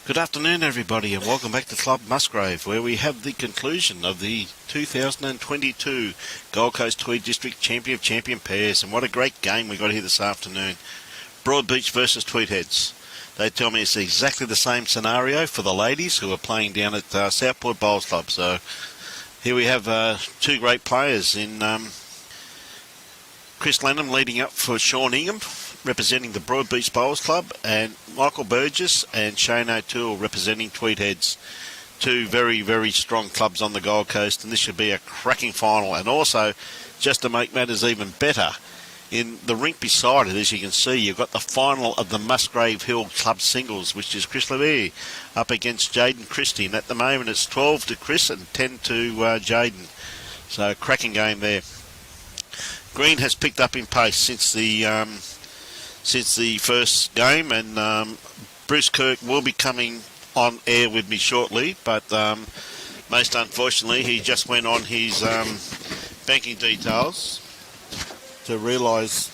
Good afternoon, everybody, and welcome back to Club Musgrave, where we have the conclusion of the 2022 Gold Coast Tweed District Champion of Champion pairs. And what a great game we got here this afternoon. Broadbeach versus Tweed Heads. They tell me it's exactly the same scenario for the ladies who are playing down at Southport Bowls Club. So here we have two great players in Chris Lanham leading up for Sean Ingham, representing the Broadbeach Bowls Club, and Michael Burgess and Shane O'Toole representing Tweed Heads. Two very, very strong clubs on the Gold Coast, and this should be a cracking final. And also, just to make matters even better, in the rink beside it, as you can see, you've got the final of the Musgrave Hill Club Singles, which is Chris LeVere up against Jaden Christie. And at the moment, it's 12 to Chris and 10 to Jaden. So, a cracking game there. Green has picked up in pace since the first game, and Bruce Kirk will be coming on air with me shortly, but most unfortunately he just went on his banking details to realise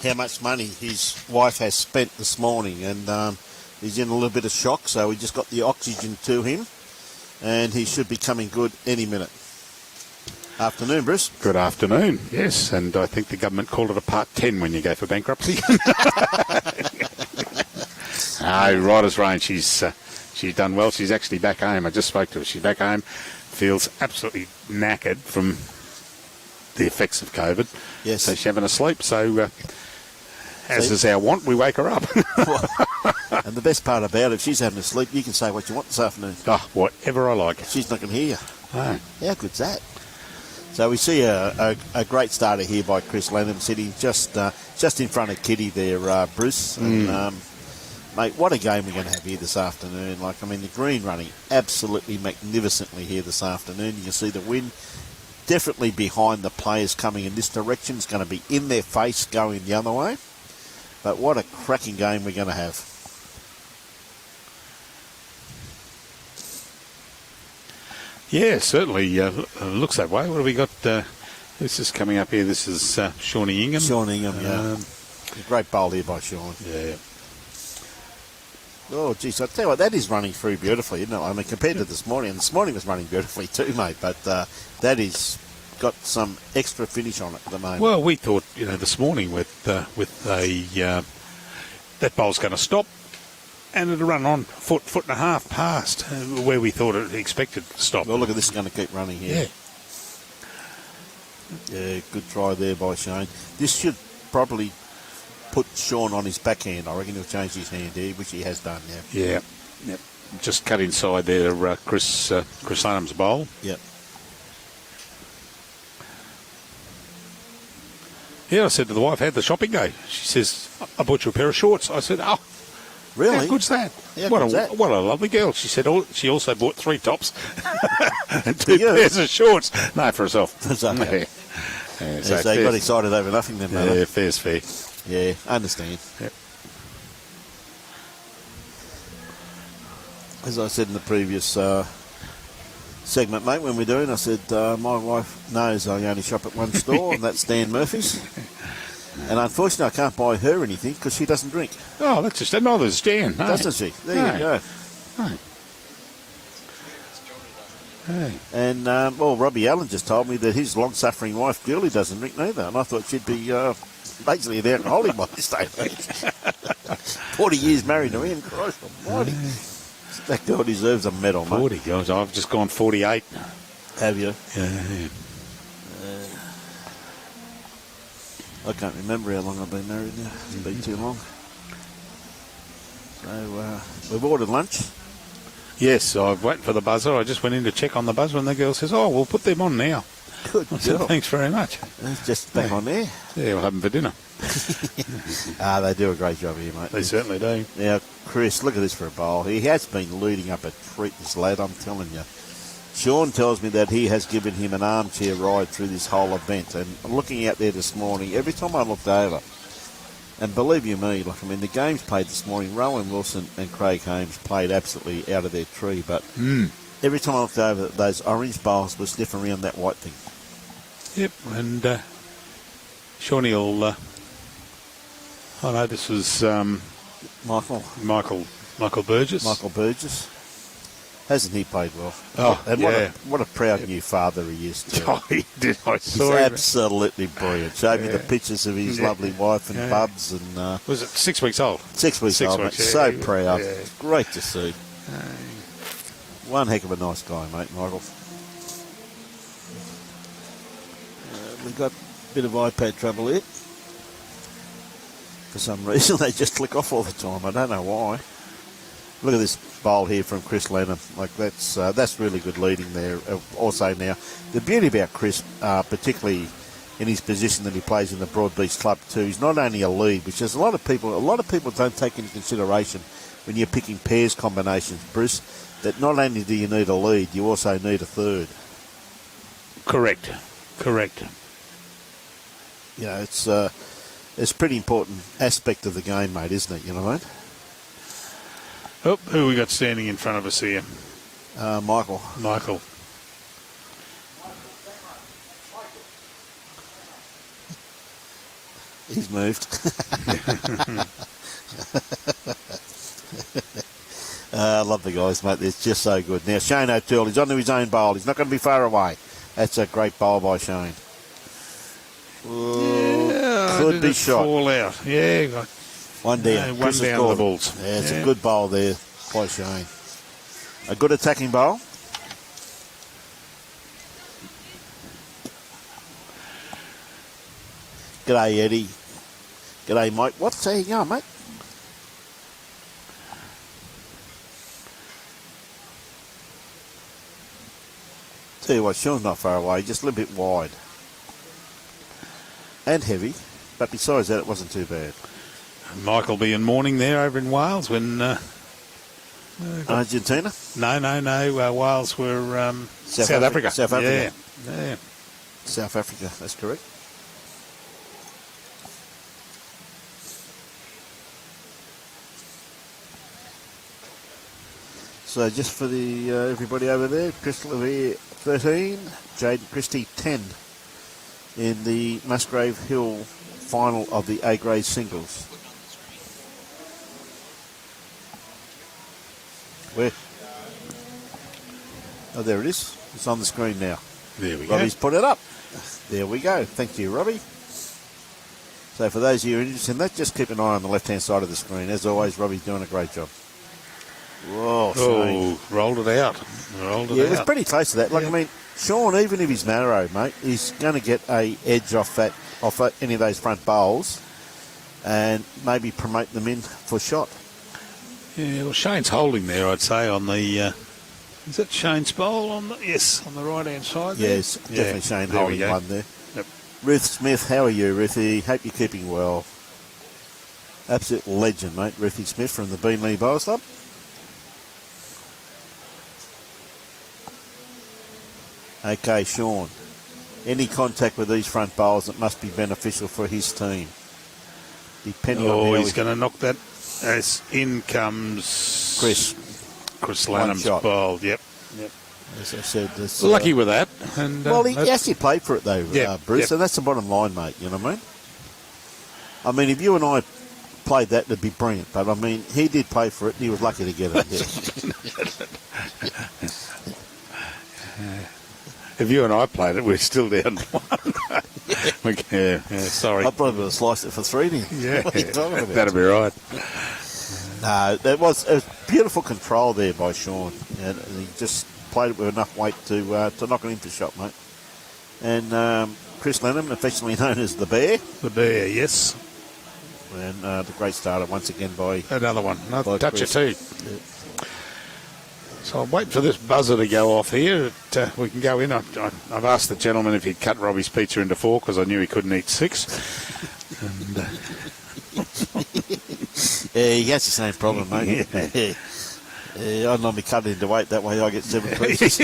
how much money his wife has spent this morning, and he's in a little bit of shock, so we just got the oxygen to him, and he should be coming good any minute. Afternoon, Bruce. Good afternoon, yes, and I think the government called it a Part 10 when you go for bankruptcy. Riders Range, she's done well. She's actually back home. I just spoke to her. She's back home, feels absolutely knackered from the effects of COVID. Yes. So she's having a sleep, so as is our want, we wake her up. And the best part about it, if she's having a sleep, you can say what you want this afternoon. Oh, whatever I like. She's not going to hear you. Oh. How good's that? So we see a great starter here by Chris Lanham, sitting just in front of Kitty there, Bruce. And, mate, what a game we're going to have here this afternoon. Like, I mean, the green running absolutely magnificently here this afternoon. You can see the wind definitely behind the players coming in this direction. It's going to be in their face going the other way. But what a cracking game we're going to have. Yeah, certainly looks that way. What have we got? This is coming up here. This is Shawnee Ingham. Sean Ingham, yeah. A great bowl here by Sean. Yeah. Oh, geez, I tell you what, that is running through beautifully, isn't it? I mean, compared to this morning, and this morning was running beautifully too, mate, but that is got some extra finish on it at the moment. Well, we thought, this morning with that bowl's going to stop, and it'll run on foot and a half past where we thought it expected to stop. Well, look at this, is going to keep running here. Yeah, good try there by Shane. This should probably put Sean on his backhand. I reckon he'll change his hand here, which he has done now. Yeah. Yep. Just cut inside there, Chris Lanham's bowl. Yep. Yeah, I said to the wife, how'd the shopping go? She says, I bought you a pair of shorts. I said, oh, really? how good's that? How what good's that? What a lovely girl. She said she also bought 3 tops and 2 pairs of shorts. No, for herself. Yeah, so you got excited over nothing then, mate. Yeah, fair's fair. Yeah, I understand. Yep. As I said in the previous segment, mate, when we're doing, I said my wife knows I only shop at one store, and that's Dan Murphy's. And unfortunately, I can't buy her anything because she doesn't drink. Oh, that's just another Dan. No. Doesn't she? There you go. No. Hey. And, Robbie Allen just told me that his long-suffering wife, Julie, doesn't drink neither. And I thought she'd be basically an alcoholic by this stage. 40 years married to him. Christ almighty. That girl deserves a medal, mate. 40, guys. I've just gone 48. Have you? Yeah. I can't remember how long I've been married now. It's been too long. So, we've ordered lunch. Yes, I'm waiting for the buzzer. I just went in to check on the buzzer, and the girl says, "Oh, we'll put them on now." Good I said, girl. "Thanks very much." It's just back on there. Yeah, we'll have them for dinner. They do a great job here, mate. They certainly do. Now, Chris, look at this for a bowl. He has been leading up a treat, this lad, I'm telling you. Sean tells me that he has given him an armchair ride through this whole event. And looking out there this morning, every time I looked over, and believe you me, the games played this morning, Rowan Wilson and Craig Holmes played absolutely out of their tree. But every time I looked over, those orange bowls were sniffing around that white thing. Yep, and Shawnee will... I know this was Michael. Michael Michael Burgess. Michael Burgess. Hasn't he played well? Oh, and yeah. what a proud new father he is too. Oh, he did. I He's saw him. absolutely brilliant. Showed me the pictures of his lovely wife and Bubs. And was it 6 weeks old? 6 weeks old, mate. Yeah. So proud. Yeah. Great to see. One heck of a nice guy, mate, Michael. We've got a bit of iPad trouble here. For some reason, they just click off all the time. I don't know why. Look at this bowl here from Chris Lanham. Like that's really good leading there. Also now, the beauty about Chris, particularly in his position that he plays in the Broadbeach club too, he's not only a lead, which is a lot of people don't take into consideration when you're picking pairs combinations, Bruce, that not only do you need a lead, you also need a third. Correct. You know, it's a pretty important aspect of the game, mate, isn't it? You know what I mean? Oh, who we got standing in front of us here? Michael. He's moved. I love the guys, mate. They're just so good. Now, Shane O'Toole, he's onto his own bowl. He's not going to be far away. That's a great bowl by Shane. Could be shot. Fall out. Yeah. One down. One down the balls. Yeah, it's a good bowl there by Shane. A good attacking bowl. G'day, Eddie. G'day, Mike. What's there you going, mate? Tell you what, Sean's not far away, just a little bit wide. And heavy, but besides that, it wasn't too bad. Michael be in mourning there over in Wales when... Argentina? No. Wales were South Africa. South Africa. Yeah. South Africa, that's correct. So just for the everybody over there, Crystal Levere 13, Jade Christie 10 in the Musgrave Hill final of the A-grade singles. Where? Oh, there it is. It's on the screen now. There we Robbie's put it up. There we go. Thank you, Robbie. So for those of you who are interested in that, just keep an eye on the left-hand side of the screen. As always, Robbie's doing a great job. Whoa, Oh, rolled it out. Yeah, it was pretty close to that. Like, I mean, Sean, even if he's narrow, mate, he's going to get a edge off any of those front bowls and maybe promote them in for shot. Yeah, well, Shane's holding there, I'd say, on the... is that Shane's bowl? On the right-hand side there? Yes, definitely Shane there holding one there. Yep. Ruth Smith, how are you, Ruthie? Hope you're keeping well. Absolute legend, mate. Ruthie Smith from the Beanley Bowls Club. Okay, Sean. Any contact with these front bowls that must be beneficial for his team? Depending on how he's going to knock that. As in comes Chris Lanham's bowl. Yep. As I said, this, lucky with that. And well, he actually played for it though, Bruce. Yep. And that's the bottom line, mate. You know what I mean? I mean, if you and I played that, it'd be brilliant. But I mean, he did play for it, and he was lucky to get it. Yeah. If you and I played it, we're still down one. Yeah, sorry. I probably would have sliced it for 3 then. Yeah, What are you talking about? that'd be right. No, it was beautiful control there by Sean, and he just played it with enough weight to knock it in for shot, mate. And Chris Lanham, affectionately known as the Bear. The Bear, yes. And the great starter once again by... Another one. Another touch of Chris. tea. Yeah. So I'm waiting for this buzzer to go off here. We can go in. I've asked the gentleman if he'd cut Robbie's pizza into 4 because I knew he couldn't eat 6. And, yeah, he has the same problem, mate. Yeah, I normally cut it into 8. That way I get 7 pieces.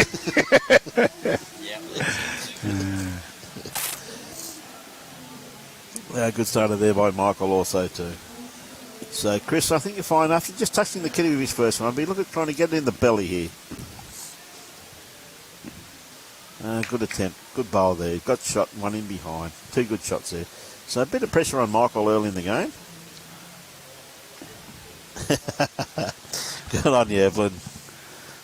Good starter there by Michael also too. So, Chris, I think you're fine after just touching the kitty with his first one. But look at trying to get it in the belly here. Good attempt. Good bowl there. Got shot, one in behind. 2 good shots there. So a bit of pressure on Michael early in the game. Good on you, Evelyn.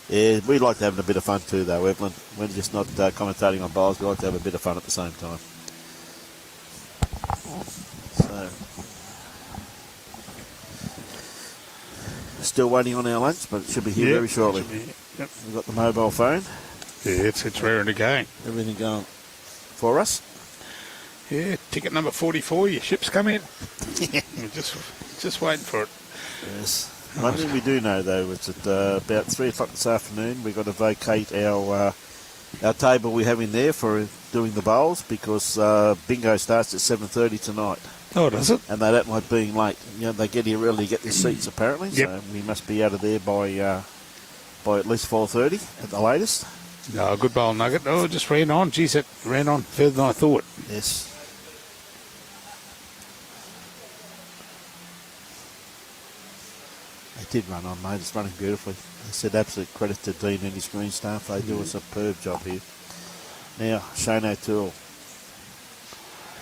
Yeah, we like to have a bit of fun too, though, Evelyn. We're just not commentating on bowls. We like to have a bit of fun at the same time. So, still waiting on our lunch, but it should be here very shortly. Yep. We've got the mobile phone. Yeah, it's raring to go. Everything going for us. Yeah, ticket number 44. Your ship's come in. We're just waiting for it. Yes. One thing we do know, though, is that about 3 o'clock this afternoon, we've got to vacate our table we have in there for doing the bowls, because bingo starts at 7:30 tonight. Oh, does it? And they don't like being late. You know, they get here early to get their seats, apparently. Yep. So we must be out of there by at least 4:30 at the latest. No, good bowl, Nugget. Oh, it just ran on. Geez, it ran on further than I thought. Yes. It did run on, mate. It's running beautifully. I said absolute credit to Dean and his green staff. They do a superb job here. Now, Shane O'Toole.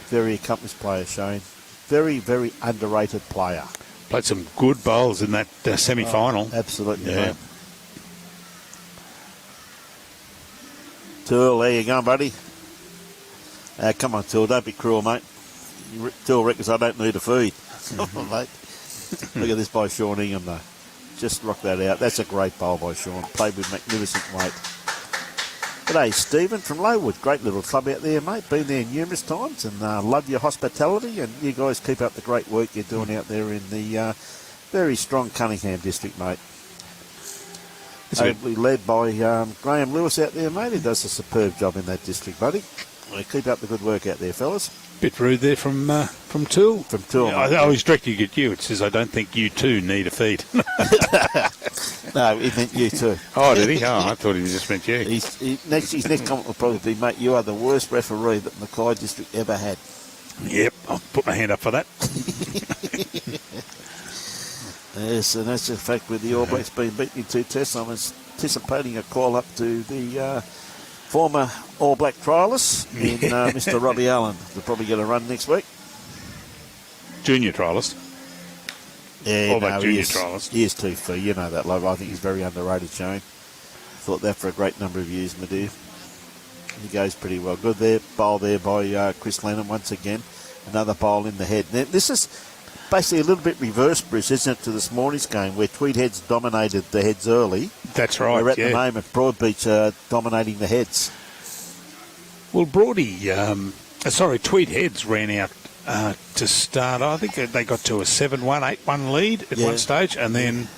Very accomplished player, Shane. Very, very underrated player. Played some good bowls in that semi-final. Absolutely, yeah. Mate. Toole, there you go, buddy. Come on, Toole, don't be cruel, mate. Toole reckons I don't need a feed. Mate. Look at this by Sean Ingham, though. Just rock that out. That's a great bowl by Sean. Played with magnificent weight. G'day, Stephen from Lowood. Great little club out there, mate. Been there numerous times and love your hospitality. And you guys keep up the great work you're doing out there in the very strong Cunningham district, mate. Ably led by Graham Lewis out there, mate. He does a superb job in that district, buddy. Well, keep up the good work out there, fellas. Bit rude there from Toole. From Toole. Yeah, I was directing at you. It says, I don't think you too need a feed. No, he meant you too. Oh, did he? Oh, I thought he just meant you. His next comment will probably be, mate, you are the worst referee that Mackay district ever had. Yep, I'll put my hand up for that. Yes, and that's a fact with the All Blacks being beaten in 2 tests. I'm anticipating a call up to the former All Black trialist in Mr. Robbie Allen. They'll probably get a run next week. Junior trialist. Yeah, All Black junior trialist. He is too fair. You know that, love. I think he's very underrated, Shane. Thought that for a great number of years, my dear. He goes pretty well. Good there. Bowl there by Chris Lanham once again. Another bowl in the head. Now, this is basically a little bit reverse, Bruce, isn't it, to this morning's game where Tweed Heads dominated the heads early. That's right, We're at the moment Broadbeach dominating the heads. Well, Tweed Heads ran out to start. I think they got to a 7-1, 8-1 lead at one stage, and then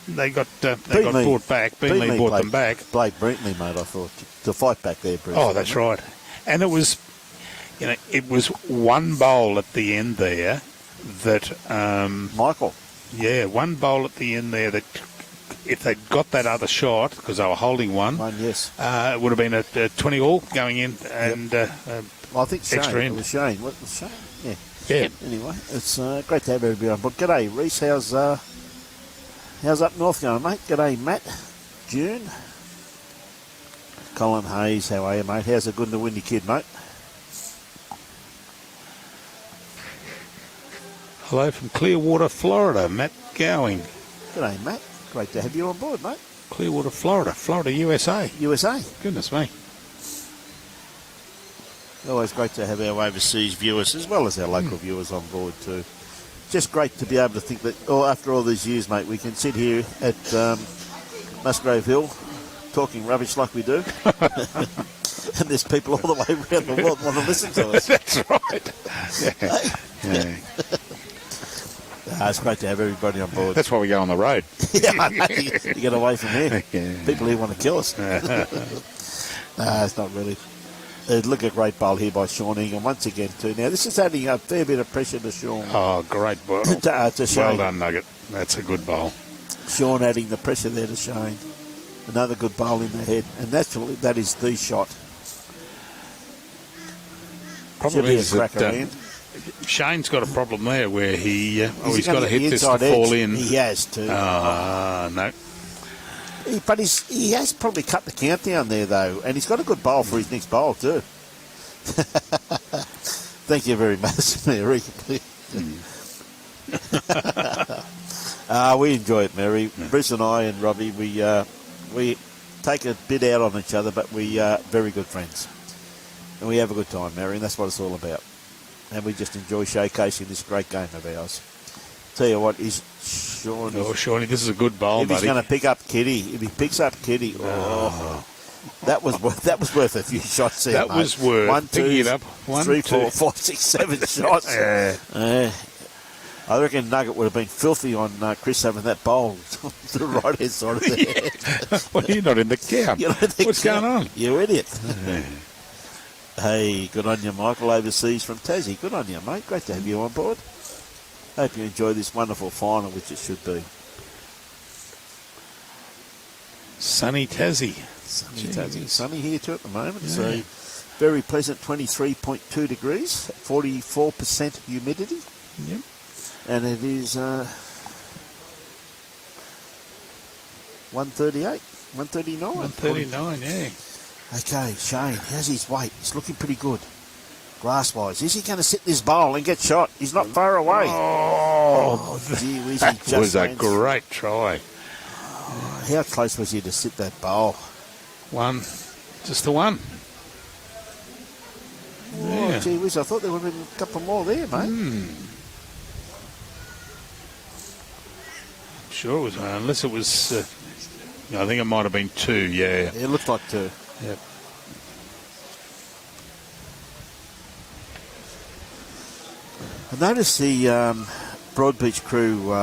they got brought back. Beanley brought them back. Blake Brentley, mate, I thought, to fight back there, Bruce. Oh, that's right. And it was one bowl at the end there that Michael. Yeah, one bowl at the end there that if they'd got that other shot, because they were holding one, yes, it would have been a 20-all going in, and well, I think Shane. Extra It end. was Shane. What was Shane? Yeah. Anyway, it's great to have everybody on board. G'day, Reese. How's up north going, mate? G'day, Matt. June. Colin Hayes. How are you, mate? How's a good and the windy kid, mate? Hello from Clearwater, Florida, Matt Gowing. G'day, Matt. Great to have you on board, mate. Clearwater, Florida, USA. USA. Goodness me. Always great to have our overseas viewers as well as our local viewers on board too. Just great to be able to think that after all these years, mate, we can sit here at Musgrave Hill talking rubbish like we do. And there's people all the way around the world want to listen to us. That's right. Yeah. It's great to have everybody on board. That's why we go on the road. Yeah, I know. You get away from here. Yeah. People here want to kill us. It's not really. Look at a great bowl here by Sean Ingham once again too. Now this is adding a fair bit of pressure to Sean. Oh, great bowl. to Shane. Well done, Nugget. That's a good bowl. Sean adding the pressure there to Shane. Another good bowl in the head, and that is the shot. Problem is that Shane's got a problem there where he's got to hit this to fall in. He has to. No. But he has probably cut the count down there, though, and he's got a good bowl for his next bowl, too. Thank you very much, Mary. We enjoy it, Mary. Bruce and I and Robbie, we take a bit out on each other, but we are very good friends. And we have a good time, Mary, and that's what it's all about. And we just enjoy showcasing this great game of ours. Tell you what, is Sean... Oh, Shawnee, this is a good bowl, if buddy. he's going to pick up Kitty, if he picks up Kitty, that was worth a few shots there, That mate. was worth 1, 2, picking it up. 3, 4, 5, 6, 7 shots. I reckon Nugget would have been filthy on Chris having that bowl to the right hand side of the head. Well, you're not in the camp. What's going on? You idiot. Hey, good on you, Michael, overseas from Tassie. Good on you, mate. Great to have you on board. Hope you enjoy this wonderful final, which it should be. Sunny Tassie. Sunny Tassie. Sunny here too at the moment. Yeah. So very pleasant, 23.2 degrees, 44% humidity. Yep. And it is 138, 139. 139, yeah. Okay, Shane, how's his weight? He's looking pretty good. Grass-wise. Is he going to sit this bowl and get shot? He's not far away. Oh, gee whiz, that was a great try. How close was he to sit that bowl? One. Just the one. Oh, Yeah. gee whiz, I thought there would have been a couple more there, mate. Sure it was one, unless it was, I think it might have been two, yeah. It looked like two. Yep. I noticed the Broadbeach crew,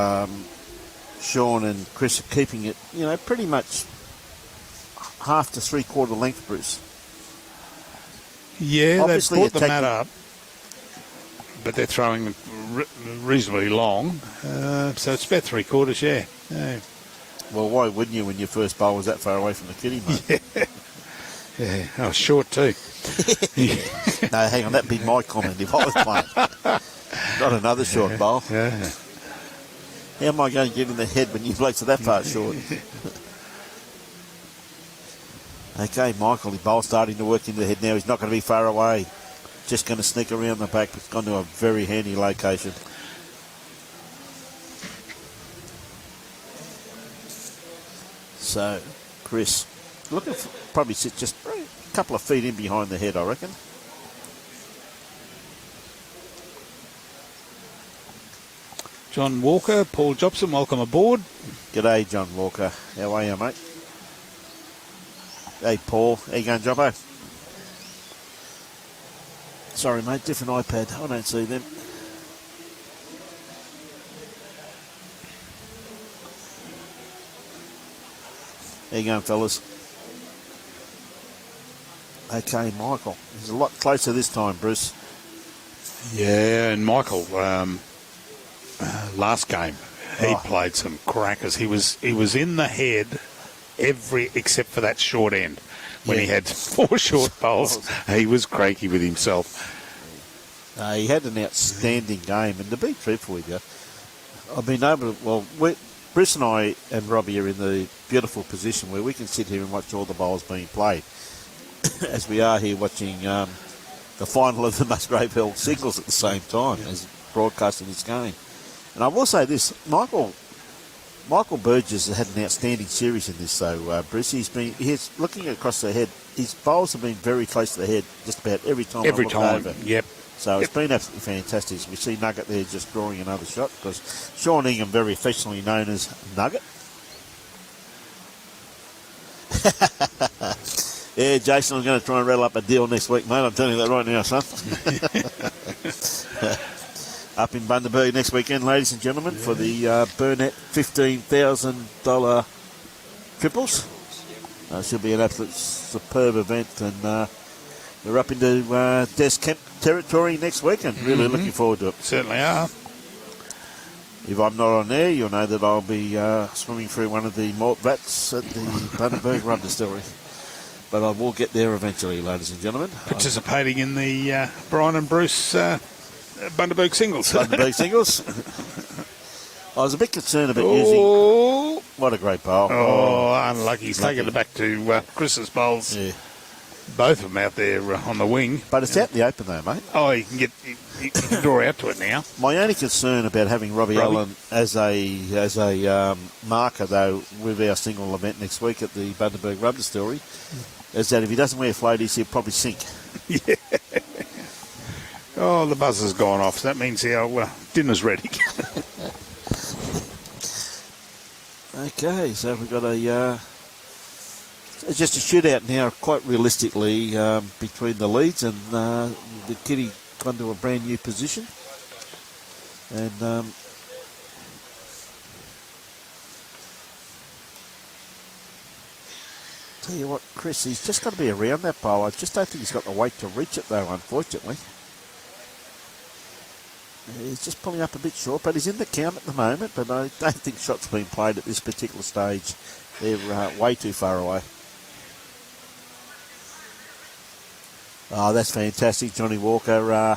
Sean and Chris, are keeping it, pretty much half to three-quarter length, Bruce. Yeah, Obviously they've brought the attacking- mat up, but they're throwing reasonably long, so it's about three-quarters, yeah. Well, why wouldn't you when your first bowl was that far away from the kitty, mate? Yeah, oh, short too. No, hang on, that'd be my comment if I was playing. Not another short bowl. Yeah. How am I going to get in the head when you blokes are that far short? Okay, Michael, his bowl's starting to work into the head now. He's not going to be far away. Just going to sneak around the back, but it's gone to a very handy location. So, Chris, looking for, probably sit just a couple of feet in behind the head, I reckon. John Walker, Paul Jobson, welcome aboard. G'day, John Walker. How are you, mate? Hey, Paul. How you going, Jobbo? Sorry, mate. Different iPad. I don't see them. How you going, fellas? Okay, Michael. He's a lot closer this time, Bruce. Yeah, and Michael, last game, he played some crackers. He was in the head except for that short end. When he had 4 short bowls, he was cranky with himself. He had an outstanding game, and to be truthful with you, I've been able to, Bruce and I and Robbie are in the beautiful position where we can sit here and watch all the bowls being played, as we are here watching the final of the Musgrave Hill singles at the same time as broadcasting this game. And I will say this, Michael Burgess has had an outstanding series in this, though, Bruce. He's looking across the head. His bowls have been very close to the head just about every time. Every time, over. yep. So it's been absolutely fantastic. We see Nugget there just drawing another shot because Sean Ingham, very affectionately known as Nugget. Yeah, Jason, I'm going to try and rattle up a deal next week, mate. I'm telling you that right now, son. Up in Bundaberg next weekend, ladies and gentlemen, for the Burnett $15,000 triples. Should be an absolute superb event, and we're up into Des Kemp territory next weekend. Really looking forward to it. Certainly are. If I'm not on there, you'll know that I'll be swimming through one of the malt vats at the Bundaberg Rum Distillery. But I will get there eventually, ladies and gentlemen. Participating in the Brian and Bruce Bundaberg singles. Bundaberg singles. I was a bit concerned about using... What a great bowl. Oh, unlucky. He's taken it back to Chris's bowls. Yeah. both of them out there on the wing. But it's out in the open though, mate. Oh, you can draw out to it now. My only concern about having Robbie Allen as a marker, though, with our single event next week at the Bundaberg Rub Distillery, is that if he doesn't wear floaties, he'll probably sink. Yeah. Oh, the buzzer's gone off. So that means our dinner's ready. Okay, so we've got just a shootout now, quite realistically, between the leads, and the kitty gone to a brand new position. And tell you what, Chris, he's just got to be around that bowl. I just don't think he's got the weight to reach it, though, unfortunately. He's just pulling up a bit short, but he's in the count at the moment, but I don't think shots being played at this particular stage. They're way too far away. Oh, that's fantastic, Johnny Walker.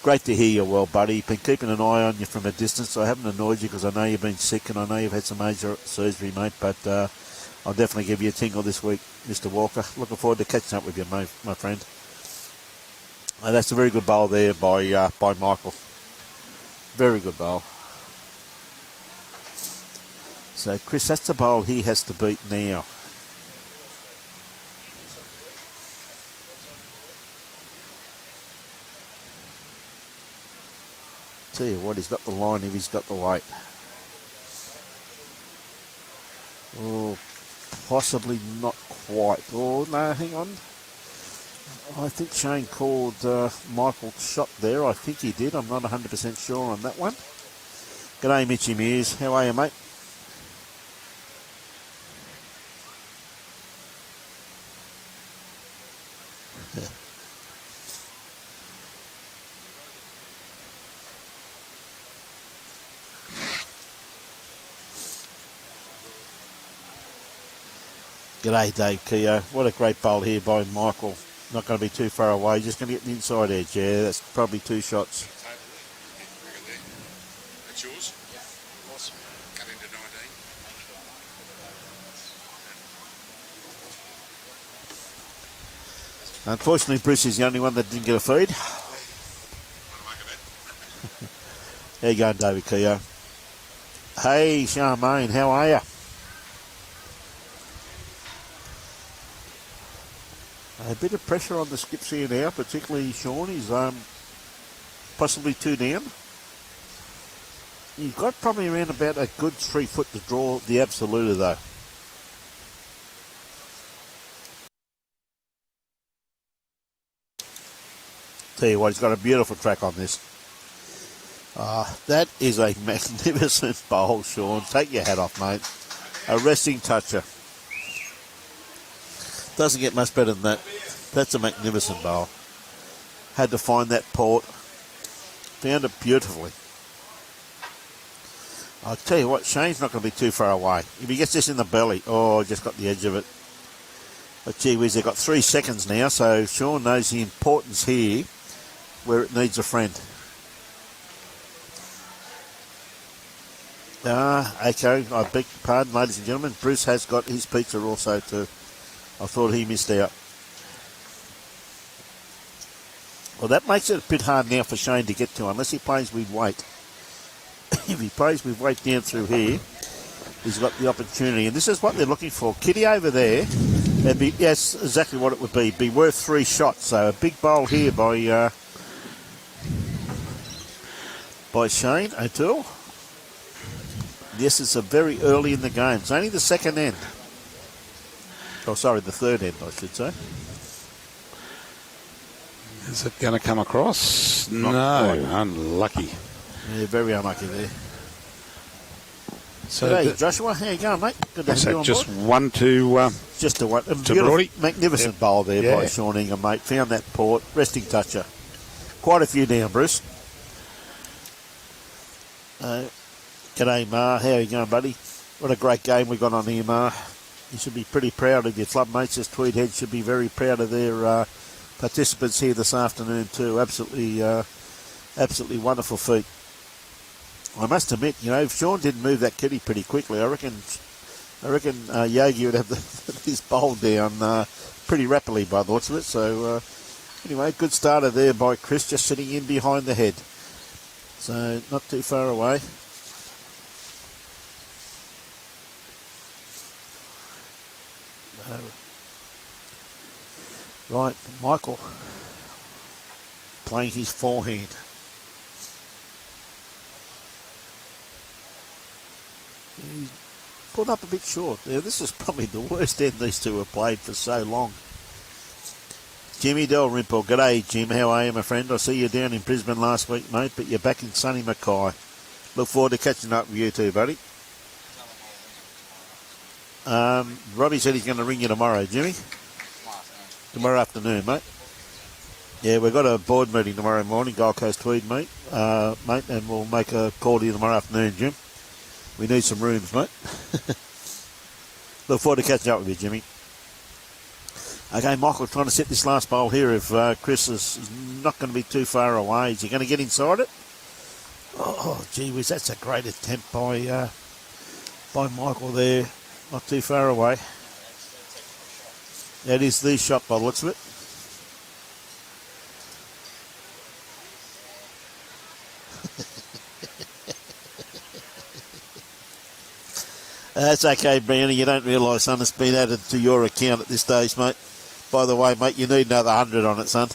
Great to hear you well, buddy. Been keeping an eye on you from a distance. I haven't annoyed you because I know you've been sick and I know you've had some major surgery, mate, but I'll definitely give you a tingle this week, Mr. Walker. Looking forward to catching up with you, my friend. That's a very good bowl there by Michael. Very good bowl. So, Chris, that's the bowl he has to beat now. Tell you what, he's got the line if he's got the weight. Oh, possibly not quite. Oh, no, hang on. I think Shane called Michael's shot there. I think he did. I'm not 100% sure on that one. G'day, Mitchy Mears. How are you, mate? G'day, Dave Keogh. What a great bowl here by Michael. Not going to be too far away. Just going to get the inside edge. Yeah, that's probably 2 shots. That's yours? Yeah. Awesome. Cut into 19. Unfortunately, Bruce is the only one that didn't get a feed. How you going, David Keogh? Hey, Charmaine, how are you? A bit of pressure on the skips here now, particularly Sean. He's possibly 2 down. You've got probably around about a good 3 foot to draw the absoluta, though. Tell you what, he's got a beautiful track on this. That is a magnificent bowl, Sean. Take your hat off, mate. A resting toucher. Doesn't get much better than that. That's a magnificent bowl. Had to find that port. Found it beautifully. I'll tell you what, Shane's not going to be too far away. If he gets this in the belly, just got the edge of it. But gee whiz, they've got 3 seconds now, so Sean knows the importance here where it needs a friend. Okay, I beg your pardon, ladies and gentlemen. Bruce has got his pizza also too. I thought he missed out. Well, that makes it a bit hard now for Shane to get to, unless he plays with weight. If he plays with weight down through here, he's got the opportunity. And this is what they're looking for. Kitty over there, yes, exactly what it would be. Be worth 3 shots. So a big bowl here by Shane O'Toole. Yes, it's a very early in the game. It's only the second end. Oh, sorry, the third end, I should say. Is it going to come across? Not no, quite. Unlucky. Yeah, very unlucky there. So hey, Joshua, how you going, mate? Good to have you on just board. one to Just a one. A to Broadie. Magnificent bowl there by Sean Ingham, mate. Found that port. Resting toucher. Quite a few down, Bruce. G'day, Mar. How you going, buddy? What a great game we got on here, Mar. You should be pretty proud of your club mates. As Tweed Heads should be very proud of their participants here this afternoon too. Absolutely wonderful feat. I must admit, if Sean didn't move that kitty pretty quickly, I reckon I reckon Yogi would have his bowl down pretty rapidly by the looks of it. So anyway, good starter there by Chris, just sitting in behind the head. So not too far away. Right, Michael playing his forehand. He's put up a bit short. Yeah, this is probably the worst end these two have played for so long. Jimmy Dalrymple. G'day, Jim. How are you, my friend? I see you down in Brisbane last week, mate, but you're back in sunny Mackay. Look forward to catching up with you too, buddy. Robbie said he's going to ring you tomorrow, Jimmy. Tomorrow afternoon, mate. Yeah, we've got a board meeting tomorrow morning, Gold Coast-Tweed, mate, and we'll make a call to you tomorrow afternoon, Jim. We need some rooms, mate. Look forward to catching up with you, Jimmy. Okay, Michael trying to set this last bowl here. If Chris is not going to be too far away, is he going to get inside it? Oh, gee whiz, that's a great attempt by Michael there. Not too far away. That is the shot by the looks of it. That's okay, Brownie. You don't realise, son, it's been added to your account at this stage, mate. By the way, mate, you need another 100 on it, son.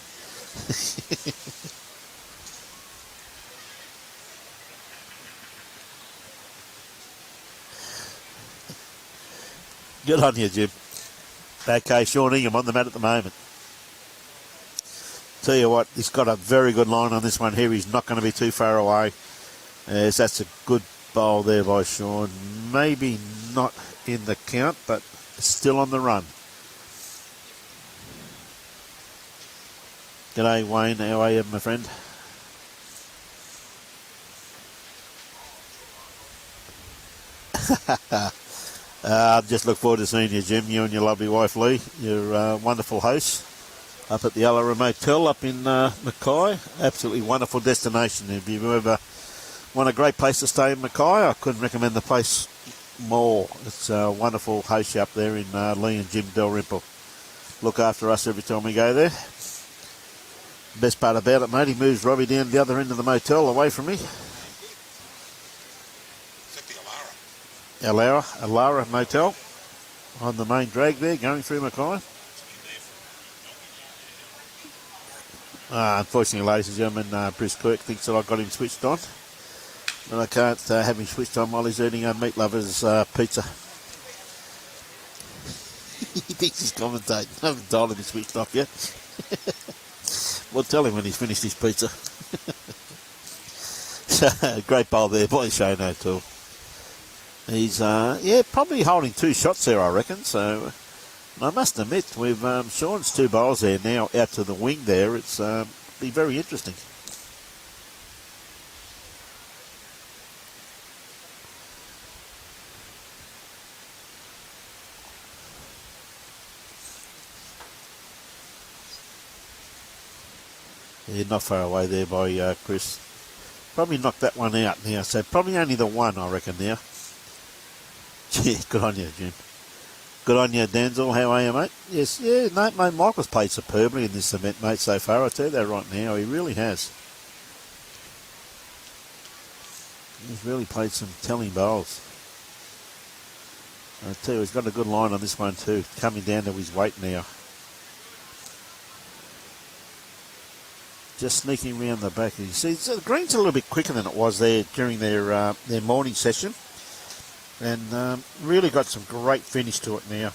Good on you, Jim. Okay, Sean Ingham on the mat at the moment. Tell you what, he's got a very good line on this one here. He's not going to be too far away. Yes, that's a good bowl there by Sean. Maybe not in the count, but still on the run. G'day, Wayne. How are you, my friend? Just look forward to seeing you, Jim. You and your lovely wife, Lee. You're wonderful hosts up at the Alara Motel up in Mackay. Absolutely wonderful destination. If you ever want a great place to stay in Mackay, I couldn't recommend the place more. It's a wonderful host up there in Lee and Jim Dalrymple. Look after us every time we go there. Best part about it, mate, he moves Robbie down the other end of the motel away from me. Alara Motel on the main drag there, going through Mackay. Unfortunately, ladies and gentlemen, Bruce Kirk thinks that I've got him switched on. But I can't have him switched on while he's eating a Meat Lover's pizza. He thinks he's commentating. I haven't told him he's switched off yet. We'll tell him when he's finished his pizza. Great bowl there by Shane O'Toole. He's, probably holding two shots there, I reckon. So I must admit, with Sean's two bowls there now out to the wing there, it's be very interesting. Yeah, not far away there by Chris. Probably knocked that one out now, so probably only the one, I reckon, now. Yeah, good on you, Jim. Good on you, Denzel. How are you, mate? Yes, yeah, mate, Michael's played superbly in this event, mate, so far. I'll tell you that right now. He really has. He's really played some telling bowls. I tell you, he's got a good line on this one too, coming down to his weight now. Just sneaking around the back. You see, so the green's a little bit quicker than it was there during their morning session. And really got some great finish to it now.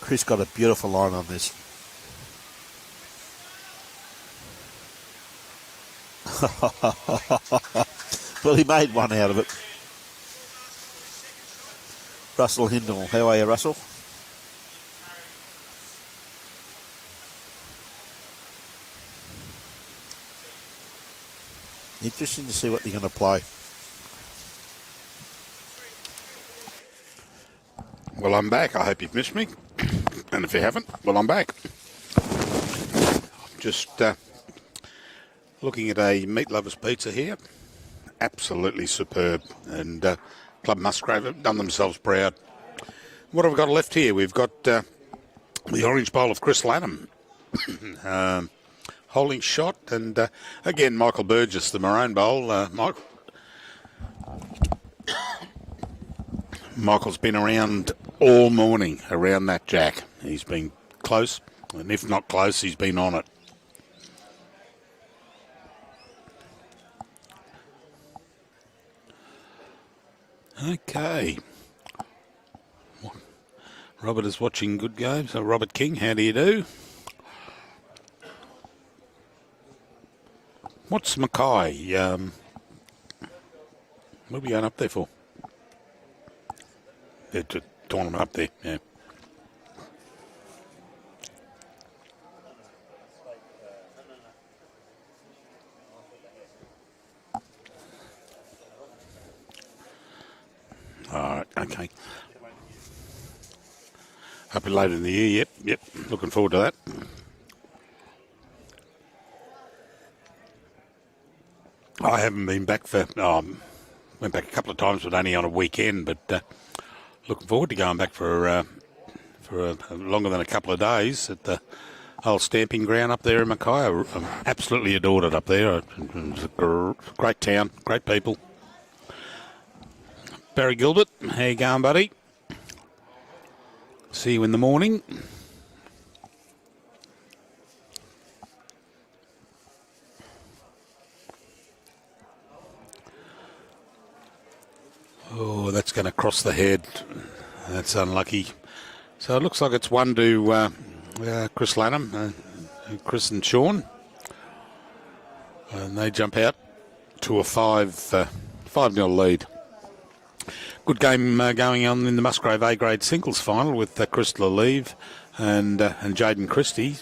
Chris got a beautiful line on this. Well, he made one out of it. Russell Hindle. How are you, Russell? Interesting to see what they're going to play. Well, I'm back. I hope you've missed me. And if you haven't, well, I'm back. Just Looking at a meat lover's pizza here. Absolutely superb. And Club Musgrave have done themselves proud. What have we got left here? We've got the orange bowl of Chris Lanham. Holding shot. And again, Michael Burgess, the maroon bowl. Michael's been around all morning around that jack. He's been close. And if not close, he's been on it. Okay. Robert is watching good games. So Robert King, how do you do? What's Mackay? What are we going up there for? They're just tournament up there, yeah. All right, okay. Up and later in the year, yep. Looking forward to that. I haven't been back for, went back a couple of times, but only on a weekend, but looking forward to going back for longer than a couple of days at the old stamping ground up there in Mackay. I absolutely adored it up there. It's a great town, great people. Barry Gilbert, how you going, buddy? See you in the morning. Oh, that's going to cross the head. That's unlucky. So it looks like it's 1 to Chris Lanham, Chris and Sean. And they jump out to a 5-0 lead. Good game going on in the Musgrave A-grade singles final with Crystal Leave and Jaden Christie.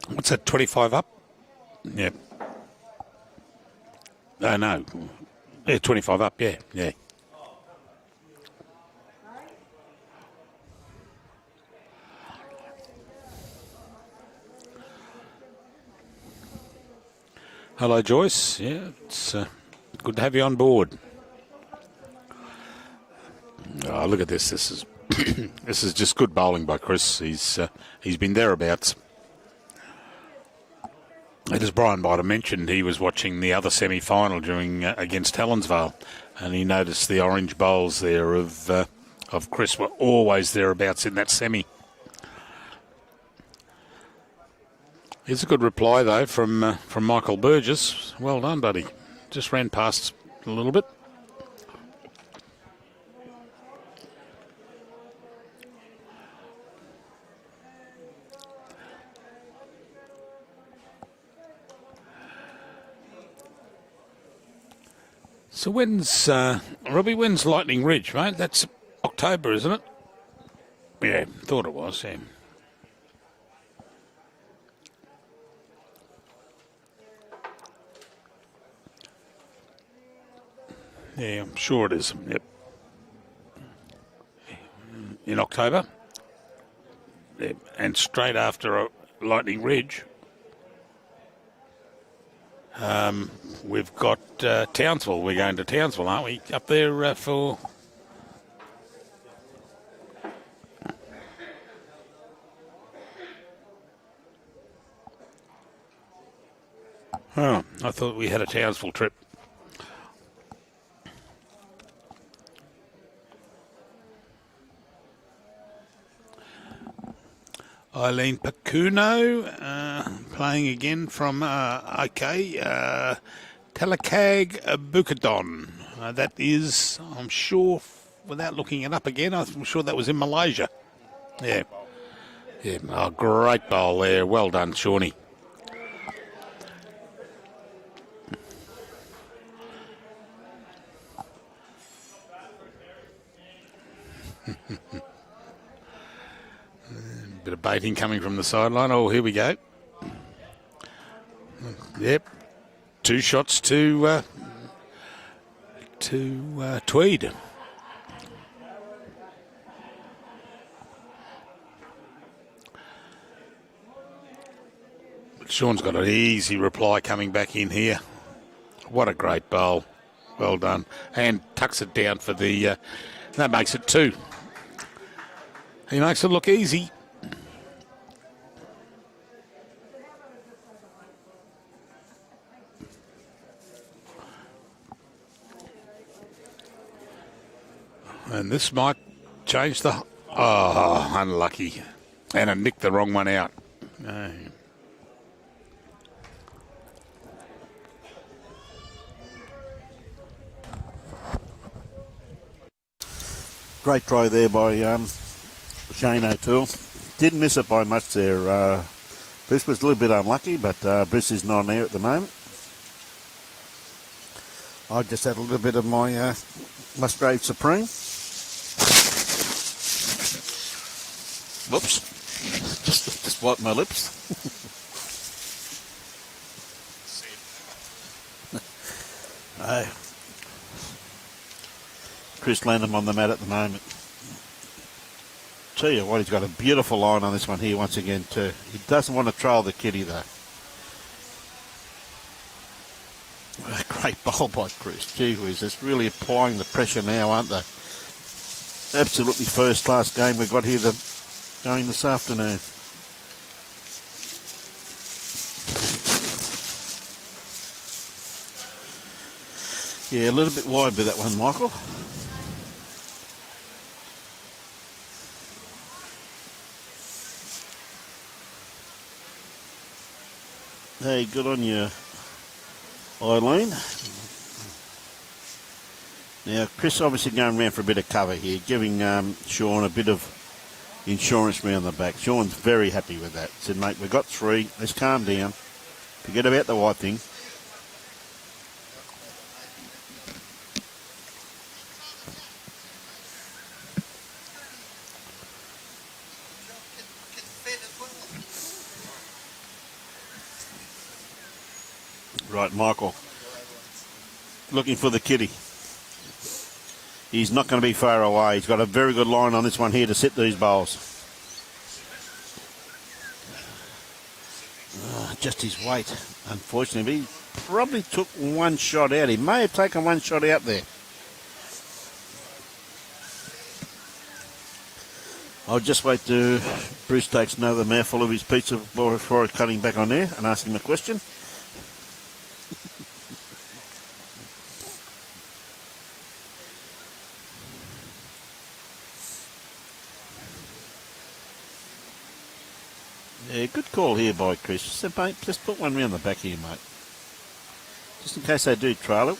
What's that, 25 up? Yep. No. Yeah, 25 up, yeah. Hello, Joyce. Yeah, it's good to have you on board. Oh, look at this. This is this is just good bowling by Chris. He's been thereabouts. And as Brian might have mentioned, he was watching the other semi-final during against Helensvale, and he noticed the orange bowls there of Chris were always thereabouts in that semi. Here's a good reply though from Michael Burgess. Well done, buddy. Just ran past a little bit. So when's, Robbie, when's Lightning Ridge, mate? That's October, isn't it? Yeah, thought it was, yeah. Yeah, I'm sure it is, yep. In October. Yep. And straight after Lightning Ridge, we've got Townsville. We're going to Townsville, aren't we? Up there for... Oh, I thought we had a Townsville trip. Eileen Pacuno playing again from, Talakag Bukidnon. That is, I'm sure, without looking it up again, I'm sure that was in Malaysia. Yeah. Oh, great bowl there. Well done, Shawnee. Bit of baiting coming from the sideline. Oh, here we go. Yep. 2 shots to Tweed. Sean's got an easy reply coming back in here. What a great bowl. Well done. And tucks it down for the... that makes it 2. He makes it look easy. And this might change the... Oh, unlucky. And I nicked the wrong one out. No. Great try there by Shane O'Toole. Didn't miss it by much there. Bruce was a little bit unlucky, but Bruce is not on there at the moment. I just had a little bit of my Musgrave Supreme. Whoops. Just wiped my lips. No. Chris Lanham on the mat at the moment. Tell you what, he's got a beautiful line on this one here once again too. He doesn't want to trail the kitty though. A great bowl by Chris. Gee whiz, it's really applying the pressure now, aren't they? Absolutely first class game we've got here going this afternoon. Yeah, a little bit wide with that one, Michael. Hey, good on you, Eileen. Now, Chris obviously going around for a bit of cover here, giving Sean a bit of insurance round the back. Sean's very happy with that. Said, mate, we've got 3. Let's calm down. Forget about the white thing. Right, Michael. Looking for the kitty. He's not going to be far away. He's got a very good line on this one here to sit these bowls. Just his weight, unfortunately. He probably took one shot out. He may have taken one shot out there. I'll just wait till Bruce takes another mouthful of his pizza before I cut him back on there and ask him a question. Yeah, good call here by Chris. Said, mate, just put one round the back here, mate. Just in case they do trail it.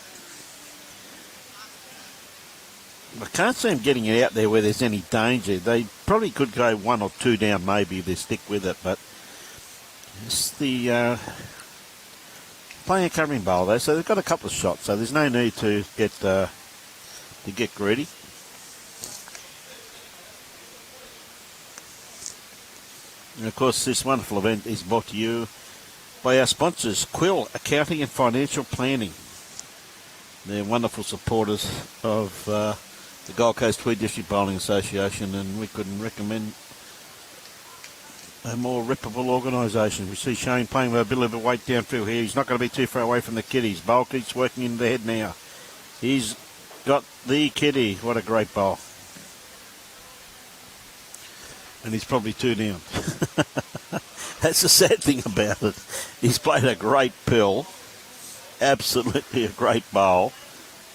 I can't see them getting it out there where there's any danger. They probably could go 1 or 2 down maybe if they stick with it, but it's the playing a covering bowl though, so they've got a couple of shots, so there's no need to get greedy. And of course, this wonderful event is brought to you by our sponsors, Quill Accounting and Financial Planning. They're wonderful supporters of the Gold Coast Tweed District Bowling Association, and we couldn't recommend a more reputable organisation. We see Shane playing with a bit of a weight down through here. He's not going to be too far away from the kiddies. Bowl keeps working in the head now. He's got the kitty. What a great bowl. And he's probably 2 down. That's the sad thing about it. He's played a great pill, absolutely a great bowl,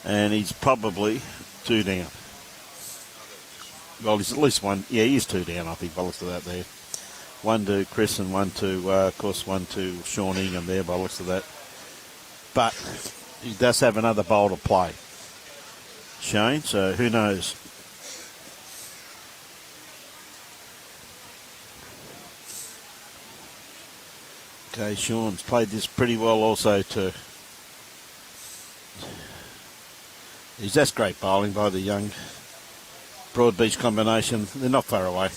and he's probably 2 down. Well, he's at least 1. Yeah, he is 2 down, I think, by the looks of that there. 1 to Chris and 1 to, of course, 1 to Sean Ingham there, by the looks of that. But he does have another bowl to play, Shane, so who knows? Okay, Sean's played this pretty well also too. That's great bowling by the young Broadbeach combination. They're not far away.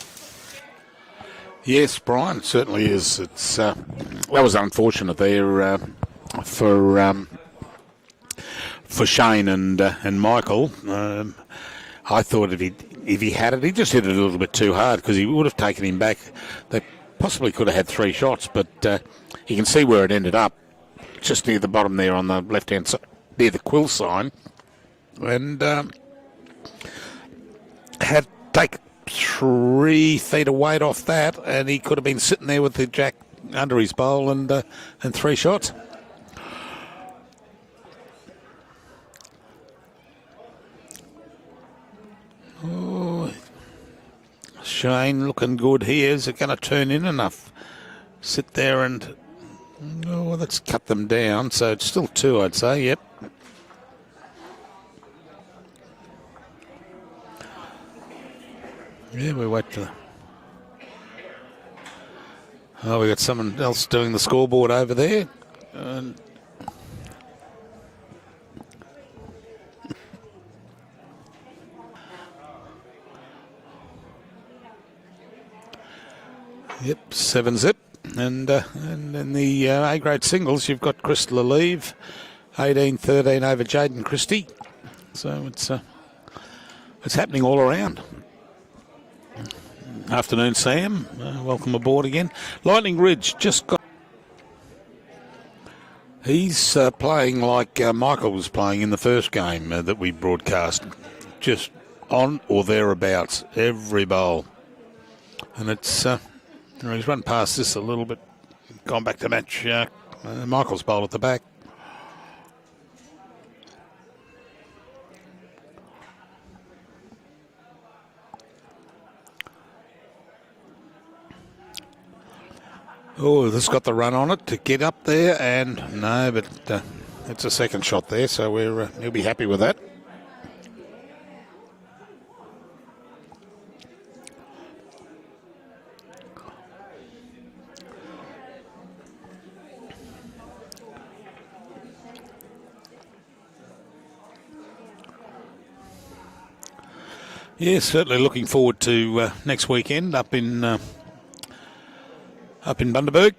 Yes, Brian, it certainly is. It's that was unfortunate there for Shane and Michael. I thought if he had it, he just hit it a little bit too hard because he would have taken him back. That Possibly could have had 3 shots, but you can see where it ended up, just near the bottom there on the left-hand side, near the quill sign, and had take 3 feet of weight off that, and he could have been sitting there with the jack under his bowl and 3 shots. Oh, Shane looking good here. Is it going to turn in enough? Sit there and... Oh, let's cut them down. So it's still 2, I'd say. Yep. Yeah, we wait for... Oh, we got someone else doing the scoreboard over there. And yep, 7-zip. And in the A-grade singles, you've got Crystal Olive, 18-13 over Jaden Christie. So it's happening all around. Afternoon, Sam. Welcome aboard again. Lightning Ridge just got... He's playing like Michael was playing in the first game that we broadcast. Just on or thereabouts, every bowl. And it's... he's run past this a little bit, gone back to match Michael's bowl at the back. Oh, this has got the run on it to get up there, and no, but it's a second shot there, so he'll be happy with that. Yeah, certainly looking forward to next weekend up in Bundaberg.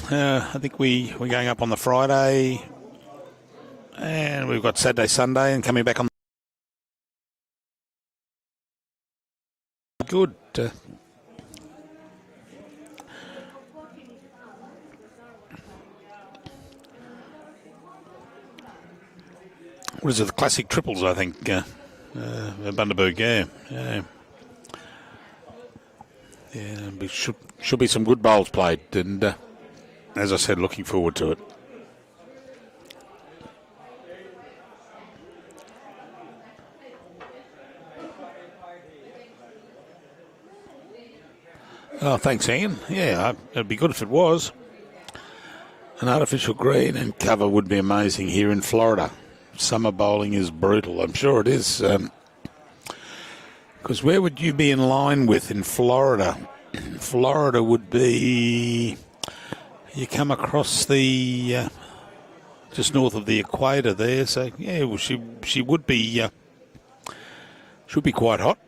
I think we're going up on the Friday, and we've got Saturday, Sunday, and coming back on. Good. What is it? The classic triples, I think. Bundaberg, yeah. Yeah, should be some good bowls played, and as I said, looking forward to it. Oh, thanks, Ian. Yeah, it'd be good if it was. An artificial green and cover would be amazing here in Florida. Summer bowling is brutal. I'm sure it is. Because where would you be in line with in Florida? Florida would be... You come across the... just north of the equator there. So, yeah, well, she would be... should be quite hot.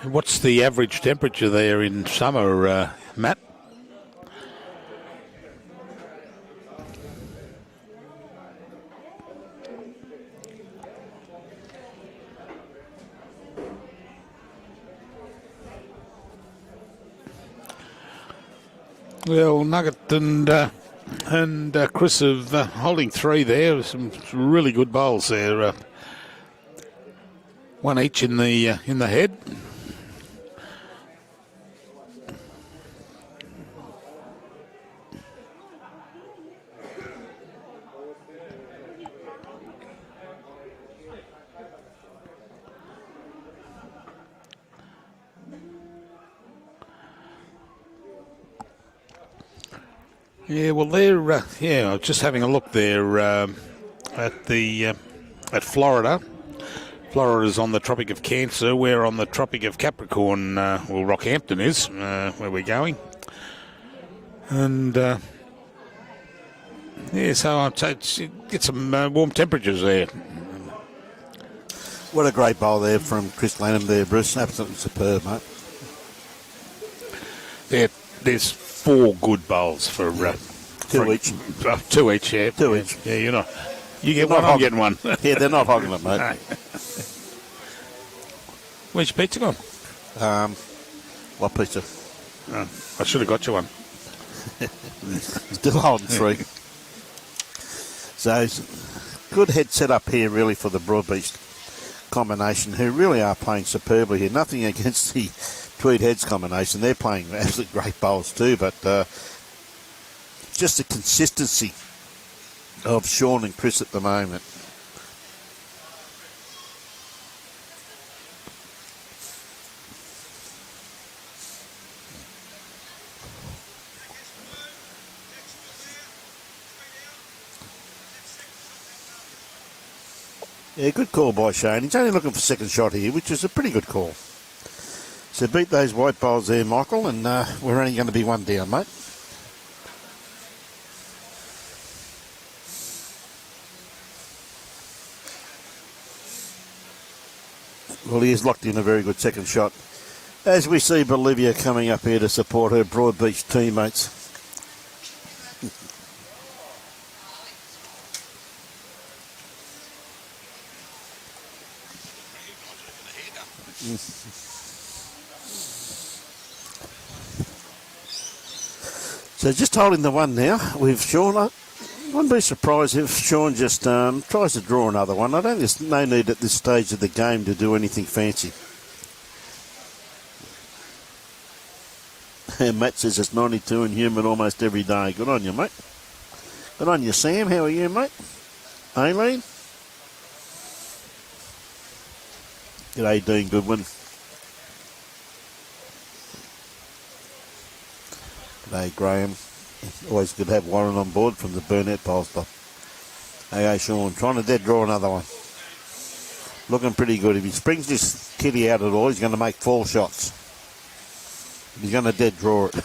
What's the average temperature there in summer, Matt? Well, Nugget and Chris have holding 3 there. Some really good bowls there. 1 each in the head. Yeah, well, they're I was just having a look there at Florida. Florida's on the Tropic of Cancer. We're on the Tropic of Capricorn. Well, Rockhampton is where we're going, and so I'd say get some warm temperatures there. What a great bowl there from Chris Lanham there, Bruce. Absolutely superb, mate. There's 4 good bowls for 2 each. 2 each, yeah. 2 each. Yeah, you get one, I'm getting one. Yeah, they're not hogging it, mate. Where's your pizza gone? What pizza? Oh, I should have got you one. Still holding 3. So, good head set up here really for the Broadbeach combination, who really are playing superbly here. Nothing against the Tweed Heads combination. They're playing absolutely great bowls too, but just the consistency of Sean and Chris at the moment. Yeah, good call by Shane. He's only looking for second shot here, which is a pretty good call. So beat those white bowls there, Michael, and we're only going to be 1 down, mate. Well, he has locked in a very good second shot. As we see Bolivia coming up here to support her Broadbeach teammates. So just holding the 1 now with Sean. I wouldn't be surprised if Sean just tries to draw another one. I don't think there's no need at this stage of the game to do anything fancy. And Matt says it's 92 and humid almost every day. Good on you, mate. Good on you, Sam. How are you, mate? Aileen? G'day, Dean Goodwin. G'day, Graham. Always good to have Warren on board from the Burnett Polster. Hey, Sean, trying to dead draw another one. Looking pretty good. If he springs this kitty out at all, he's going to make 4 shots. He's going to dead draw it.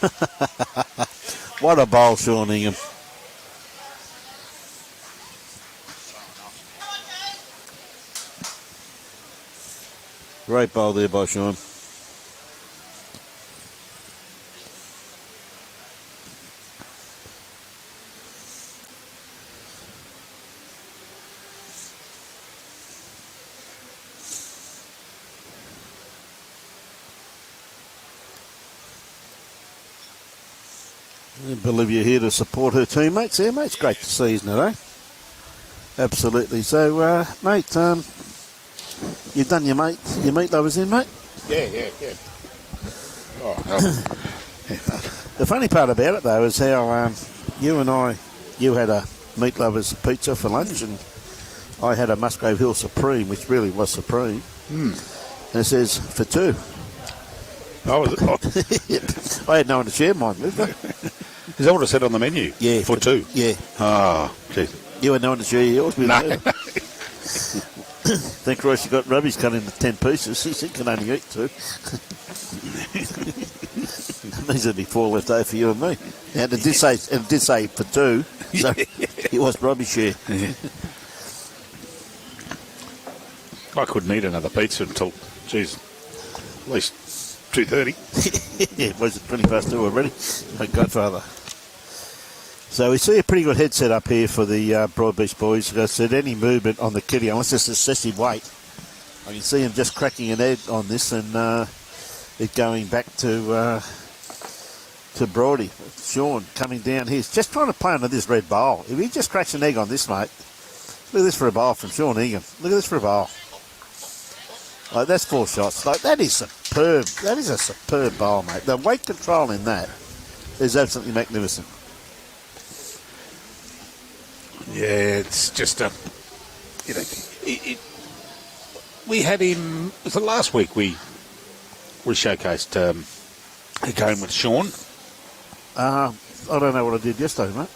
What a bowl, Sean Ingham. Great bowl there by Sean. Bolivia here to support her teammates there, mate. It's great to see, isn't it, eh? Absolutely. So, mate, you've done your meat lovers in, mate? Yeah. Oh, The funny part about it, though, is how you had a meat lovers pizza for lunch, and I had a Musgrave Hill Supreme, which really was supreme. And it says, for 2. oh, was it? I had no one to share mine with, though. Is that what it said on the menu? Yeah. For 2? Yeah. Oh, geez. You had no one to share yours with? No. Thank Christ you got rubbish cut into 10 pieces. He said, can only eat 2. These would be 4 left over for you and me. And it did say for 2, so it was rubbish share. Yeah. I couldn't eat another pizza until, geez, at least 2:30. Yeah, it was 20 past 2 already. My Godfather. So we see a pretty good head set up here for the Broadbeach boys. Like I said, any movement on the kitty, unless it's excessive weight, I can see him just cracking an egg on this and it going back to Brody. Sean coming down here. He's just trying to play under this red bowl. If he just cracks an egg on this, mate, look at this for a bowl from Sean Ingham. Look at this for a bowl. Like, that's 4 shots. Like, that is superb. That is a superb bowl, mate. The weight control in that is absolutely magnificent. Yeah, it's just we had him. Was it last week we showcased a game with Sean? I don't know what I did yesterday, mate.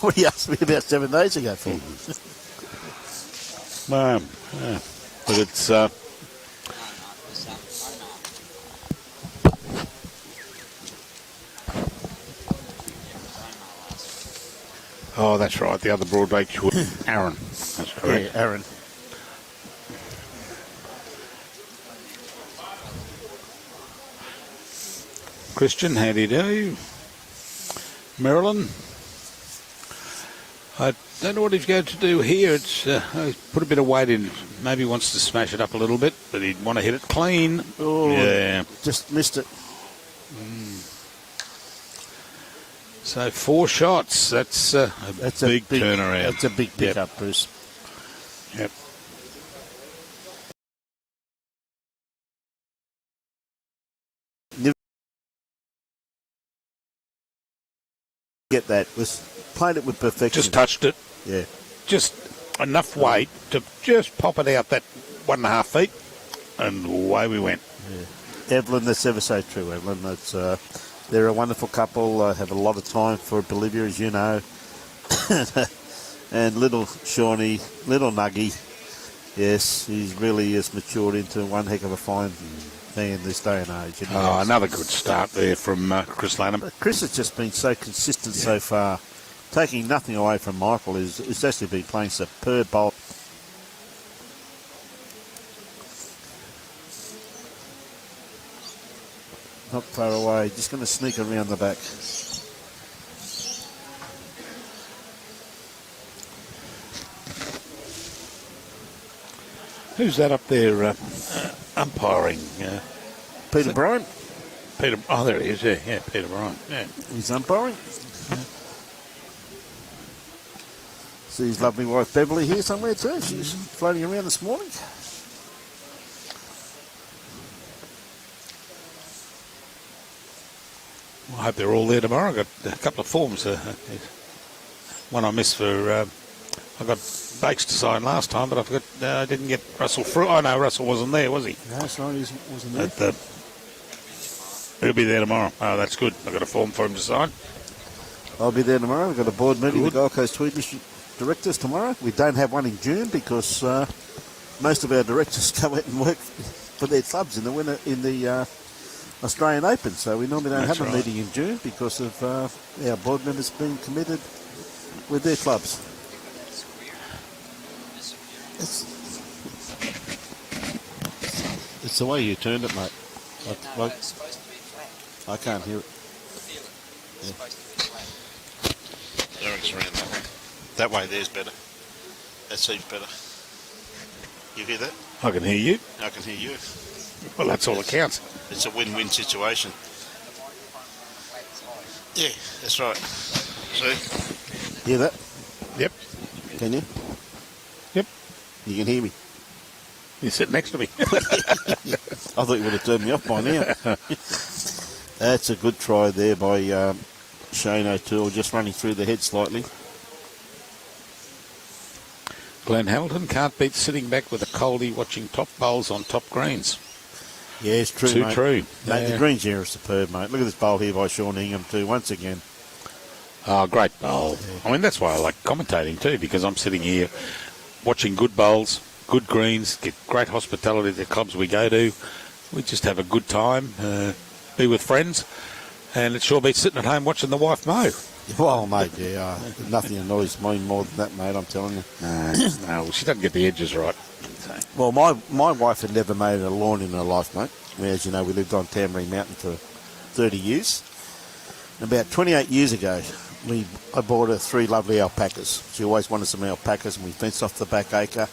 What he asked me about 7 days ago for. Yeah. But it's oh, that's right. The other Broadbeach was Aaron. That's correct. Yeah, Aaron. Christian, how do you do? Marilyn. don't know what he's going to do here. It's he's put a bit of weight in. Maybe he wants to smash it up a little bit, but he'd want to hit it clean. Oh, yeah. Just missed it. So 4 shots. That's a big turnaround. That's a big pickup, Bruce. Yep. Get that. Played it with perfection. Just touched it. Yeah. Just enough weight to just pop it out that 1.5 feet, and away we went. Yeah. Evelyn, that's ever so true, Evelyn. That's, they're a wonderful couple. I have a lot of time for Bolivia, as you know. And little Shawnee, little Nuggy, yes, he really has matured into one heck of a fine man this day and age. Another good start there from Chris Lanham. Chris has just been so consistent so far. Taking nothing away from Michael, he's actually been playing superb bowl. Not far away, just going to sneak around the back. Who's that up there umpiring? Peter Bryant. Peter. Oh, there he is. Yeah, Peter Bryant. Yeah, he's umpiring. See his lovely wife Beverly here somewhere too. She's floating around this morning. I hope they're all there tomorrow. I've got a couple of forms. One I missed for. I got Bakes to sign last time, but I forgot. I didn't get Russell through. Oh no, Russell wasn't there, was he? No, that's right. He wasn't there. He'll be there tomorrow. Oh, that's good. I've got a form for him to sign. I'll be there tomorrow. We've got a board meeting with Gold Coast Tweed District directors tomorrow. We don't have one in June because most of our directors go out and work for their clubs in the winter in the Australian Open. So we normally don't have a meeting in June because of our board members being committed with their clubs. It's the way you turned it, mate. I can't hear it. Eric's around that way. That way there's better. That seems better. You hear that? I can hear you. I can hear you. Well, that's all that counts. It's a win-win situation. Yeah, that's right. See? Hear that? Yep. Can you? Yep. You can hear me. You sit next to me. I thought you would have turned me off by now. That's a good try there by Shane O'Toole, just running through the head slightly. Glenn Hamilton can't beat sitting back with a coldie watching top bowls on top greens. Yeah, it's true, Too mate. true. Mate, Yeah. the greens here are superb, mate. Look at this bowl here by Sean Ingham too, once again. Oh, great bowl. Yeah. I mean, that's why I like commentating too, because I'm sitting here watching good bowls, good greens, get great hospitality at the clubs we go to. We just have a good time, be with friends, and it sure beats sitting at home watching the wife mow. Well, mate, yeah, nothing annoys me more than that, mate, I'm telling you. No, she doesn't get the edges right. So. Well, my wife had never made a lawn in her life, mate. As you know, we lived on Tamarine Mountain for 30 years. And about 28 years ago, I bought her 3 lovely alpacas. She always wanted some alpacas, and we fenced off the back acre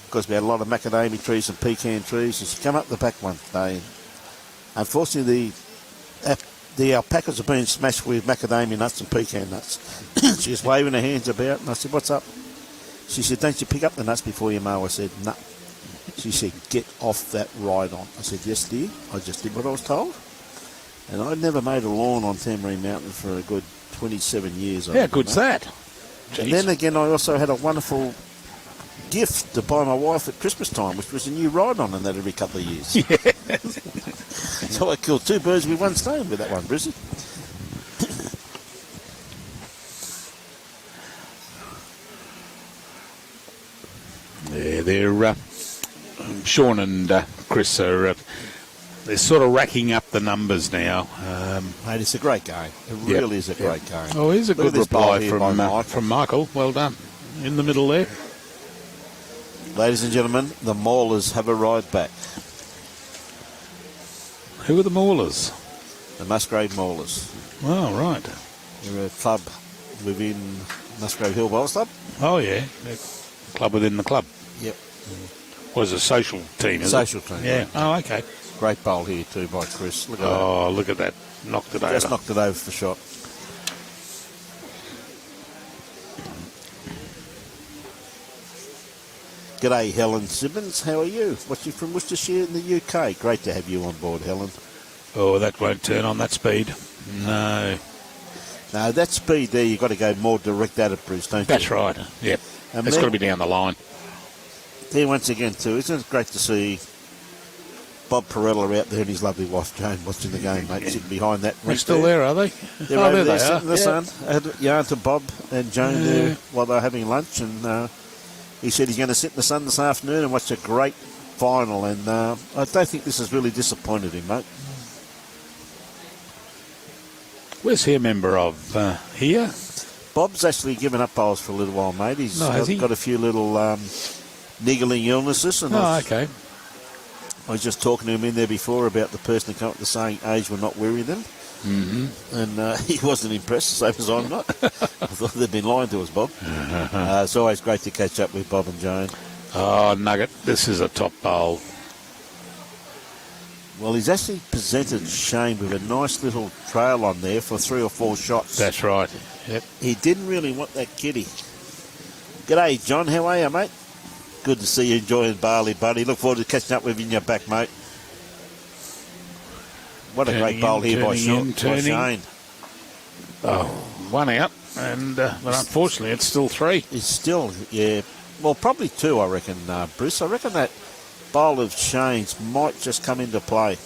because we had a lot of macadamia trees and pecan trees. And she came up the back one day. Unfortunately, the alpacas are being smashed with macadamia nuts and pecan nuts. She was waving her hands about, and I said, "What's up?" She said, "Don't you pick up the nuts before you mow?" I said, "No." She said, "Get off that ride on." I said, "Yes, dear. I just did what I was told." And I'd never made a lawn on Tamarine Mountain for a good 27 years. How good's that? Jeez. And then again, I also had a wonderful gift to buy my wife at Christmas time, which was a new ride-on, and that every couple of years. Yeah. So I killed 2 birds with one stone with that one, Brizzy. Yeah, they're Sean and Chris are they're sort of racking up the numbers now. Mate, it's a great game. It really is a great game. Oh, here's a Look at good this bowl reply here by from Michael. Well done. In the middle there. Ladies and gentlemen, the Maulers have arrived back. Who are the Maulers? The Musgrave Maulers. Oh, right. They're a club within Musgrave Hill Bowls Club. Oh, yeah. They're club within the club. Yep. Was a social team, is Social it? team. Yeah. Right. Oh, okay. Great bowl here too by Chris. Look at that. Oh, look at that. Knocked it over. Just knocked it over for shot. G'day, Helen Simmons. How are you? Watching from Worcestershire in the UK. Great to have you on board, Helen. Oh, that won't turn on that speed. No. No, that speed there, you've got to go more direct at it, Bruce, don't you? That's right. Yep. And It's there- got to be down the line. There once again too, isn't it great to see Bob Perella out there and his lovely wife Jane watching the game, mate, sitting behind that They're rink still there, are they? They're Oh, over there there they are. sitting in the sun. I had yarn to Bob and Joan there while they were having lunch, and he said he's going to sit in the sun this afternoon and watch a great final, and I don't think this has really disappointed him, mate. Where's he a member of? Here? Bob's actually given up bowls for a little while, mate. He's No, has he? got a few little niggling illnesses, and Oh, okay. I was just talking to him in there before about the person who came up to saying age will not worry them. Mm-hmm. And he wasn't impressed, same as I'm not. I thought they'd been lying to us, Bob. It's always great to catch up with Bob and Joan. Oh, Nugget, this is a top bowl. Well, he's actually presented Shane with a nice little trail on there for 3 or 4 shots. That's right. Yep. He didn't really want that kitty. G'day, John. How are you, mate? Good to see you enjoying Barley, buddy. Look forward to catching up with you in your back, mate. What a great bowl here by Shane. Oh, one out, and but unfortunately it's still 3. It's still, yeah, well, probably 2, I reckon, Bruce. I reckon that bowl of Shane's might just come into play.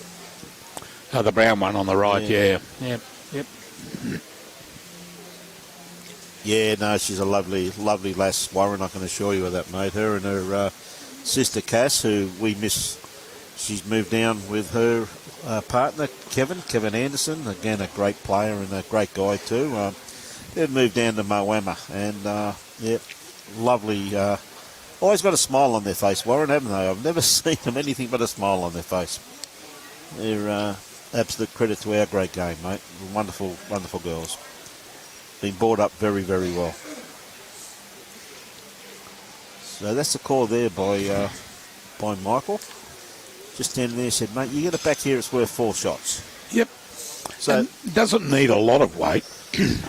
Oh, the brown one on the right, yeah. Yep. Yeah, no, she's a lovely, lovely lass, Warren, I can assure you of that, mate. Her and her sister Cass, who we miss, she's moved down with her partner, Kevin Anderson, again a great player and a great guy too. They've moved down to Moama, and yeah, lovely. Always got a smile on their face, Warren, haven't they? I've never seen them anything but a smile on their face. They're absolute credit to our great game, mate. Wonderful, wonderful girls. Been brought up very, very well. So that's the call there by Michael. Just standing there, said, mate, you get it back here, it's worth 4 shots. Yep. So And doesn't need a lot of weight,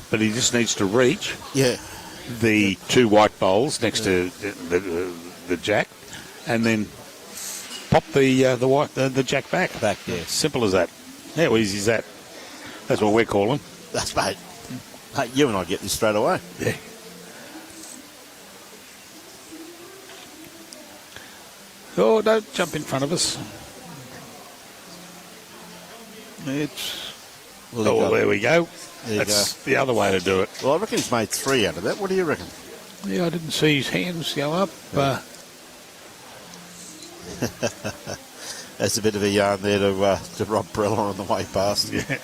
but he just needs to reach yeah, the 2 white bowls next to the jack, and then pop the jack back. yeah. Simple as that. How easy is that? That's what we're calling. That's mate. Hey, you and I get this straight away. Yeah. Oh, don't jump in front of us. It's. Well, There we go. There you That's the other way to do it. Well, I reckon he's made 3 out of that. What do you reckon? Yeah, I didn't see his hands go up. That's a bit of a yarn there to Rob Prella on the way past. Yeah.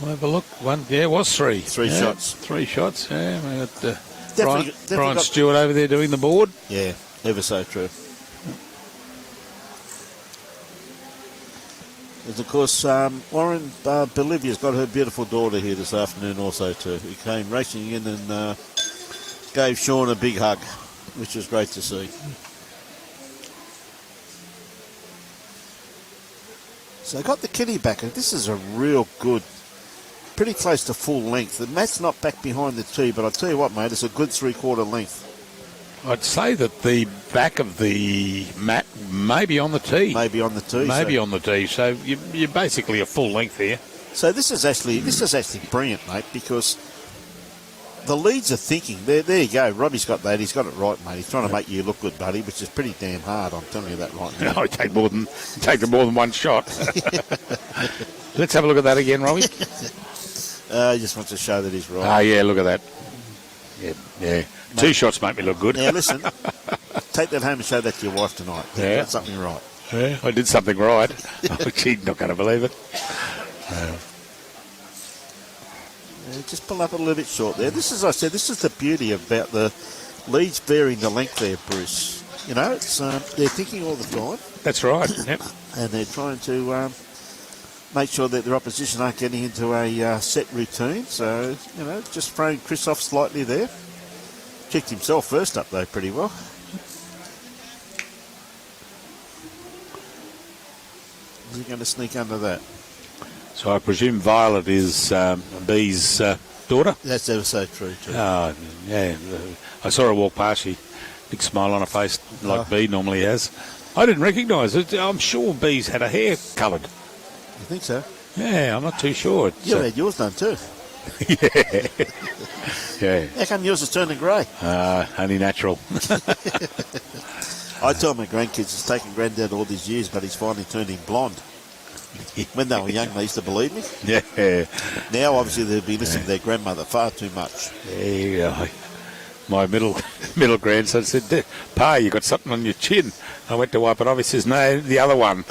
We'll have a look. It was 3. 3 Yeah, shots. 3 shots, yeah. We got Definitely Brian got- Stewart over there doing the board. Yeah, ever so true. And of course, Warren Bolivia's got her beautiful daughter here this afternoon also too. He came racing in and gave Sean a big hug, which was great to see. So I got the kitty back, and this is a real good, pretty close to full length. The mat's not back behind the tee, but I'll tell you what, mate, it's a good 3/4 length. I'd say that the back of the mat may be on the tee. Maybe on the tee. Maybe on the tee. So you're basically a full length here. So this is actually brilliant, mate, because the leads are thinking. There you go. Robbie's got that. He's got it right, mate. He's trying to make you look good, buddy, which is pretty damn hard. I'm telling you that right now. I take more than one shot. Let's have a look at that again, Robbie. He just wants to show that he's right. Ah, yeah, look at that. Yeah. 2 shots make me look good. Now listen, take that home and show that to your wife tonight. You've Yeah. done something right. Yeah, I did something right. She's not going to believe it. Just pull up a little bit short there. This is the beauty about the leads varying the length there, Bruce. You know, it's they're thinking all the time, That's right. Yep. and they're trying to make sure that their opposition aren't getting into a set routine. So, just throwing Chris off slightly there. Kicked himself first up, though, pretty well. Is he going to sneak under that? So I presume Violet is B's daughter? That's ever so true, too. Oh, yeah. I saw her walk past. She big smile on her face like B normally has. I didn't recognise it. I'm sure B's had her hair coloured. You think so? Yeah, I'm not too sure. You had yours done too. Yeah. Yeah. How come yours is turning grey? Only natural. I tell my grandkids it's taken Granddad all these years, but he's finally turning blonde. When they were young, they used to believe me. Yeah. Now, obviously, they'll be listening to their grandmother far too much. Yeah. My middle grandson said, "Pa, you got something on your chin." I went to wipe it off. He says, "No, the other one."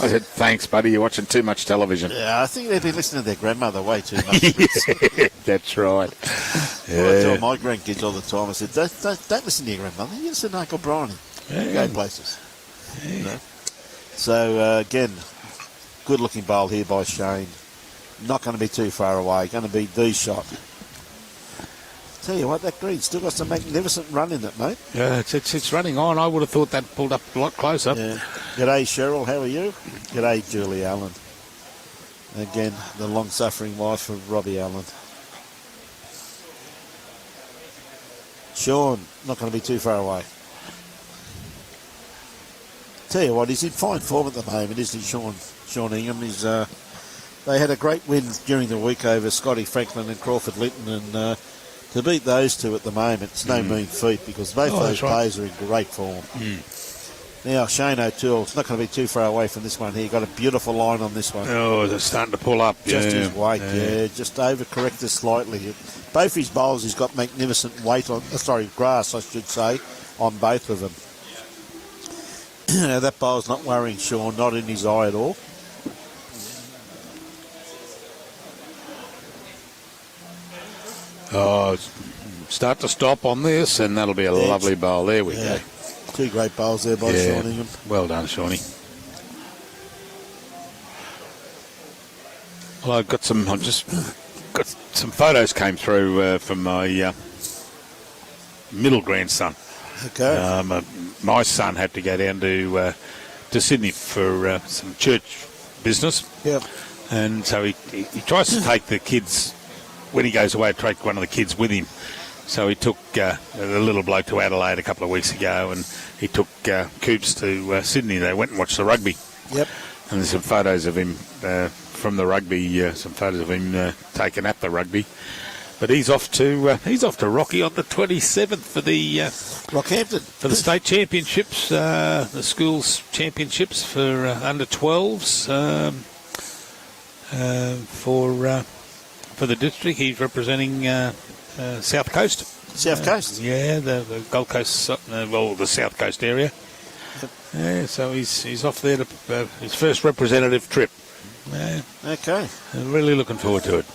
I said, "Thanks, buddy. You're watching too much television." Yeah, I think they've been listening to their grandmother way too much. Yeah, that's right. Well, I tell my grandkids all the time, I said, don't listen to your grandmother. You listen to Uncle Bronny. Go places. Yeah. So, again, good-looking bowl here by Shane. Not going to be too far away. Going to be the shot. Tell you what, that green still got some magnificent run in it, mate. Yeah, it's running on. I would have thought that pulled up a lot closer. Yeah. G'day, Cheryl. How are you? G'day, Julie Allen. Again, the long-suffering wife of Robbie Allen. Sean, not going to be too far away. Tell you what, he's in fine form at the moment, isn't he, Sean? Sean Ingham is. They had a great win during the week over Scotty Franklin and Crawford Litton, and to beat those two at the moment, it's no mean feat because both those players are in great form. Now, Shane O'Toole's not going to be too far away from this one here. Got a beautiful line on this one. Oh, they're starting to pull up. Just his weight, just overcorrected slightly. Both his bowls, he's got magnificent weight on, grass, I should say, on both of them. That bowl's not worrying Sean, not in his eye at all. Oh, start to stop on this, and that'll be a lovely bowl. There we go. Two great bowls there by Sean Ingham. Well done, Shawnee. Well, I've got some photos came through from my middle grandson. Okay. My son had to go down to Sydney for some church business. Yep. And so he tries to take the kids, when he goes away, take one of the kids with him. So he took the little bloke to Adelaide a couple of weeks ago, and he took Coops to Sydney. They went and watched the rugby. Yep. And there's some photos of him from the rugby, some photos of him taken at the rugby. But he's off to Rocky on the 27th for the Rockhampton for the state championships, the schools championships for under 12s for the district. He's representing South Coast. South Coast. Yeah, the Gold Coast, the South Coast area. Yep. Yeah, so he's off there to his first representative trip. Yeah. Okay. I'm really looking forward to it.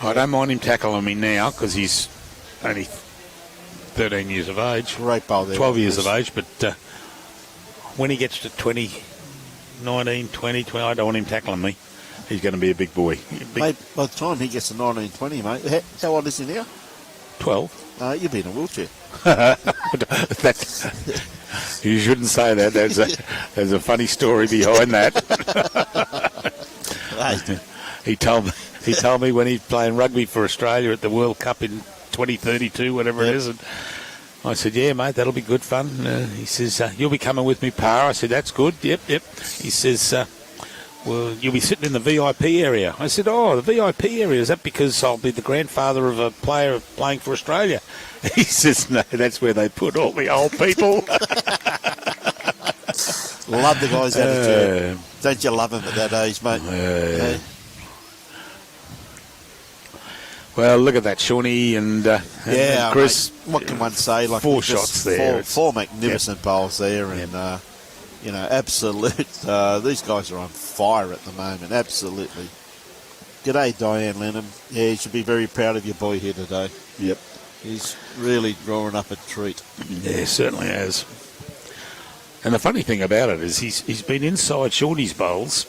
I don't mind him tackling me now because he's only 13 years of age. Great bowl there. 12 years of age, but when he gets to 20, 19, 20, I don't want him tackling me. He's going to be a big boy. Mate, by the time he gets to 19, 20, mate, how old is he now? 12. You'll be in a wheelchair. You shouldn't say that. There's a funny story behind that. He told me when he's playing rugby for Australia at the World Cup in 2032, whatever it is. And I said, yeah, mate, that'll be good fun. He says, you'll be coming with me, Pa. I said, that's good. Yep. He says, well, you'll be sitting in the VIP area. I said, oh, the VIP area, is that because I'll be the grandfather of a player playing for Australia? He says, no, that's where they put all the old people. Love the guy's attitude. Don't you love him at that age, mate? Yeah. Well, look at that, Shawnee and Chris. Mate, what can one say? Like four shots there. Four magnificent bowls there, and absolute. These guys are on fire at the moment. Absolutely. G'day, Diane Lanham. Yeah, you should be very proud of your boy here today. Yep. He's really drawing up a treat. Yeah, certainly has. And the funny thing about it is he's been inside Shorty's bowls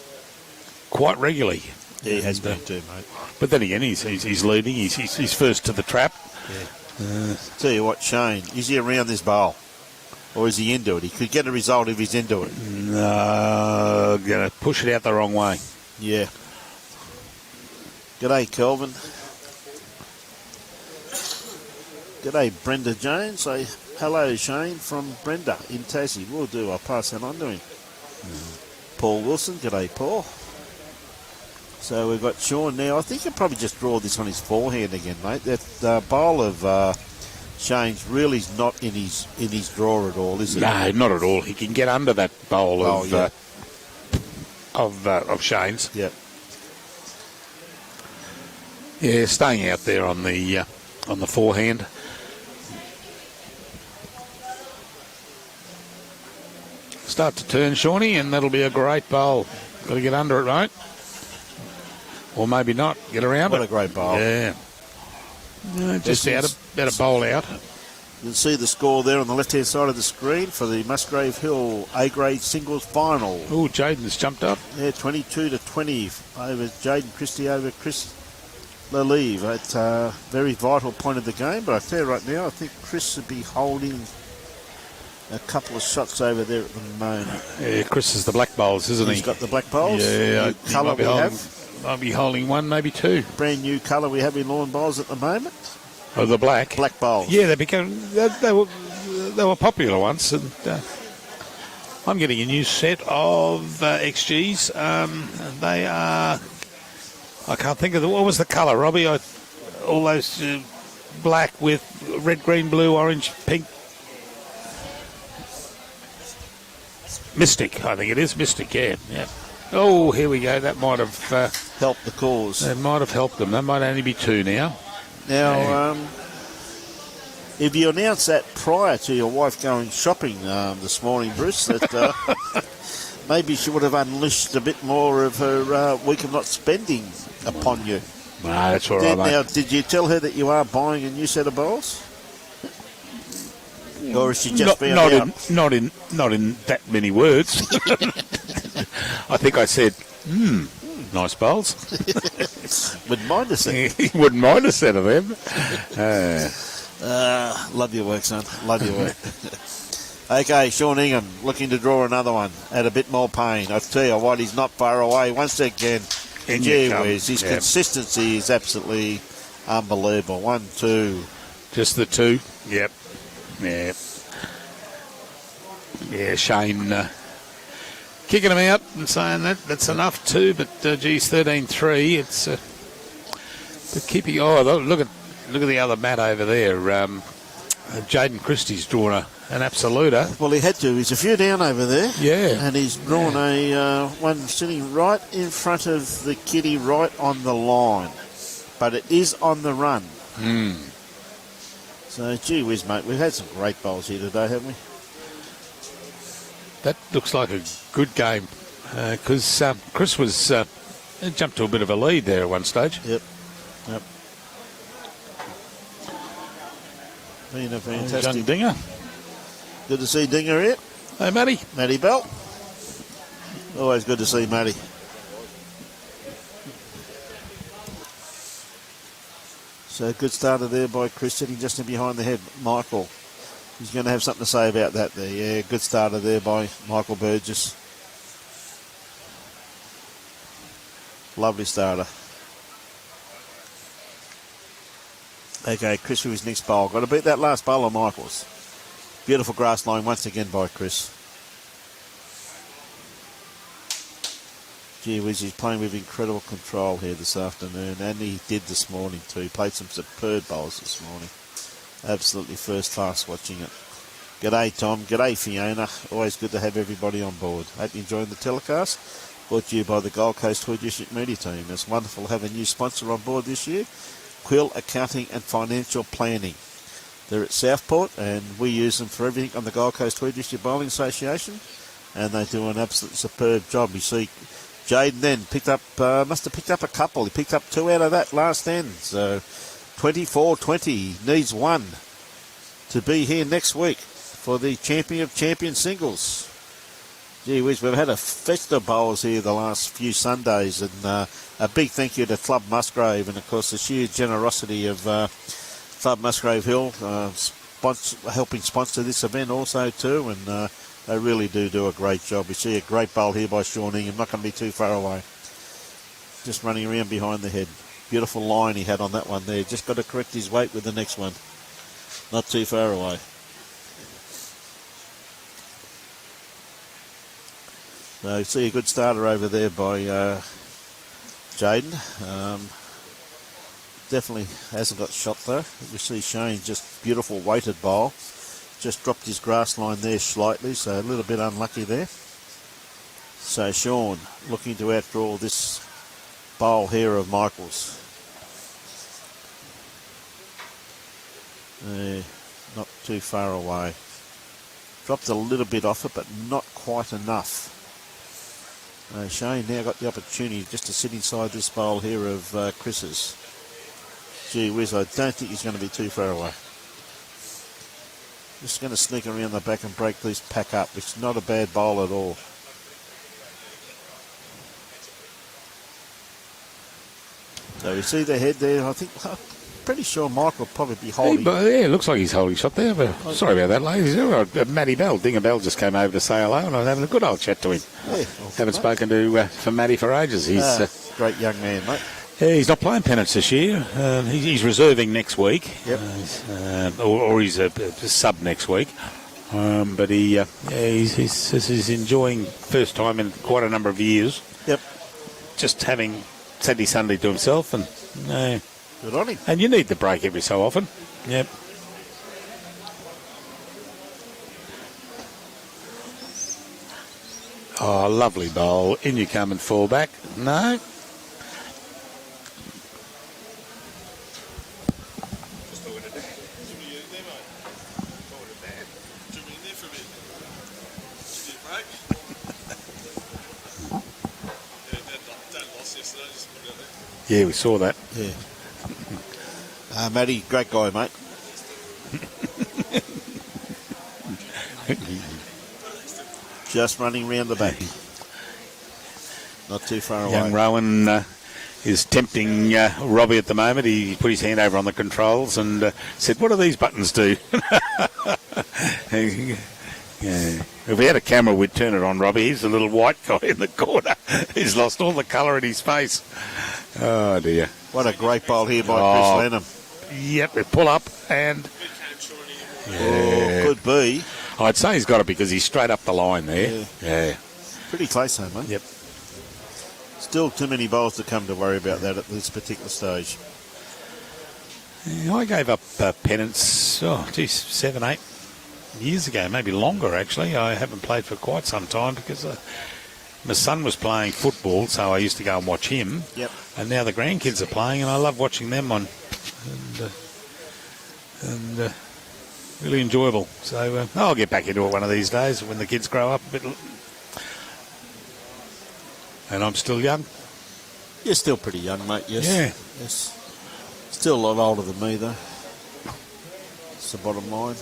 quite regularly. Yeah, he has been too, mate. But then again, he's leading. He's first to the trap. Yeah. Tell you what, Shane, is he around this bowl? Or is he into it? He could get a result if he's into it. No, going to push it out the wrong way. Yeah. G'day, Kelvin. G'day, Brenda Jones. Say hello, Shane, from Brenda in Tassie. Will do. I'll pass that on to him. Paul Wilson. G'day, Paul. So we've got Sean now. I think he'll probably just draw this on his forehand again, mate. That bowl of Shane's really is not in his draw at all, is it? No, not at all. He can get under that bowl of Shane's. Yeah. Yeah, staying out there on the forehand. Start to turn, Shawnee, and that'll be a great bowl. Got to get under it, right? Or maybe not. Get around What it. a great bowl. Yeah. Just about a bowl out. You can see the score there on the left-hand side of the screen for the Musgrave Hill A-grade singles final. Oh, Jaden's jumped up. Yeah, 22-20 over Jaden Christie over Chris Lalive at a very vital point of the game. But I tell you right now, I think Chris would be holding a couple of shots over there at the moment. Yeah, Chris is the black bowls, isn't he? He's got the black bowls. Yeah, New colour we have. Might be holding one, maybe two. Brand new colour we have in lawn bowls at the moment. Oh, the black. Black bowls. Yeah, they were popular once, and I'm getting a new set of XGs. They are. I can't think of what was the colour, Robbie? All those black with red, green, blue, orange, pink. Mystic, I think it is. Mystic, yeah. Oh, here we go. That might have helped the cause. That might have helped them. That might only be two now. Now, if you announced that prior to your wife going shopping this morning, Bruce, that maybe she would have unleashed a bit more of her week of not spending upon you. No, that's all right, mate. Now, did you tell her that you are buying a new set of bowls? Or is she just found out? Not in that many words. I think I said, nice bowls. Wouldn't mind a set. He wouldn't mind a set of them. Love your work, son. Love your work. Okay, Sean Ingham looking to draw another one at a bit more pain. I tell you what, he's not far away once again. Gee whiz, his consistency is absolutely unbelievable. 1, 2. Just the two. Yep. Yeah. Yeah, Shane kicking him out and saying that's enough too, but geez, 13-3. It's but keeping. Oh, look at the other mat over there. Jaden Christie's drawn an absoluter. Well, he had to. He's a few down over there. Yeah. And he's drawn a one sitting right in front of the kitty, right on the line. But it is on the run. So, gee whiz, mate, we've had some great bowls here today, haven't we? That looks like a good game because Chris was jumped to a bit of a lead there at one stage. Yep. Been a fantastic. Young Dinger. Good to see Dinger here. Hey, Matty. Matty Bell. Always good to see Matty. So good starter there by Chris, sitting just in behind the head. Michael. He's going to have something to say about that there. Yeah, good starter there by Michael Burgess. Lovely starter. Okay, Chris with his next bowl. Got to beat that last bowl of Michael's. Beautiful grass line once again by Chris. Gee whiz, he's playing with incredible control here this afternoon, and he did this morning too. He played some superb bowls this morning. Absolutely first class watching it. G'day, Tom. G'day, Fiona. Always good to have everybody on board. Hope you're enjoying the telecast. Brought to you by the Gold Coast Tweed District Media Team. It's wonderful to have a new sponsor on board this year, Quill Accounting and Financial Planning. They're at Southport, and we use them for everything on the Gold Coast Tweed District Bowling Association, and they do an absolutely superb job. You see, Jaden then must have picked up a couple. He picked up 2 out of that last end. So 24-20, needs 1 to be here next week for the Champion of Champions Singles. Gee whiz, we've had a festa of bowls here the last few Sundays, and a big thank you to Club Musgrave and, of course, the sheer generosity of Club Musgrave Hill helping sponsor this event also too, and they really do a great job. We see a great bowl here by Sean Ingham, not going to be too far away. Just running around behind the head. Beautiful line he had on that one there. Just got to correct his weight with the next one. Not too far away. So you see a good starter over there by Jaden. Definitely hasn't got shot though. You see Shane, just beautiful weighted bowl. Just dropped his grass line there slightly, so a little bit unlucky there. So Sean looking to outdraw this bowl here of Michael's. Not too far away. Dropped a little bit off it, but not quite enough. Shane now got the opportunity just to sit inside this bowl here of Chris's. Gee whiz, I don't think he's going to be too far away. Just going to sneak around the back and break this pack up, which is not a bad bowl at all. So you see the head there, I'm pretty sure Mike will probably be holding. Yeah, it looks like he's holding shot there. But sorry about that, ladies. Matty Bell, Dinger Bell just came over to say hello, and I was having a good old chat to him. Yeah, haven't spoken to for Matty for ages. He's great young man, mate. Yeah, he's not playing pennants this year. He's reserving next week. Yep. Or he's a sub next week. But he's enjoying first time in quite a number of years. Yep. Just having Saturday, Sunday to himself, and good on him. And you need the break every so often. Yep. Oh, lovely bowl. In you come and fall back. No. Yeah, we saw that. Yeah. Matty, great guy, mate. Just running round the back. Not too far away. Young Rowan is tempting Robbie at the moment. He put his hand over on the controls and said, "What do these buttons do?" Yeah. If we had a camera, we'd turn it on Robbie. He's the little white guy in the corner. He's lost all the colour in his face. Oh, dear. What a great bowl here by Chris Lanham. Yep, we pull up and... Yeah. Could be. I'd say he's got it because he's straight up the line there. Yeah. Pretty close though, mate. Yep. Still too many bowls to come to worry about that at this particular stage. Yeah, I gave up pennants, 7, 8 years ago, maybe longer actually. I haven't played for quite some time because my son was playing football, so I used to go and watch him. Yep. And now the grandkids are playing, and I love watching them on. And really enjoyable. So I'll get back into it one of these days when the kids grow up a bit. And I'm still young. You're still pretty young, mate. Yes. Yeah. Yes. Still a lot older than me, though. That's the bottom line.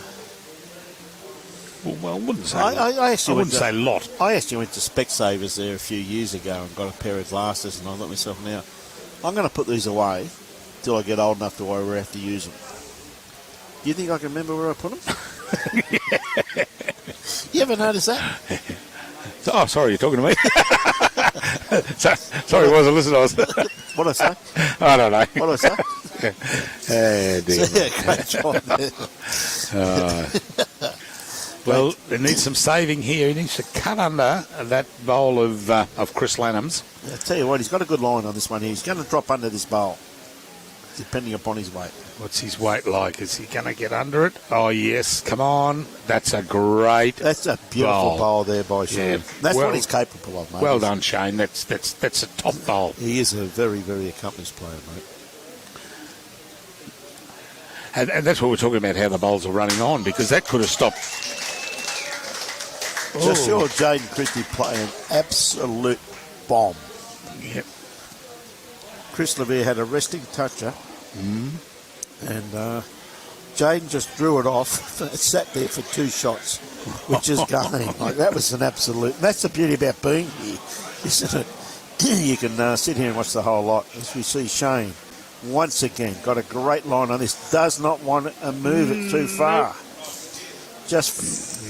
Well, I wouldn't say. I wouldn't say a lot. I actually went to Specsavers there a few years ago and got a pair of glasses, and I thought to myself, now I'm going to put these away till I get old enough to where we have to use them. Do you think I can remember where I put them? You ever noticed that? Oh, sorry, you're talking to me. Sorry, I wasn't listening. What did I say? I don't know. What did I say? Dear. Yeah, great job there. Well, it needs some saving here. He needs to cut under that bowl of Chris Lanham's. I tell you what, he's got a good line on this one here. He's going to drop under this bowl, depending upon his weight. What's his weight like? Is he going to get under it? Oh, yes. Come on. That's a great That's a beautiful bowl there by Shane. Yeah. That's what he's capable of, mate. Well done, Shane. That's a top bowl. He is a very, very accomplished player, mate. And that's what we're talking about, how the bowls are running on, because that could have stopped. Just saw Jaden Christie play an absolute bomb. Yep. Chris Levere had a resting toucher, and Jaden just drew it off. It sat there for 2 shots, which is game. Like, that was an absolute... That's the beauty about being here, isn't it? You can sit here and watch the whole lot. As we see Shane, once again, got a great line on this. Does not want to move it too far. Just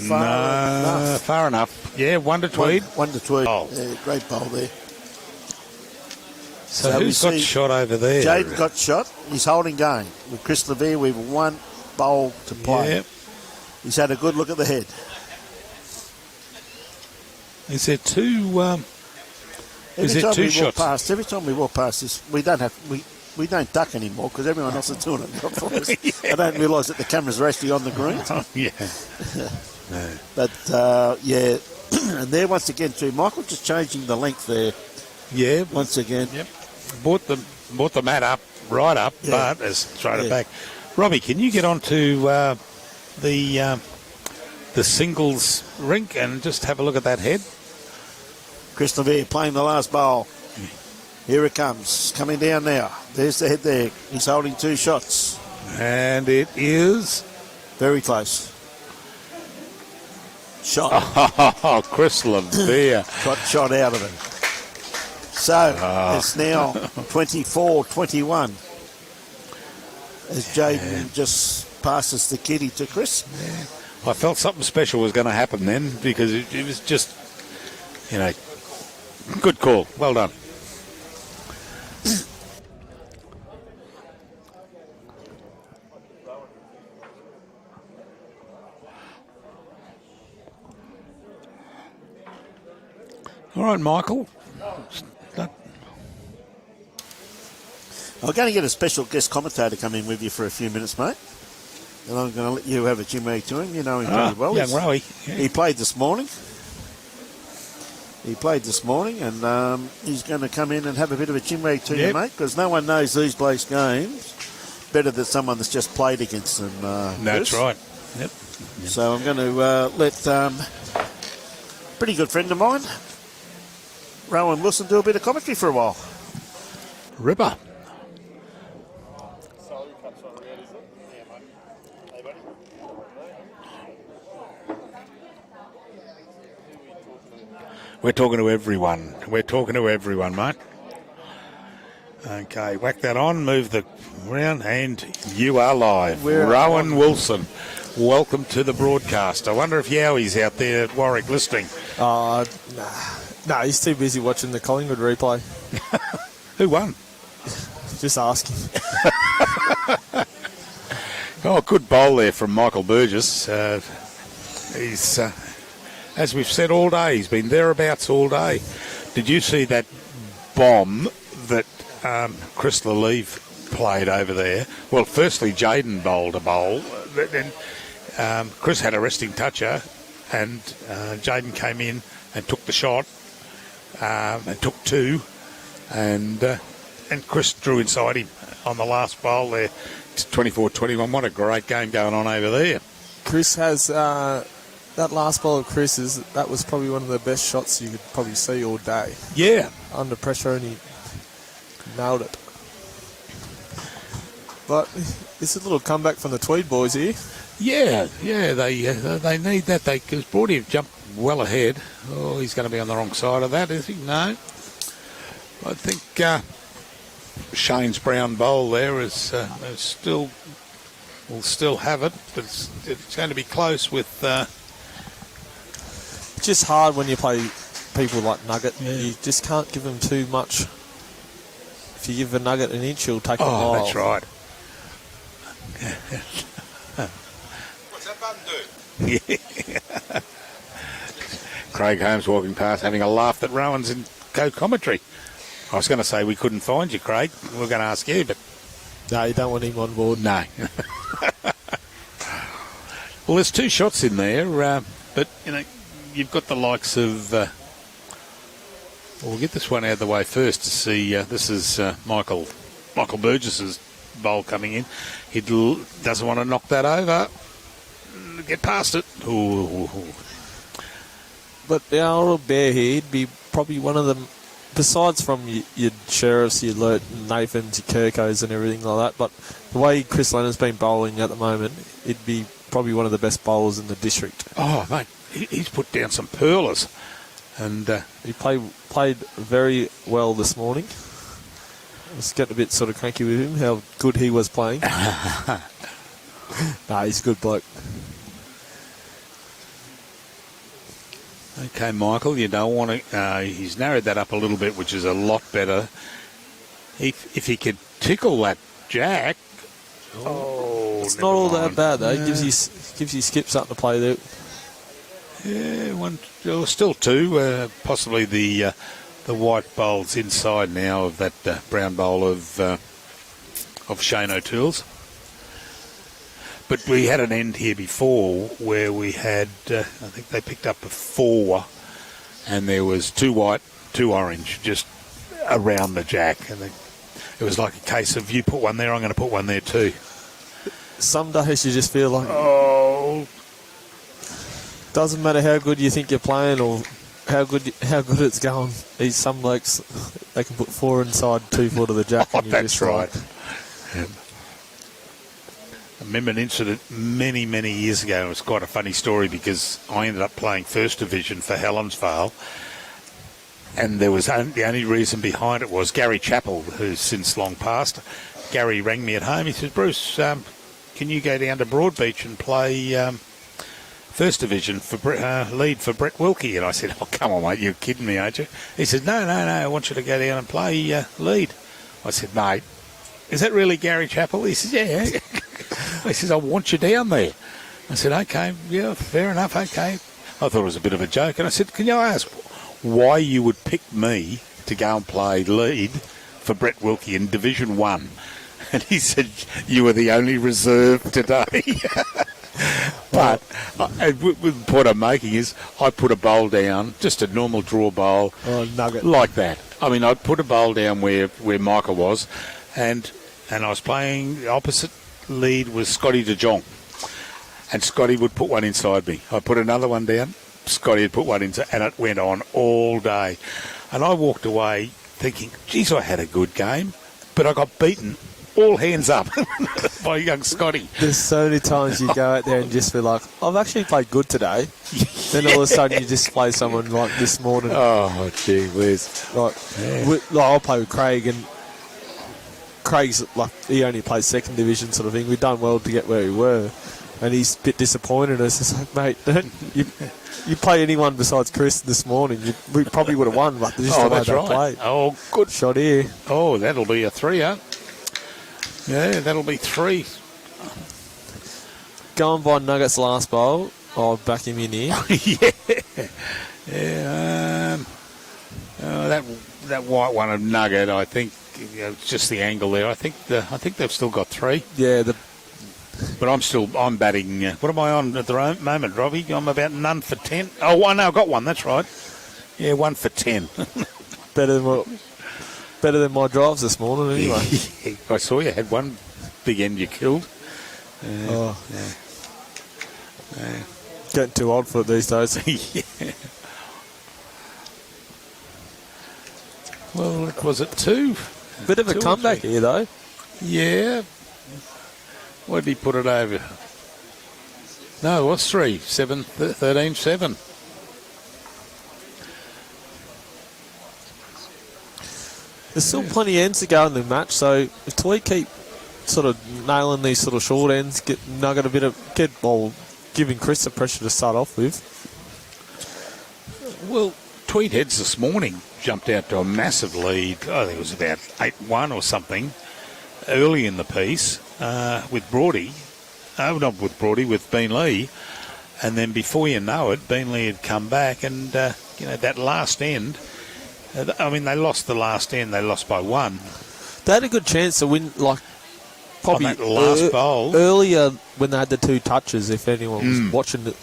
far enough. Far enough. Yeah, 1 to Tweed. 1 to Tweed. Oh. Yeah, great bowl there. So who's got shot over there? Jaden got shot. He's holding game. With Chris Levere, we've 1 bowl to play. Yep. He's had a good look at the head. Is there 2... shots? Every time we walk past this, we don't duck anymore because everyone else is doing it for us. Yeah. I don't realise that the cameras are actually on the green. Yeah. No. But yeah, and there once again too, Michael just changing the length there. Yeah. Once again. Yep. Brought the mat up, right up, but has thrown it back. Robbie, can you get onto the singles rink and just have a look at that head? Chris Levere playing the last bowl. Here it comes, coming down now. There's the head there. He's holding 2 shots. And it is... Very close. Shot. Oh, Chris Levere. Got shot out of it. So, it's now 24-21. As Jaden just passes the kitty to Chris. Yeah. I felt something special was going to happen then because it was just, good call. Well done. All right, Michael. I'm going to get a special guest commentator come in with you for a few minutes, mate. And I'm going to let you have a chinwag to him. You know him pretty well. Young Rowie. Yeah. He played this morning. And he's going to come in and have a bit of a chinwag to you, mate, because no one knows these blokes' games better than someone that's just played against them. That's right. Yep. So I'm going to let pretty good friend of mine, Rowan Wilson, do a bit of commentary for a while. Ripper. We're talking to everyone. Mate. Okay, whack that on, move the round, and you are live. Rowan Wilson, welcome to the broadcast. I wonder if Yowie's out there at Warwick listening. Nah, he's too busy watching the Collingwood replay. Who won? Just asking. Oh, good bowl there from Michael Burgess. He's... as we've said all day, he's been thereabouts all day. Did you see that bomb that Chris Levere played over there? Well, firstly, Jaden bowled a bowl. Then Chris had a resting toucher, and Jaden came in and took the shot, and took 2, and Chris drew inside him on the last bowl there, 24-21. What a great game going on over there. Chris has... that last bowl of Chris's, that was probably one of the best shots you could probably see all day. Yeah. Under pressure, and he nailed it. But it's a little comeback from the Tweed boys here. Yeah, they need that. Because Broadie have jumped well ahead. Oh, he's going to be on the wrong side of that, is he? No. I think Shane's brown bowl there will still have it, but it's going to be close with... It's just hard when you play people like Nugget. Yeah. You just can't give them too much. If you give a Nugget an inch, he'll take a mile. Oh, that's right. What's that button do? Yeah. Craig Holmes walking past having a laugh at Rowan's in co-commentary. I was going to say we couldn't find you, Craig. We were going to ask you, but... No, you don't want him on board. No. Well, there's 2 shots in there, but, you've got the likes of... we'll get this one out of the way first to see... this is Michael Burgess's bowl coming in. He doesn't want to knock that over. Get past it. Ooh. But our old bear here, he'd be probably one of the besides from your Sheriffs, your Nathans, your Kirkos and everything like that, but the way Chris Leonard's been bowling at the moment, it'd be probably one of the best bowlers in the district. Oh, mate, he's put down some pearlers. And he played very well this morning. I was getting a bit sort of cranky with him, how good he was playing. Nah, he's a good bloke. Okay, Michael, you don't want to... he's narrowed that up a little bit, which is a lot better. If he could tickle that jack... Oh, it's not all that bad, though. It gives you Skip something to play there. Yeah, still two. Possibly the white bowl's inside now of that brown bowl of Shane O'Toole's. But we had an end here before where we had, I think they picked up a 4, and there was 2 white, 2 orange, just around the jack. And it was like a case of, you put one there, I'm going to put one there too. Some days you just feel like, oh, doesn't matter how good you think you're playing or how good it's going. Some blokes, they can put 4 inside, 2 foot of the jack. Oh, and you that's just right. Like, I remember an incident many, many years ago. It was quite a funny story because I ended up playing First Division for Helensvale, and there was the only reason behind it was Gary Chappell, who's since long passed. Gary rang me at home. He says, Bruce, can you go down to Broadbeach and play First Division for lead for Brett Wilkie? And I said, oh, come on, mate, you're kidding me, aren't you? He said, no, I want you to go down and play lead. I said, mate, is that really Gary Chappell? He says, yeah. He says, I want you down there. I said, okay, yeah, fair enough, okay. I thought it was a bit of a joke. And I said, can you ask why you would pick me to go and play lead for Brett Wilkie in Division 1? And he said, you were the only reserve today. But the point I'm making is I put a bowl down, just a normal draw bowl, nugget like that. I mean, I'd put a bowl down where Michael was, and I was playing the opposite lead was Scotty de Jong, and Scotty would put one inside me. I put another one down, Scotty would put one inside, and it went on all day. And I walked away thinking, geez, I had a good game, but I got beaten all hands up by young Scotty. There's so many times you go out there and just feel like, I've actually played good today. Then all of a sudden you just play someone like this morning. Oh, gee whiz. I'll play with Craig, and Craig's like, he only plays second division sort of thing. We've done well to get where we were, and he's a bit disappointed. It's just like, mate, you play anyone besides Chris this morning, we probably would have won, but just the way that's they right. played. Oh, good shot here. Oh, that'll be a 3-er. Yeah, that'll be 3. Going by Nuggets last bowl, I'll back him in here. Yeah. That white one of Nugget, I think, it's just the angle there. I think they've still got 3. Yeah, but I'm batting. What am I on at the moment, Robbie? I'm about none for 10. Oh, no, I got one. That's right. Yeah, 1 for 10. Better than my drives this morning, anyway. I saw you had one big end you killed. Yeah. Getting too old for it these days. Yeah. Well, was it 2? Bit of a comeback here, though. Yeah. What did he put it over? No, it was 3. 7, 13, 7. There's still plenty of ends to go in the match, so if Tweed keep sort of nailing these sort of short ends, giving Chris the pressure to start off with. Well, Tweed Heads this morning jumped out to a massive lead. I think it was about 8-1 or something early in the piece with Brody. Not with Brody, with Beanley. And then before you know it, Beanley had come back, and that last end. They lost the last end. They lost by 1. They had a good chance to win, probably on that last bowl. Earlier when they had the 2 touches, if anyone was watching it.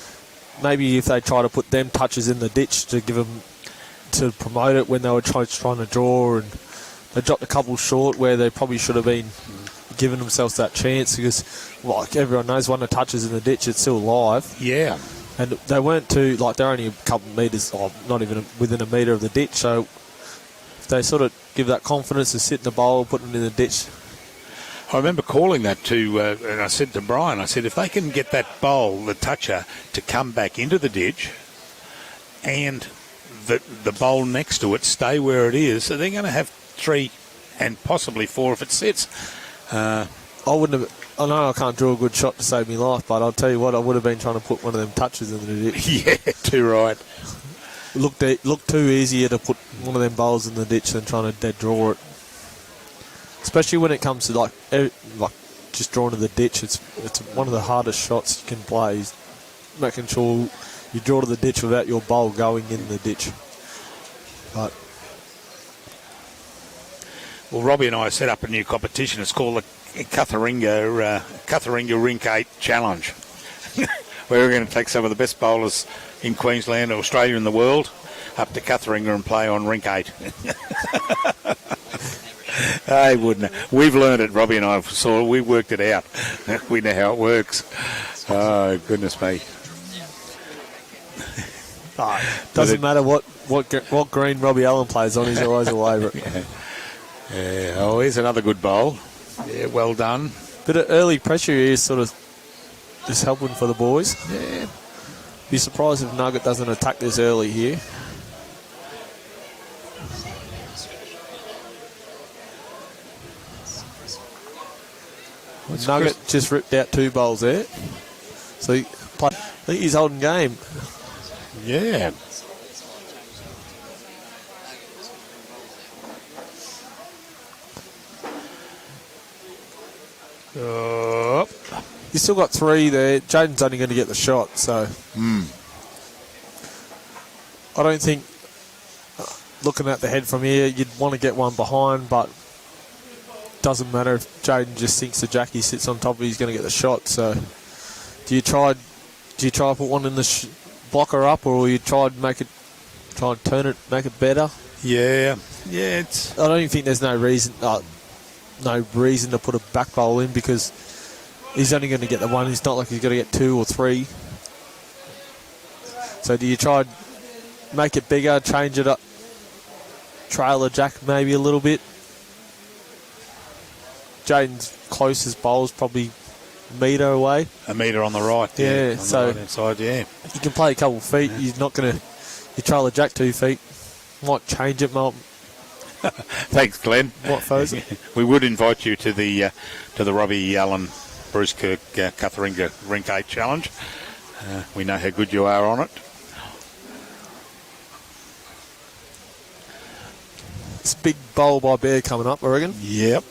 Maybe if they try to put them touches in the ditch to give them, to promote it when they were trying to draw, and they dropped a couple short where they probably should have been giving themselves that chance, because, like everyone knows, when the touches in the ditch, it's still live. Yeah. And they weren't they're only a couple of metres, not even within a metre of the ditch, so they sort of give that confidence to sit in the bowl, put it in the ditch. I remember calling that to, and I said to Brian, I said, if they can get that bowl, the toucher, to come back into the ditch and the bowl next to it stay where it is, so they're going to have 3 and possibly 4 if it sits. I wouldn't have. I know I can't draw a good shot to save me life, but I'll tell you what, I would have been trying to put one of them touches in the ditch. Yeah, too right. Looked too easier to put one of them bowls in the ditch than trying to dead draw it. Especially when it comes to like just drawing to the ditch, it's one of the hardest shots you can play. Is making sure you draw to the ditch without your bowl going in the ditch. But well, Robbie and I set up a new competition. It's called the Cutharinga Rink 8 Challenge. Where we're going to take some of the best bowlers in Queensland, Australia and the world up to Cutharinga and play on Rink 8. I wouldn't. We've learned it, Robbie and I. We worked it out. We know how it works. Oh, goodness me. Doesn't matter what green Robbie Allen plays on, he's always a favourite. Yeah. Oh, here's another good bowl. Yeah, well done. Bit of early pressure here is sort of just helping for the boys. Yeah. Be surprised if Nugget doesn't attack this early here. Nugget just ripped out 2 bowls there. So I think he's holding game. Yeah. He's still got 3 there. Jaden's only going to get the shot, so I don't think, looking at the head from here, you'd want to get one behind, but doesn't matter if Jaden just thinks the Jackie sits on top of it, he's going to get the shot. So do you try to put one in the blocker up, or will you try and turn it, make it better? Yeah. I don't think there's no reason to put a back bowl in, because he's only going to get the one. It's not like he's going to get 2 or 3. So do you try and make it bigger, change it up, trail the Jack maybe a little bit? Jaden's closest bowl is probably a metre away. A metre on the right. Yeah, on so the right-hand side, yeah. You can play a couple of feet. You're not going to... You trail the Jack 2 feet. Might change it, Martin. Thanks, Glenn. What, Fozer? We would invite you to the Robbie Allen Bruce Kirk Cutharinga Rink 8 Challenge. We know how good you are on it. It's a big bowl by Bear coming up, I reckon. Yep.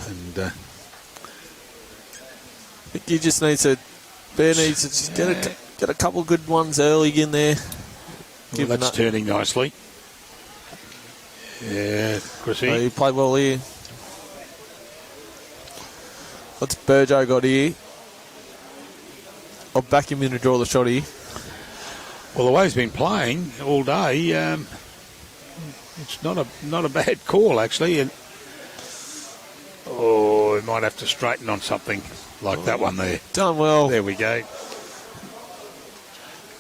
And I think you just need to... Bear needs to just get a couple of good ones early in there. well, that's turning nicely. Yeah, Chrissy. So you played well here. What's Burjo got here? I'll back him in to draw the shot here. Well, the way he's been playing all day, it's not a bad call, actually. And he might have to straighten on something like that one there. Done well. There we go.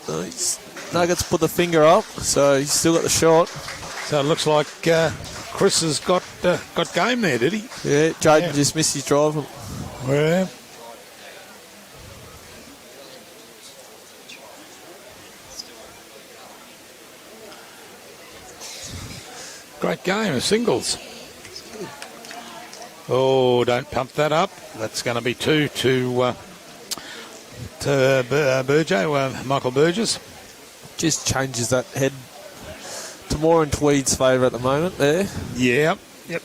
Nuggets put the finger up, so he's still got the shot. So it looks like Chris has got game there, did he? Yeah, Jaden just missed his drive. Yeah. Great game of singles. Oh, don't pump that up. That's going to be 2 to Burjo, Michael Burgess. Just changes that head to more in Tweed's favour at the moment there. Yeah. Yep.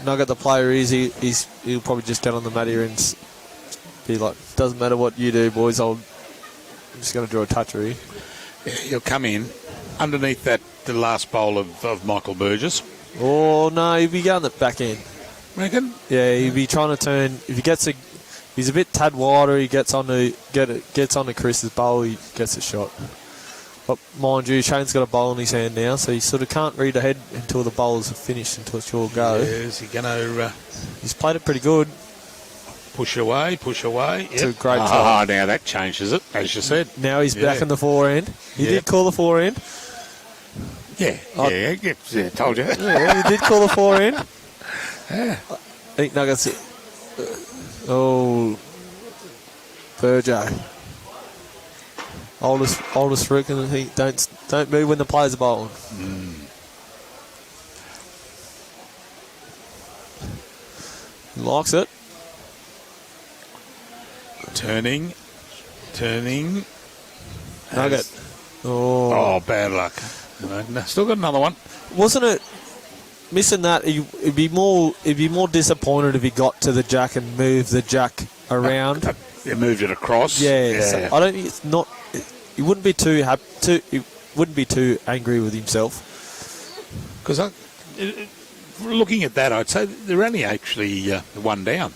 Nugget, the player is, he'll probably just get on the mat here and be like, doesn't matter what you do, boys, I'm just going to draw a toucher here. Yeah, he'll come in underneath the last bowl of Michael Burgess. Oh, no, he'll be going the back end. Reckon? Yeah, he'll be trying to turn. If he gets he's a bit tad wider, he gets onto Chris's bowl, he gets a shot. But mind you, Shane's got a bowl in his hand now, so he sort of can't read ahead until the bowlers are finished, until it's your go. Yeah, is he going to... He's played it pretty good. Push away. Yep. It's a great job. Now that changes it, as you said. Now he's back in the forehand. He did call the forehand. Yeah, told you. Yeah, he did call the 4 in. Yeah. I think Nuggets. Burgess. Oldest Rick, and I think don't move when the players are bowling. He likes it. Turning. Nugget. Oh, bad luck. No, still got another one. Wasn't it missing that? It'd be more disappointed if he got to the jack and moved the jack around. You moved it across. Yeah. So I don't think it's not. He wouldn't be too happy. He wouldn't be too angry with himself. Because looking at that, I'd say they're only actually one down.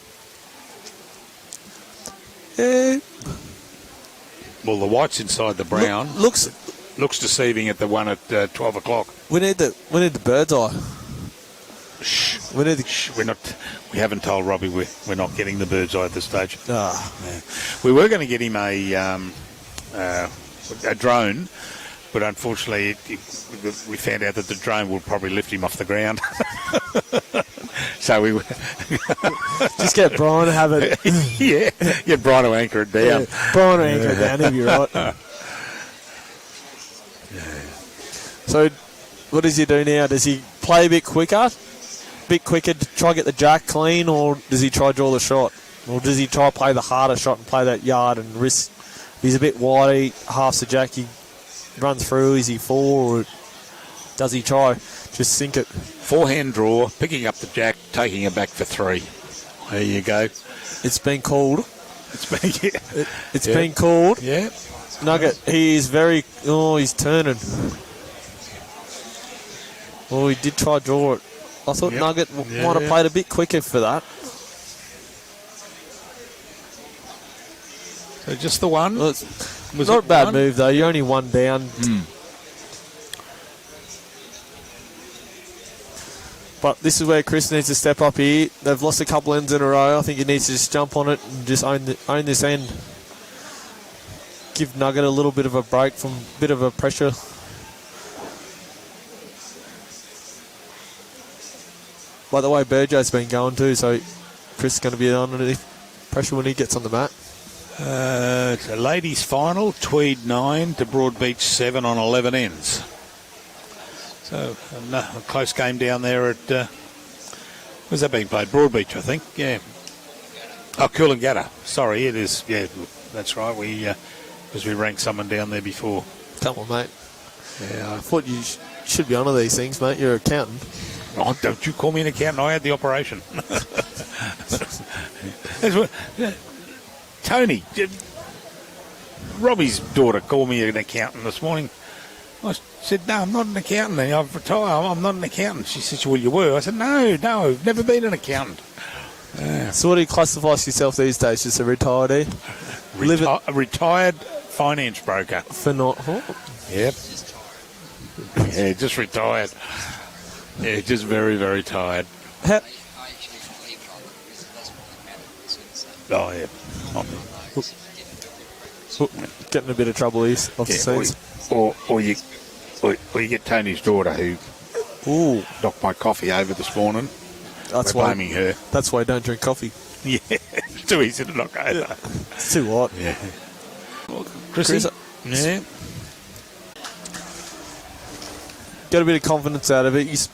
Yeah. Well, the white's inside the brown. Looks deceiving at the one at 12 o'clock. We need the bird's eye. Shh. We need We haven't told Robbie we're not getting the bird's eye at this stage. Yeah. We were going to get him a drone, but unfortunately we found out that the drone will probably lift him off the ground. So we just get Brian to have it. Get Brian to anchor it down. Yeah, Brian to anchor it down. He'll be right. So, what does he do now? Does he play a bit quicker to try get the jack clean, or does he try draw the shot, or does he try play the harder shot and play that yard and risk? He's a bit wide. He halves the jack. He runs through. Is he 4, or does he try just sink it? Forehand draw, picking up the jack, taking it back for 3. There you go. It's been called. It's been called. Yeah. Nugget. He is very. He's turning. He did try draw it. I thought Nugget might have played a bit quicker for that. So just the one. Well, was not a bad move though. You're only one down. But this is where Chris needs to step up here. They've lost a couple ends in a row. I think he needs to just jump on it and just own this end. Give Nugget a little bit of a break from a bit of a pressure. By the way, Burgess been going too, so Chris is going to be under pressure when he gets on the mat. It's a ladies' final, Tweed 9 to Broadbeach 7 on 11 ends. So a close game down there at, where's that being played? Broadbeach, I think, yeah. Oh, Coolangatta. Sorry, it is, yeah, that's right. Because we ranked someone down there before. Come on, mate. Yeah, I thought you should be on these things, mate. You're an accountant. Oh, don't you call me an accountant. I had the operation. Tony, Robbie's daughter called me an accountant this morning. I said, no, I'm not an accountant. I've retired. I'm not an accountant. She said, well, you were. I said, no, I've never been an accountant. So what do you classify yourself these days? Just a retired? A retired finance broker. For not? Yep. Yeah, just retired. Yeah, just very, very tired. Oh, yeah. Getting a bit of trouble here off the scenes. Or you get Tony's daughter who knocked my coffee over this morning. That's We're blaming her. That's why I don't drink coffee. Yeah, it's too easy to knock over. It's too hot. Yeah. Chris, yeah. Get a bit of confidence out of it.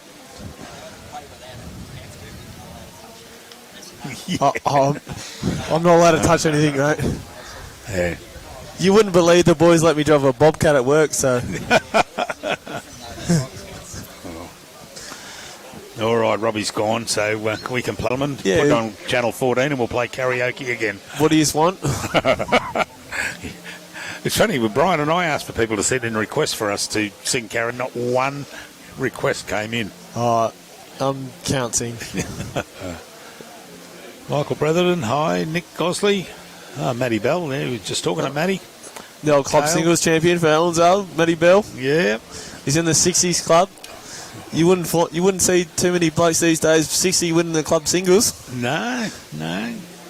I'm not allowed to touch anything, mate. Yeah. You wouldn't believe the boys let me drive a Bobcat at work, so. All right, Robbie's gone, so we can play them and put it on Channel 14 and we'll play karaoke again. What do you want? It's funny, with Brian and I asked for people to send in requests for us to sing karaoke. Not one request came in. I'm counting. Michael Bretherton, hi. Nick Gosley. Matty Bell, there. We were just talking to Matty. The old club singles champion for Allensdale, Matty Bell. Yeah. He's in the 60s club. You wouldn't see too many blokes these days 60 winning the club singles. No.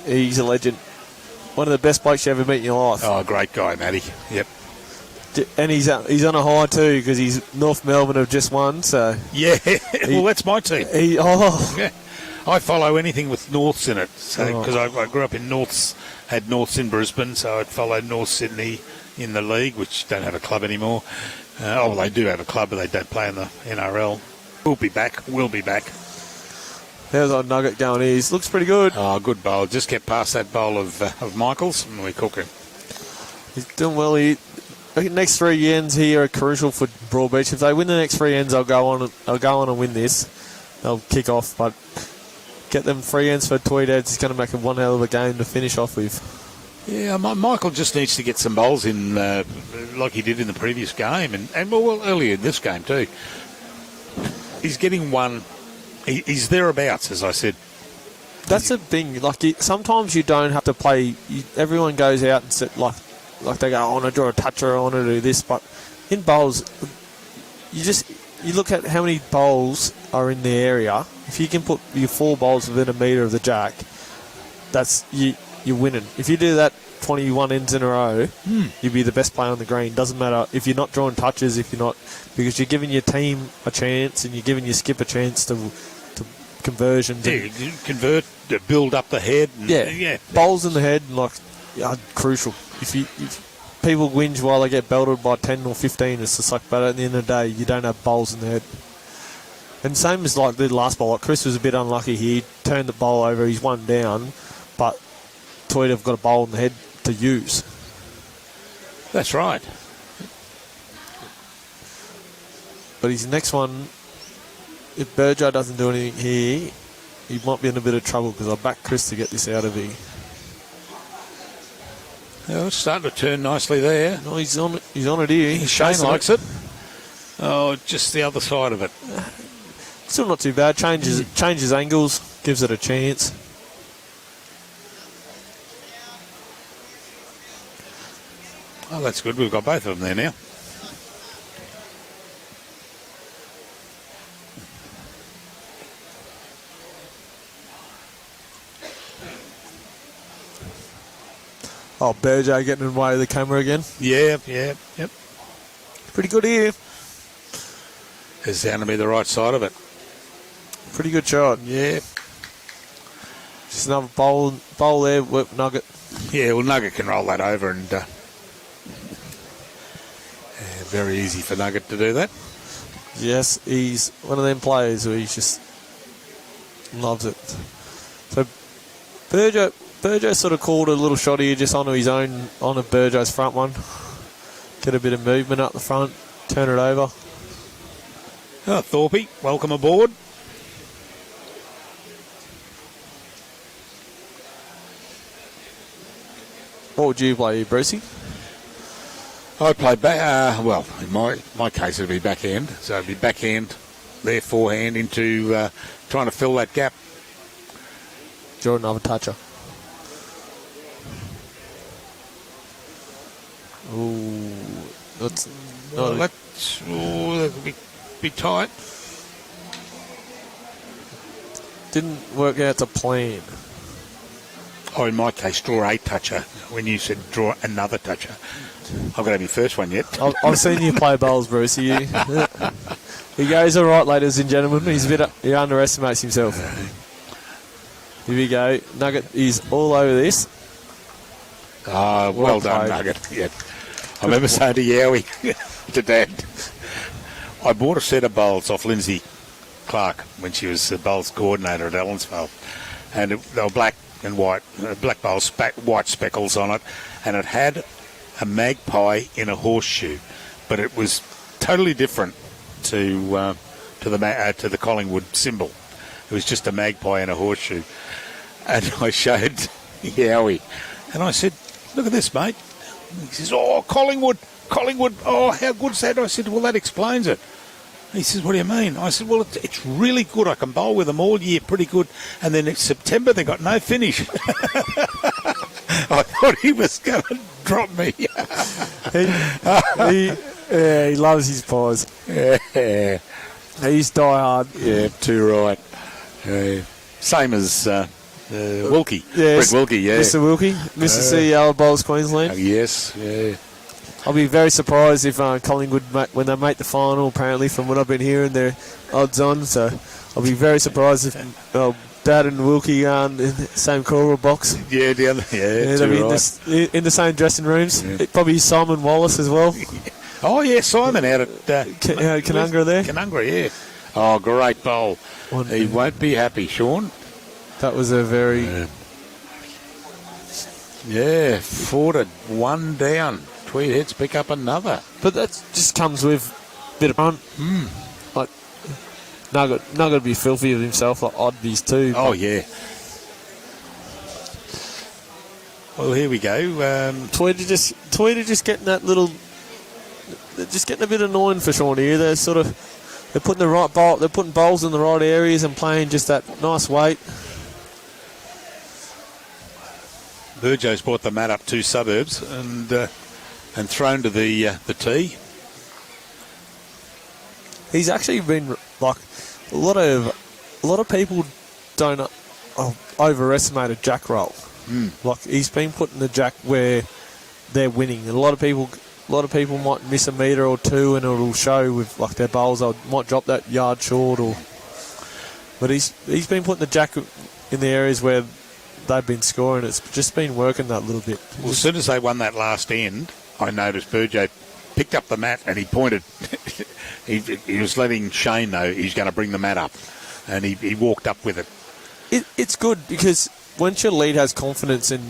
He's a legend. One of the best blokes you ever meet in your life. Oh, great guy, Matty. Yep. And he's on a high too because he's North Melbourne have just won. So Yeah, well, that's my team. yeah. I follow anything with Norths in it. So because I grew up in Norths, had Norths in Brisbane, so I'd follow North Sydney in the league, which don't have a club anymore. Well, they do have a club, but they don't play in the NRL. We'll be back. How's our Nugget going here? He looks pretty good. Oh, good bowl. Just get past that bowl of Michael's, and we cook him. He's doing well. The next 3 ends here are crucial for Broadbeach. If they win the next 3 ends, I'll go on and win this. They'll kick off, but get them 3 ends for Tweed Heads is going to make a one hell of a game to finish off with. Yeah, Michael just needs to get some bowls in like he did in the previous game, and well, earlier in this game too. He's getting one. He's thereabouts, as I said. That's the thing. Like sometimes you don't have to play. Everyone goes out and sit like they go, I want to draw a toucher, I want to do this. But in bowls, you look at how many bowls are in the area. If you can put your 4 bowls within a metre of the jack, that's you're winning. If you do that 21 ends in a row, you'll be the best player on the green. Doesn't matter if you're not drawing touches, because you're giving your team a chance and you're giving your skip a chance to conversions. Yeah, you convert, build up the head. And, bowls in the head are crucial. If people whinge while they get belted by 10 or 15, it's just like, but at the end of the day, you don't have bowls in the head. And same as like the last bowl. Like Chris was a bit unlucky here. He turned the bowl over. He's 1 down, but Tweed have got a bowl in the head to use. That's right. But his next one, if Burgess doesn't do anything here, he might be in a bit of trouble because I backed Chris to get this out of here. Oh, it's starting to turn nicely there. No, he's on it here. Shane likes it. Oh, just the other side of it. Still not too bad. Changes angles, gives it a chance. Oh, that's good. We've got both of them there now. Oh, Burgess getting in the way of the camera again. Yep. Pretty good here. It's down to be the right side of it. Pretty good shot. Yeah. Just another bowl there, whip Nugget. Yeah, well, Nugget can roll that over and very easy for Nugget to do that. Yes, he's one of them players who he just loves it. So Burgess sort of called a little shot here just onto his own, on a Burgess front one. Get a bit of movement up the front, turn it over. Oh, Thorpe, welcome aboard. What would you play here, Brucey? I played back, well, in my case it'd be backhand. So it'd be backhand, there forehand into trying to fill that gap. Draw another toucher. Ooh, that's that'll be tight. Didn't work out to plan. Oh, in my case, draw a toucher. When you said draw another toucher, I've got to have your first one yet. I've seen you play bowls, Bruce. He goes all right, ladies and gentlemen. He underestimates himself. Here we go. Nugget is all over this. Well done, Nugget. Yeah. I remember saying to Yowie, to Dad, I bought a set of bowls off Lindsay Clark when she was the bowls coordinator at Allensvale, and they were black and white, black bowls, white speckles on it, and it had a magpie in a horseshoe, but it was totally different to the Collingwood symbol. It was just a magpie in a horseshoe, and I showed Yowie, and I said, "Look at this, mate." He says, "Oh, Collingwood, oh, how good's that?" I said, "Well, that explains it." He says, "What do you mean?" I said, "Well, it's really good. I can bowl with them all year, pretty good. And then in September, they got no finish." I thought he was going to drop me. he loves his pies. Yeah. He's die hard. Yeah, too right. Same as Wilkie. Yes. Brett Wilkie, yeah. Mr. Wilkie, Mr. CEO of Bowls Queensland. Yes, yeah. I'll be very surprised if Collingwood, when they make the final, apparently from what I've been hearing, they're odds on. So I'll be very surprised if Dad and Wilkie are in the same corner box. Yeah, they'll be in the same dressing rooms. Yeah. Probably Simon Wallace as well. Oh, yeah, Simon out at Canungra there. Canungra, yeah. Oh, great bowl. He won't be happy, Sean. That was a very... Yeah, 4-1 down. Tweed Heads pick up another. But that just comes with a bit of fun. Like, Nugget to be filthy of himself, like Oddbies too. Oh, yeah. Well, here we go. Tweed are just getting that little... They're just getting a bit annoying for Sean here. They're sort of... They're putting the right bowl... They're putting bowls in the right areas and playing just that nice weight. Burgess brought the mat up 2 suburbs and thrown to the tee. He's actually been like a lot of people don't overestimate a jack roll. Like he's been putting the jack where they're winning. And a lot of people might miss a metre or two, and it'll show with like their bowls. They might drop that yard short, but he's been putting the jack in the areas where they've been scoring. It's just been working that little bit. Well, as soon as they won that last end, I noticed Burgess picked up the mat and he pointed. he was letting Shane know he's going to bring the mat up, and he walked up with it. It's good because once your lead has confidence in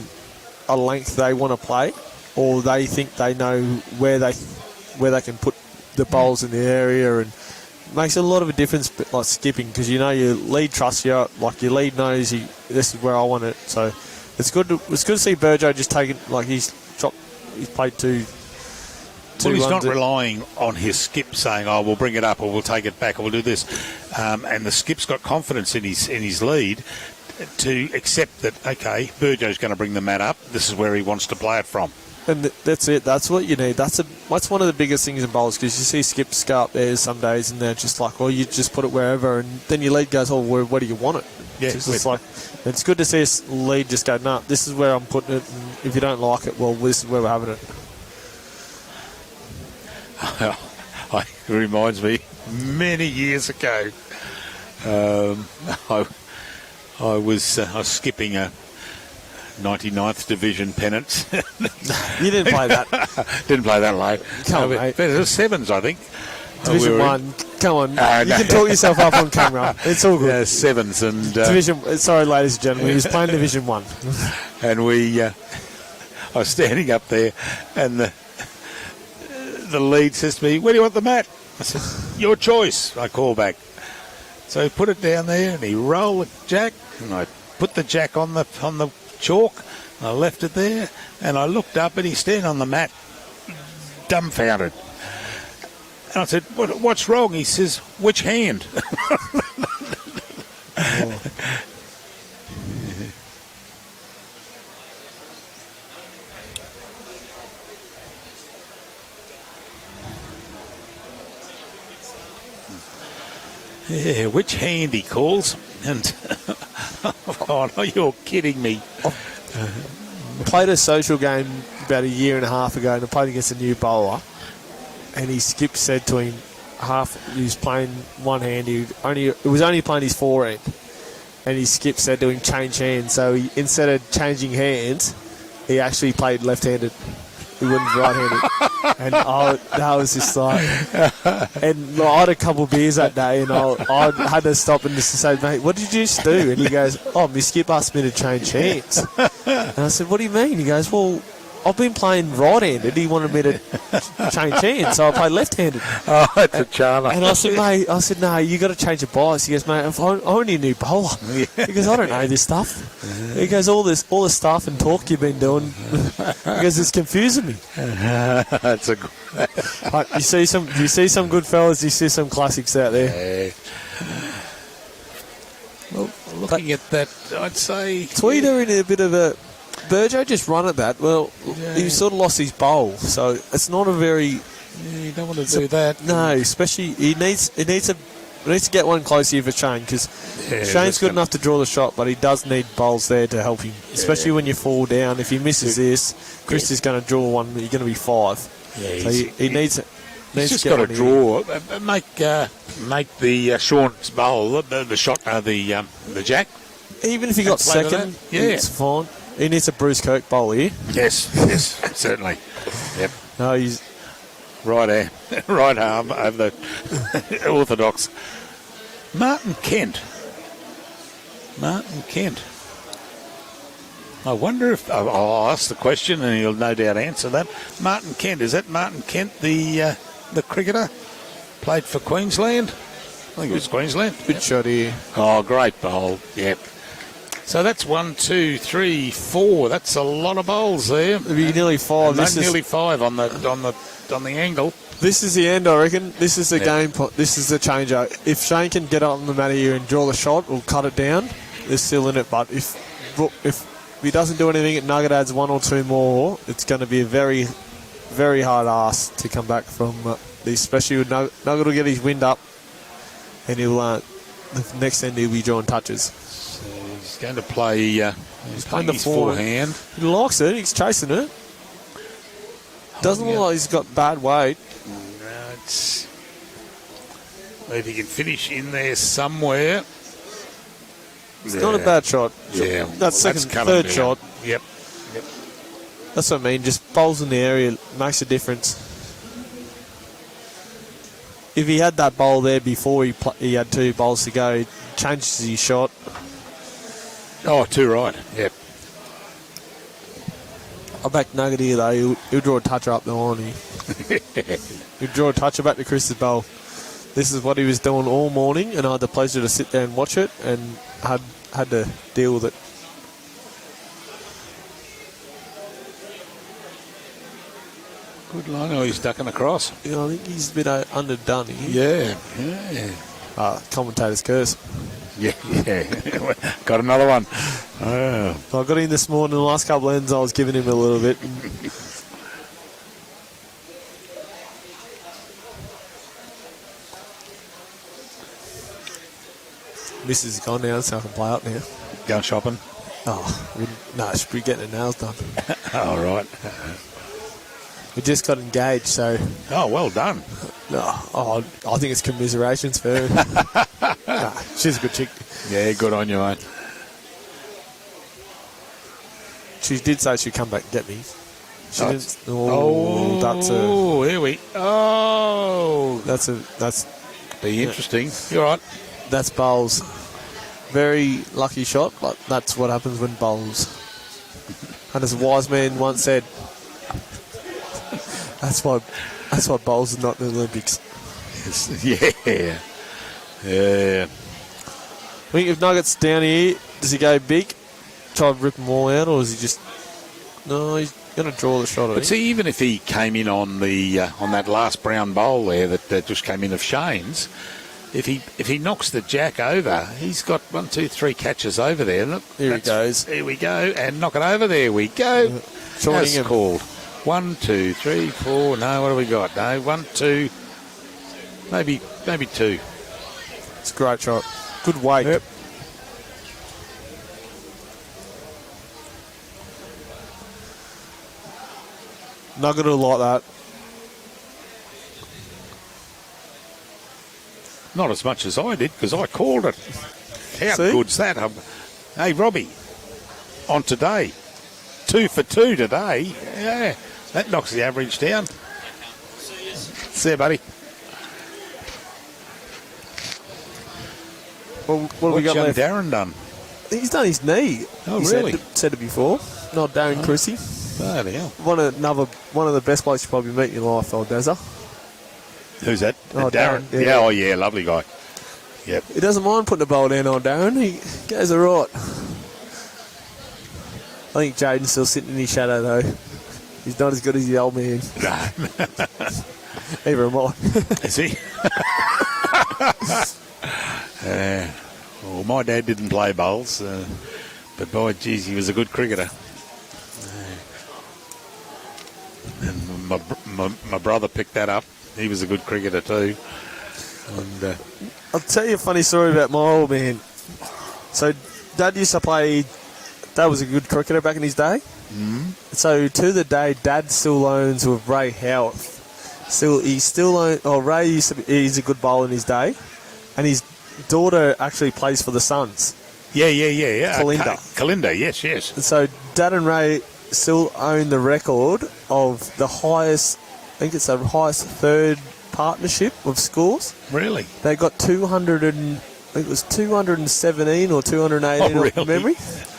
a length they want to play, or they think they know where they can put the bowls in the area, and makes a lot of a difference, like skipping, because you know your lead trusts you. Like your lead knows this is where I want it. So it's good to see Burgess just taking, like he's played two. Well, he's not relying on his skip saying, "Oh, we'll bring it up, or we'll take it back, or we'll do this." And the skip's got confidence in his lead to accept that. Okay, Burgess is going to bring the mat up. This is where he wants to play it from. And that's it. That's what you need. That's one of the biggest things in bowls, because you see skips go up there some days and they're just like, well, you just put it wherever, and then your lead goes, oh, where do you want it? Yeah, it's like, it's good to see his lead just go, no, this is where I'm putting it, and if you don't like it, well, this is where we're having it. It reminds me, many years ago, I was skipping a 99th Division pennant. You didn't play that. Didn't play that late. Come on, mate. But it was 7s, I think. Division 1. Come on. You can talk yourself up on camera. It's all good. Yeah, 7s. And Division. Sorry, ladies and gentlemen. He was playing Division 1. And I was standing up there, and the lead says to me, "Where do you want the mat?" I said, "Your choice." I call back. So he put it down there, and he rolled the jack, and I put the jack on the chalk. I left it there, and I looked up, and he's standing on the mat, dumbfounded. And I said, "What's wrong?" He says, "Which hand?" Oh. Yeah, which hand, he calls. And oh, no, you're kidding me. Played a social game about a year and a half ago, and I played against a new bowler, and his skip said to him, he was playing one hand, he was only playing his forehand, and his skip said to him, change hands. So instead of changing hands, he actually played left-handed. He wasn't right-handed. And that was just like... And I had a couple of beers that day, and I had to stop and just say, mate, what did you just do? And he goes, oh, my skip asked me to change hands. And I said, what do you mean? He goes, well, I've been playing right-handed. He wanted me to change hands, so I played left-handed. Oh, that's a charmer. And I said, mate, no, you got to change your bias. He goes, mate, I'm only a new bowler. He goes, I don't know this stuff. He goes, all the stuff and talk you've been doing. He goes, it's confusing me. That's a good. You see some good fellas. You see some classics out there. Yeah. Well, looking at that, I'd say Tweed are in a bit of a. Burgess just run at that. Well, he sort of lost his bowl, so it's not a very. Yeah, you don't want to do that. No, especially he needs to get one close here for Shane, because Shane's good enough to draw the shot, but he does need bowls there to help him, especially when you fall down. If he misses this, Chris is going to draw one. You're going to be 5. Yeah, So he needs he's just to got to get draw. Make the Sean's bowl, the shot, the jack. Even if he got play with second, that. Yeah. it's fine. He needs a Bruce Kirk bowl here. Yes, certainly. Yep. No, he's Right arm over the orthodox. Martin Kent. I wonder if I'll ask the question, and he'll no doubt answer that. Martin Kent, is that Martin Kent, the cricketer, played for Queensland? I think it was Queensland. good shot here. Oh, great bowl. Yep. So that's 1, 2, 3, 4. That's a lot of bowls there. It'll be nearly 5. And nearly 5 on the angle. This is the end, I reckon. This is the Yeah. game. This is the changer. If Shane can get on the mat here and draw the shot, we'll cut it down. They're still in it, but if he doesn't do anything, and Nugget adds 1 or 2 more, it's going to be a very, very hard ask to come back from this. Especially with Nugget will get his wind up, and he'll the next end he'll be drawing touches. So he's going to play. He's playing his forehand. He likes it. He's chasing it. Doesn't look like he's got bad weight. No, it's. If he can finish in there somewhere. It's not a bad shot. Yeah, That's coming third down. shot. Yep. That's what I mean. Just bowls in the area makes a difference. If he had that bowl there before he had 2 bowls to go, it changes his shot. Oh, too right. Yep. I'll back Nugget here though. He'll draw a toucher up the line here. He'll draw a toucher back to Chris's bowl. This is what he was doing all morning, and I had the pleasure to sit there and watch it, and had to deal with it. Good line. Oh, he's ducking across. I think he's a bit underdone here. Yeah. Commentator's curse. Yeah. Got another one. Oh. I got in this morning. The last couple of ends, I was giving him a little bit. Missus is gone now, so I can play up now. Going shopping? No, should be getting her nails done. Oh, right. We just got engaged, so Oh, well done. I think it's commiserations for her. She's a good chick. Yeah, good on you, mate. She did say she'd come back and get me. She That's- didn't. Oh, that's a. Oh, here we. Oh, That's be interesting. You're right. that's bowls. Very lucky shot, but that's what happens when bowls. And as a wise man once said, that's why bowls are not the Olympics. Yeah. Yeah. I think if Nugget's down here, does he go big, try to rip them all out, or is he just? No, he's going to draw the shot. I But think. see, even if he came in on that last brown bowl there that just came in of Shane's, if he knocks the jack over, he's got 1, 2, 3 catches over there. Look, Here he goes. Here we go, and knock it over. There we go. Sean That's Ingham. called 1, 2, 3, 4. No, what have we got? No, 1, 2, maybe 2. It's a great shot. Good weight. Yep. Nugget will like that. Not as much as I did because I called it. How See? good's that? Hey, Robbie, on today, 2 for 2 today. Yeah, that knocks the average down. See you, buddy. Well, what have we What's got young left? Darren done? He's done his knee. Oh, He really? said it before. Not Darren Chrissy. Bloody hell. One of the best blokes you probably meet in your life, old Dazza. Who's that? Oh, Darren, yeah. Yeah, oh, yeah, lovely guy. Yep. He doesn't mind putting the ball down on Darren. He goes all right. I think Jaden's still sitting in his shadow, though. He's not as good as the old man. Either am I. Is he? Well, my dad didn't play bowls, but boy, geez, he was a good cricketer. And my brother picked that up. He was a good cricketer too. And I'll tell you a funny story about my old man. So, Dad used to play. Dad was a good cricketer back in his day. So to the day, Dad still owns with Ray Howarth. He still owns. Oh, Ray he's a good bowler in his day, and his daughter actually plays for the Suns. Yeah. Kalinda. Okay. Kalinda, yes. So Dad and Ray still own the record of the highest. I think it's the highest third partnership of scores. Really? They got 200 and I think it was 217 or 218 really? off memory.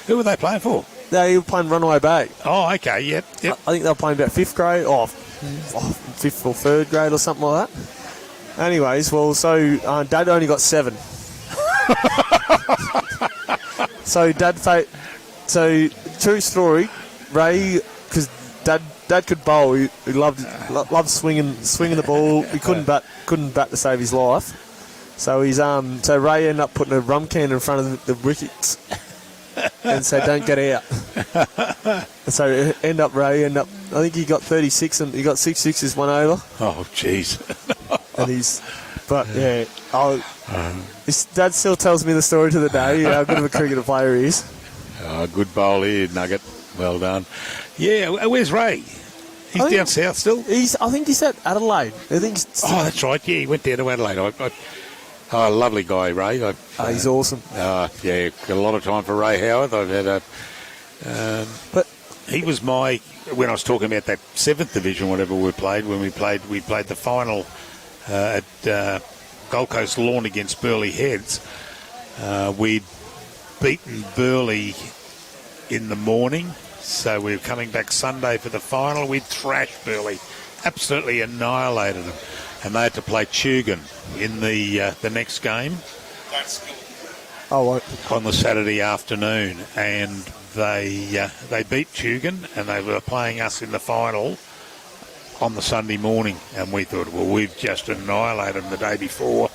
Who were they playing for? They were playing Runaway Bay. Oh, okay, yep. I think they were playing about 5th grade, or 5th or 3rd grade or something like that. Anyways, well, so Dad only got 7. So so true story, Ray, because Dad could bowl. He loved swinging the ball. He couldn't bat to save his life. So so Ray ended up putting a rum can in front of the wickets and said, "Don't get out." And so Ray ended up. I think he got 36 and he got 6 sixes, 1 over. Oh, jeez. His dad still tells me the story to the day. How good of a cricketer player he is. Oh, good bowl here, Nugget. Well done. Yeah, where's Ray? He's down south still? I think he's at Adelaide. That's right. Yeah, he went down to Adelaide. Lovely guy, Ray. He's awesome. Yeah, got a lot of time for Ray Howard. I've had but he was when I was talking about that 7th division, whatever we played, we played the final at Gold Coast Lawn against Burley Heads. We'd beaten Burley in the morning, so we were coming back Sunday for the final. We'd thrashed Burley, absolutely annihilated them, and they had to play Tugan in the next game on the Saturday afternoon, and they beat Tugan, and they were playing us in the final on the Sunday morning, and we thought, well, we've just annihilated them the day before.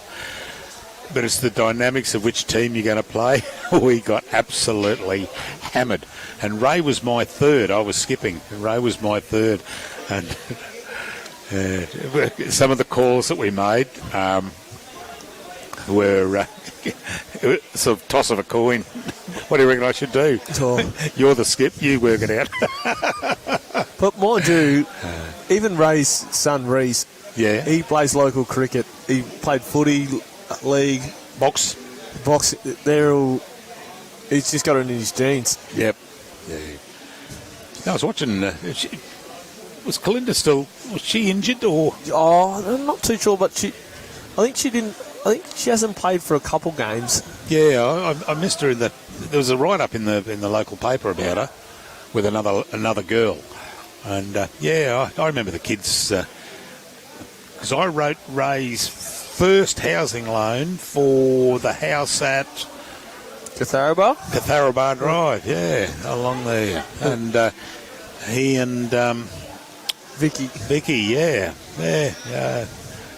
But it's the dynamics of which team you're going to play. We got absolutely hammered. And Ray was my 3rd. I was skipping. Ray was my 3rd. And some of the calls that we made were sort of toss of a coin. What do you reckon I should do? You're the skip. You work it out. But mind you, even Ray's son, Reese, he plays local cricket. He played footy, league, box. He's just got it in his genes. Yep. Yeah. I was watching. Was Kalinda still? Was she injured or? Oh, I'm not too sure, but I think she didn't. I think she hasn't played for a couple games. Yeah, I missed her in the. There was a write-up in the local paper about her with another girl, and I remember the kids because I wrote Ray's first housing loan for the house at Catharaba Drive, along there, and he and Vicky, yeah.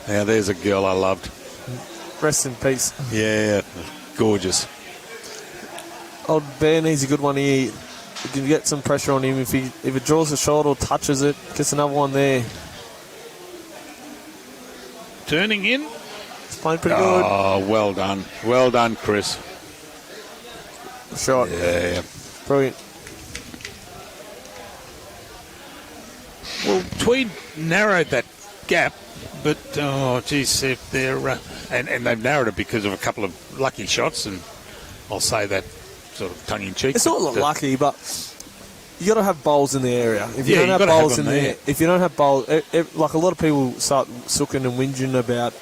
Now there's a girl I loved. Rest in peace. Yeah, gorgeous. Old Bear needs a good one here. You can get some pressure on him if it draws a shot or touches it. Gets another one there. Turning in. It's playing pretty good. Oh, well done, Chris. Shot. Yeah, brilliant. Well, Tweed narrowed that gap, but if they're and they've narrowed it because of a couple of lucky shots, and I'll say that sort of tongue in cheek. It's not lucky, but you got to have bowls in the area. If you Yeah, don't you have gotta have bowls them in there. there, if you don't have bowls, like a lot of people start sooking and whinging about,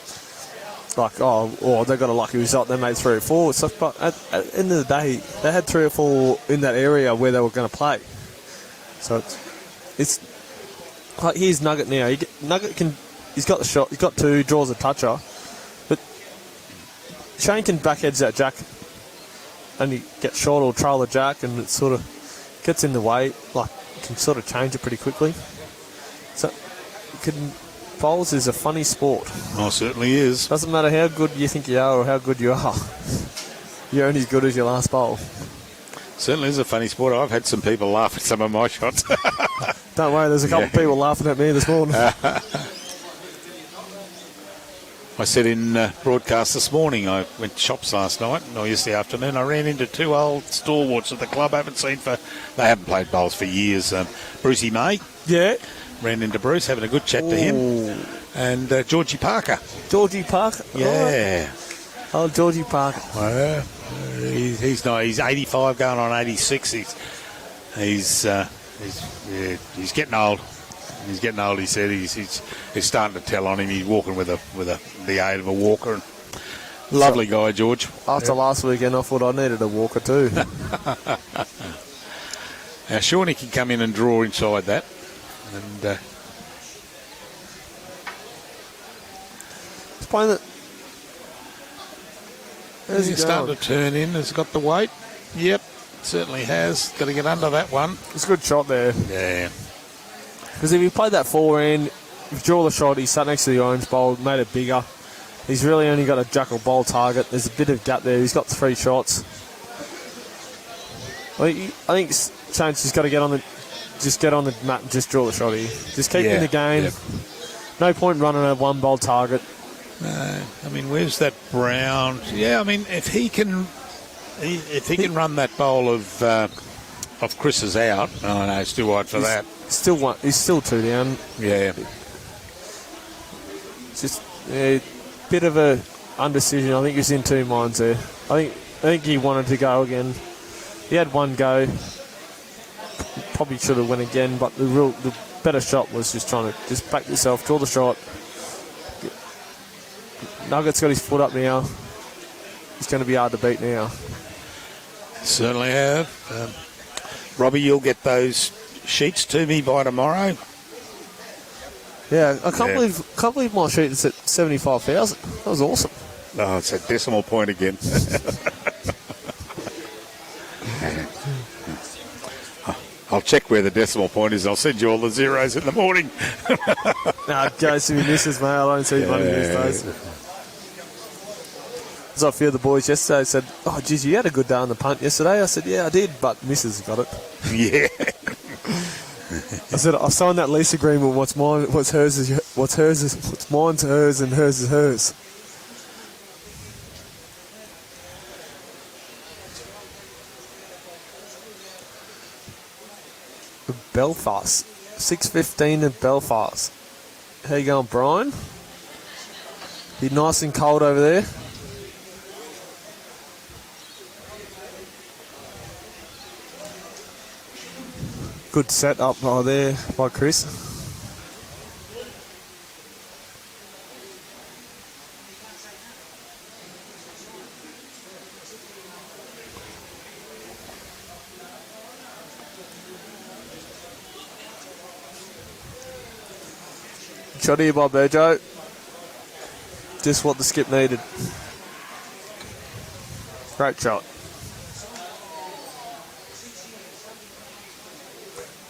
like, they got a lucky result, they made 3 or 4. Stuff, but at the end of the day, they had 3 or 4 in that area where they were going to play. So it's like, here's Nugget now. He's got the shot. He's got 2. Draws a toucher, but Shane can backheads that jack, and he gets short or trail the jack, and it sort of gets in the way. Like, can sort of change it pretty quickly. So, bowls is a funny sport. Oh, certainly is. Doesn't matter how good you think you are or how good you are. You're only as good as your last bowl. Certainly is a funny sport. I've had some people laugh at some of my shots. Don't worry, there's a couple of people laughing at me this morning. I said in broadcast this morning, I went to shops last night, or yesterday afternoon. I ran into 2 old stalwarts at the club I haven't seen for they haven't played bowls for years. Brucey May Yeah. ran into Bruce, having a good chat to him. And Georgie Parker. Georgie Parker. Yeah. Oh, Georgie Parker. Well, he's 85 going on 86. He's getting old. He's getting old. He said he's starting to tell on him. He's walking with the aid of a walker. Lovely guy, George. After last weekend, I thought I needed a walker too. Now Shawnee can come in and draw inside that, and He's playing it. How's he he's starting going? to turn in. Has got the weight. Yep, certainly has. Got to get under that one. It's a good shot there. Yeah. Because if he played that forehand, if you draw the shot, he sat next to the orange bowl, made it bigger. He's really only got a jackal bowl target. There's a bit of gap there. He's got 3 shots. I think Shane's just got to get on the mat and just draw the shot here. Just keep in the game. Yep. No point running a 1 bowl target. I mean, where's that Brown? Yeah, I mean, if he can run that bowl of Chris's out. Oh no, it's too wide for that. He's still 2 down. Yeah. Just a bit of a undecision. I think he's in 2 minds there. I think he wanted to go again. He had 1 go. Probably should have went again, but the better shot was just trying to just back yourself, draw the shot. Nugget's got his foot up now. He's going to be hard to beat now. Certainly have. Robbie, you'll get those sheets to me by tomorrow. Yeah, I can't believe my sheet is at 75,000. That was awesome. Oh, it's a decimal point again. I'll check where the decimal point is. I'll send you all the zeros in the morning. Nah, it goes to me missus, mate. I don't see money these days. As a few of the boys yesterday said, "Oh, geez, you had a good day on the punt yesterday." I said, "Yeah, I did, but missus got it." Yeah. I said, "I've signed that lease agreement. What's mine, what's hers is what's mine's hers, and hers is hers." Belfast, 6:15 in Belfast. How you going, Brian? Be nice and cold over there. Good setup by there by Chris. Shot here by Burjo. Just what the skip needed. Great shot.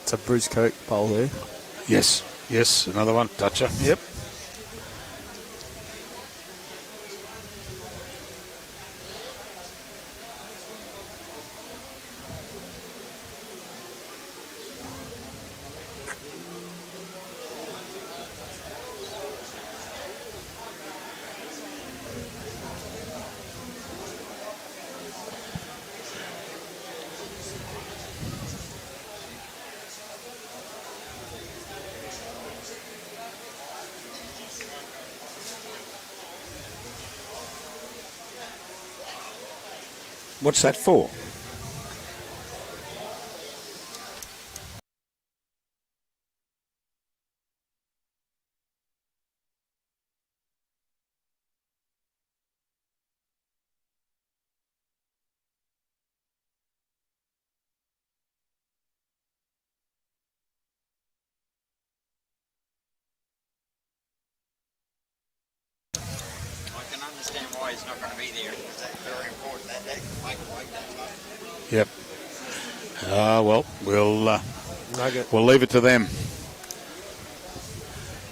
It's a Bruce Kirk bowl there. Yes, another one. Toucher. Yep. What's that for? Why he's not going to be there. That's very important that day. Yep. Well, we'll leave it to them.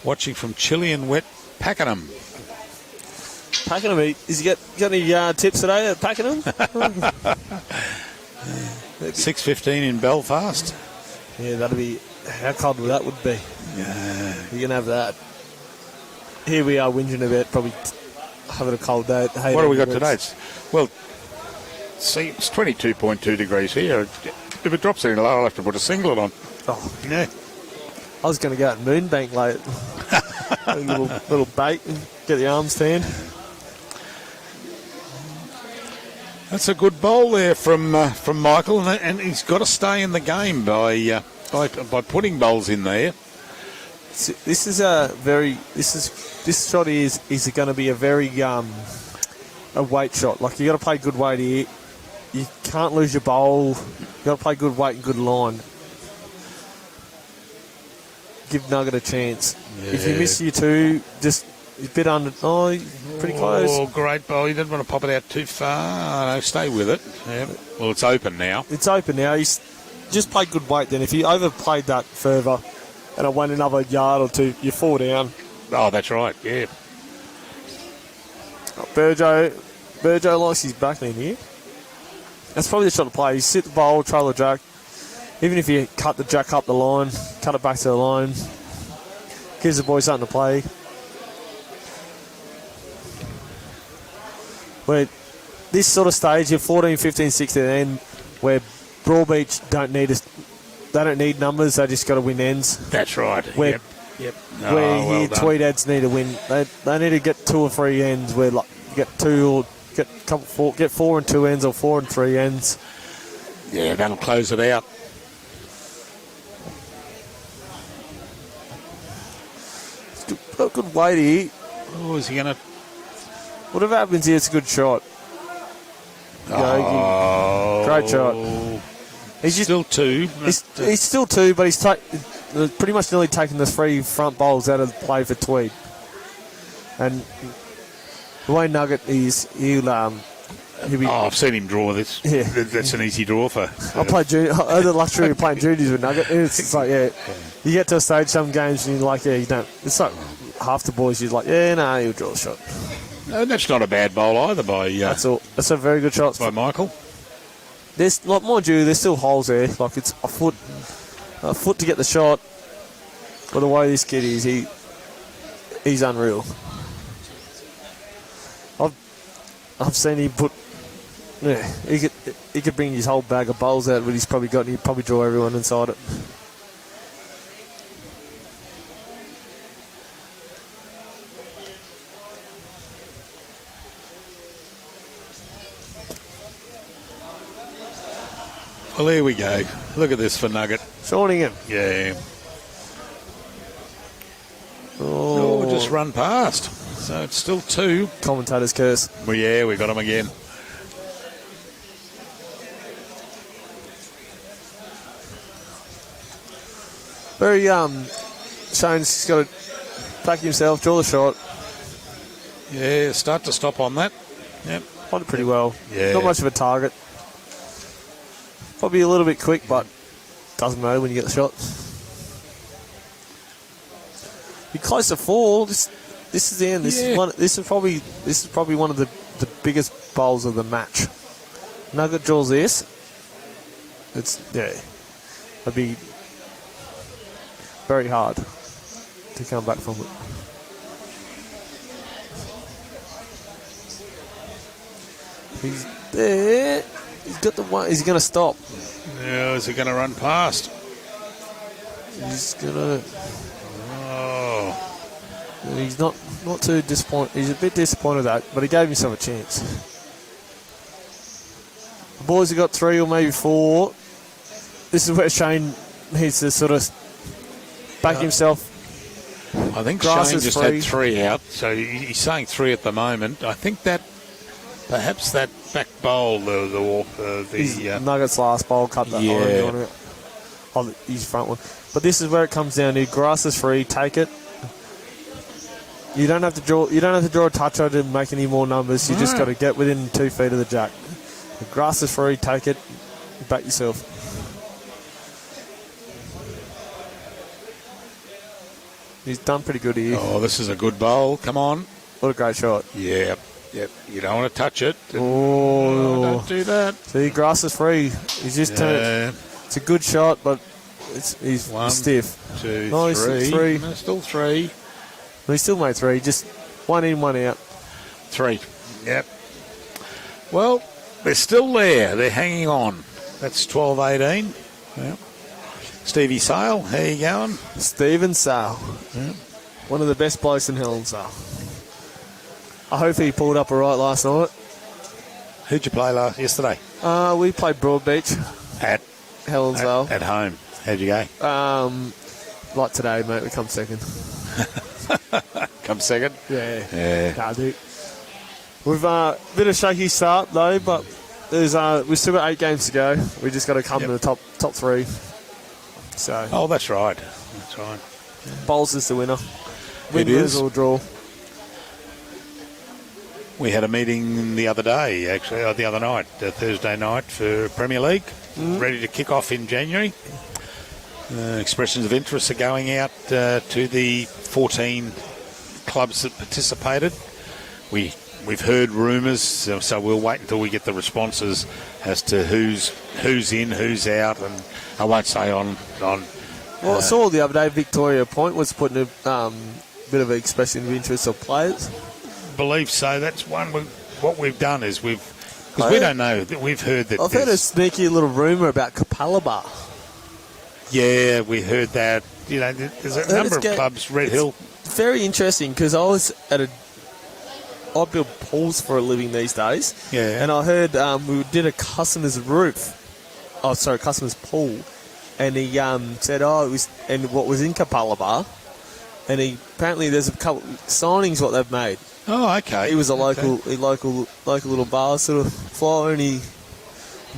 Watching from chilly and wet Pakenham. Pakenham, has he got any tips today at Pakenham? 6:15 in Belfast. Yeah, that'd be, how cold that would be. Yeah. You can have that. Here we are whinging about probably having a cold day. What have we got today? Well, See, it's 22.2 degrees here. If it drops any lower, I'll have to put a singlet on. Oh, Yeah. I was going to go out and moonbank late. A little bait and get the arms tanned. That's a good bowl there from Michael, and he's got to stay in the game by putting bowls in there. This is this shot is going to be a very a weight shot. Like, you got to play good weight here. You can't lose your bowl. You got to play good weight and good line. Give Nugget a chance. Yeah. If you miss your two, just a bit under. Oh, pretty close. Oh, great bowl. You didn't want to pop it out too far. No, stay with it. Yeah. Well, it's open now. It's open now. You just play good weight then. If you overplayed that further and it went another yard or two, you fall down. Oh, that's right. Yeah. Burjo likes his back in here. That's probably the shot to play. You sit the bowl, trail the jack. Even if you cut the jack up the line, cut it back to the line, gives the boy something to play. Where this sort of stage, you're 14, 15, 16, and where Broadbeach don't need numbers, they just got to win ends. That's right. Where, Yep. Where here Tweed Heads need to win. They need to get 2 or 3 ends where like get 2 or get 4 and 2 ends or 4 and 3 ends. Yeah, that'll close it out. Good weight here. Oh, is he going to... Whatever happens here, it's a good shot. Oh. Great shot. He's still 2. He's still 2, but he's pretty much nearly taken the 3 front bowls out of play for Tweed. And the way Nugget is, he'll be... Oh, I've seen him draw this. Yeah. That's an easy draw for... I had the luxury of playing juniors with Nugget. It's like, yeah, you get to a stage some games and you're like, yeah, you don't... It's like half the boys, you're like, yeah, no, he'll draw a shot. No, that's not a bad bowl either by... That's all. That's a very good shot. By Michael. There's, like, mind you, there's still holes there. Like, it's a foot to get the shot. But the way this kid is, he's unreal. I've seen him put... Yeah, he could bring his whole bag of bowls out, but he's probably got... He'd probably draw everyone inside it. Well, here we go. Look at this for Nugget. Ingham. Yeah. Oh, just run past. So it's still 2. Commentator's curse. Well, yeah, we got him again. Very, Shane's got to back himself, draw the shot. Yeah, start to stop on that. Yep. Played it pretty well. Yeah. Not much of a target. Probably a little bit quick, but doesn't matter when you get the shot. You're close to 4. This is the end. This is probably one of the biggest bowls of the match. Nugget draws this. It'd be very hard to come back from it. He's there. He's got the one. Is he going to stop? Yeah, is he going to run past? He's going to... Oh. He's not too disappointed. He's a bit disappointed with that, but he gave himself a chance. The boys have got 3 or maybe 4. This is where Shane needs to sort of back himself. I think Grass Shane is just free. had 3 out, so he's saying 3 at the moment. I think that perhaps that back bowl, the Nuggets last bowl cut that orange on his front one. But this is where it comes down to grass is free. Take it. You don't have to draw. You don't have to draw a touch out to make any more numbers. You just got to get within 2 feet of the jack. The grass is free. Take it. Back yourself. He's done pretty good here. Oh, this is a good bowl. Come on. What a great shot. Yep. You don't want to touch it. Oh, don't do that. See, grass is free. He's just turned. It's a good shot, but he's 1, stiff. 2, no, 3. No, still 3. Well, he still made 3. Just 1 in, 1 out. 3. Yep. Well, they're still there. They're hanging on. That's 12-18. Yeah. Stevie Sale, how you going? Stephen Sale. Yeah. One of the best blokes in Helensvale. I hope he pulled up all right last night. Who'd you play yesterday? We played Broadbeach. At Helensvale. At home. How'd you go? Like today, mate, we come second. Come second? Yeah. Nah, dude. We've bit of shaky start though, but we've still got 8 games to go. We just got to come to the top 3. So. Oh, that's right. That's right. Bowls is the winner. It is. Or draw. We had a meeting the other day, actually, the other night, Thursday night for Premier League, ready to kick off in January. Expressions of interest are going out to the 14 clubs that participated. We've heard rumours, so we'll wait until we get the responses as to who's in, who's out, and I won't say on. Well, I saw the other day Victoria Point was putting a bit of an expression of interest of players. Believe so. That's what we've done is because we don't know. We've heard that. I've heard a sneaky little rumour about Capalaba. Yeah, we heard that. You know, there's a number of clubs. Red Hill. Very interesting because I was I build pools for a living these days. Yeah. And I heard we did a customer's customer's pool, and he said, it was, and what was in Capalaba, and apparently there's a couple signings what they've made. Oh, okay. He was a local little bar sort of flyer, and he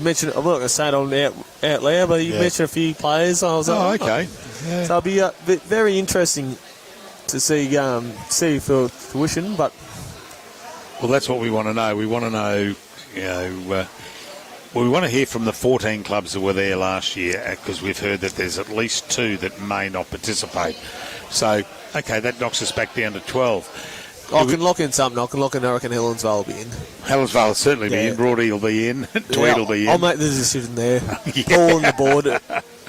mentioned, I'm not going to say it on out loud, but he mentioned a few players. I was like, okay. Yeah. So it'll be very interesting to see for fruition, but. Well, that's what we want to know. We want to know, we want to hear from the 14 clubs that were there last year because we've heard that there's at least 2 that may not participate. So, okay, that knocks us back down to 12. I can lock in something. I can lock in, I reckon Helensvale will be in. Helensvale will certainly be in. Broadie will be in. Tweed will be in. I'll make the decision there. Paul on the board.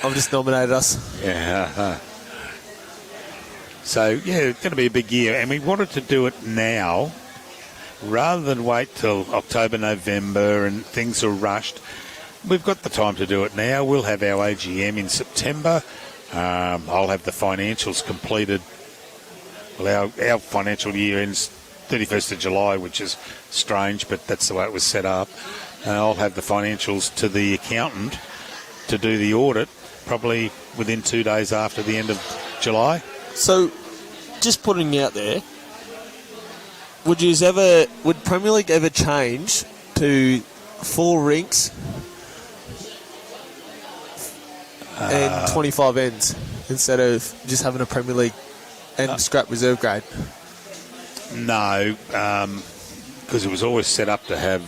I've just nominated us. Yeah. So, it's going to be a big year. And we wanted to do it now rather than wait till October, November and things are rushed. We've got the time to do it now. We'll have our AGM in September. I'll have the financials completed. Well, our financial year ends 31st of July, which is strange, but that's the way it was set up. I'll have the financials to the accountant to do the audit, probably within 2 days after the end of July. So, just putting out there, would Premier League ever change to 4 rinks and 25 ends instead of just having a Premier League and scrap reserve grade? No, because it was always set up to have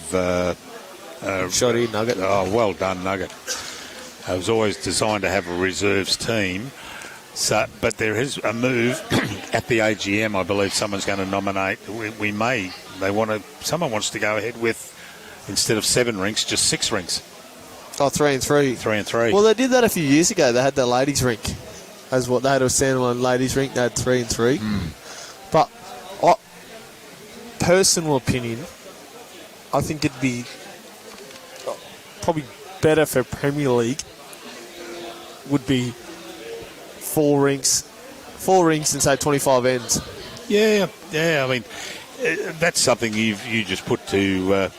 Shoddy Nugget. Oh, well done, Nugget. It was always designed to have a reserves team. So, but there is a move at the AGM. I believe someone's going to nominate. Someone wants to go ahead with, instead of 7 rinks, just 6 rinks. Oh, 3 and 3. 3 and 3. Well, they did that a few years ago. They had the ladies' rink. As what they had a standalone ladies' rink. They had 3 and 3. But personal opinion, I think it'd be probably better for Premier League. Would be 4 rinks and say 25 ends. Yeah. I mean, that's something you just put to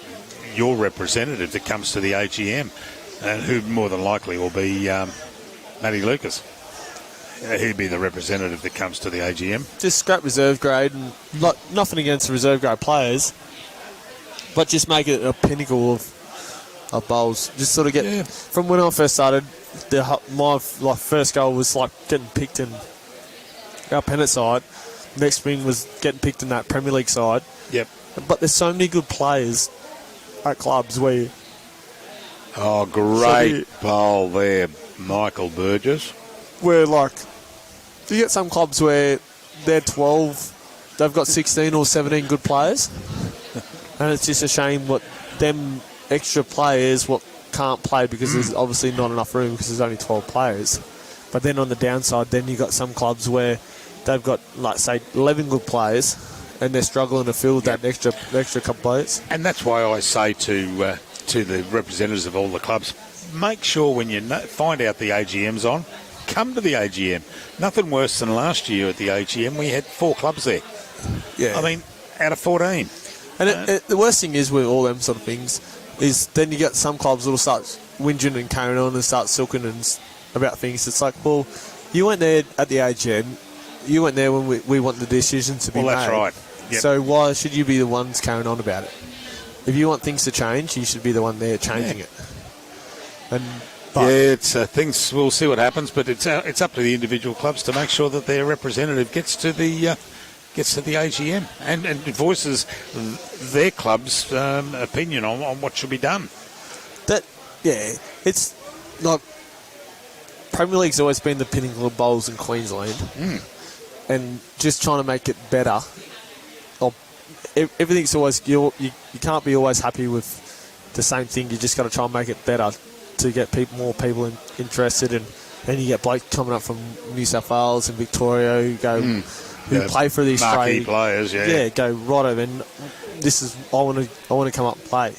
your representative that comes to the AGM, and who more than likely will be Matty Lucas. He'd be the representative that comes to the AGM. Just scrap reserve grade, and nothing against the reserve grade players, but just make it a pinnacle of bowls. Just sort of get from when I first started. My first goal was like getting picked in our pennant side. Next thing was getting picked in that Premier League side. Yep. But there's so many good players at clubs where. Oh, great bowl there, Michael Burgess. Where you get some clubs where they're 12, they've got 16 or 17 good players, and it's just a shame what them extra players can't play because there's obviously not enough room because there's only 12 players. But then on the downside, then you got some clubs where they've got, say, 11 good players and they're struggling to fill that extra couple players. And that's why I say to to the representatives of all the clubs, make sure when you find out the AGM's on, come to the AGM. Nothing worse than last year at the AGM, we had 4 clubs there. Yeah. I mean, out of 14. And the worst thing is with all them sort of things is then you get some clubs that'll start whinging and carrying on and start silking about things. It's like, well, you weren't there at the AGM. You weren't there when we want the decision to be made. Well, that's right. Yep. So why should you be the ones carrying on about it? If you want things to change, you should be the one there changing it. But it's things. We'll see what happens, but it's up to the individual clubs to make sure that their representative gets to the AGM and voices their club's opinion on what should be done. It's like Premier League's always been the pinnacle of bowls in Queensland, and just trying to make it better. Everything's always you can't be always happy with the same thing. You just got to try and make it better to get more people interested, and then you get Blake coming up from New South Wales and Victoria who play for the marquee Australian players. Yeah, go righto, and this is I want to come up and play,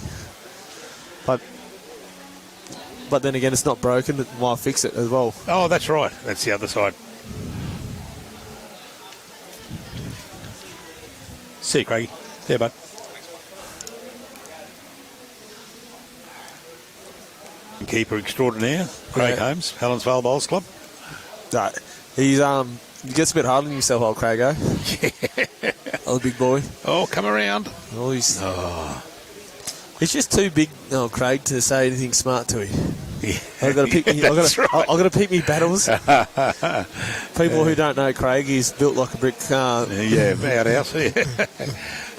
but then again, it's not broken. Why fix it as well? Oh, that's right. That's the other side. See you, Craigie. Yeah, bud. Keeper extraordinaire, Craig Holmes, Helensvale Bowls Club. He gets a bit hard on himself, old Craig. Yeah. Old big boy. Oh, come around. Oh, he's just too big, Craig, to say anything smart to him. Yeah. I've got to pick. Right. I've got to pick me battles. People who don't know Craig, he's built like a brick. Outhouse.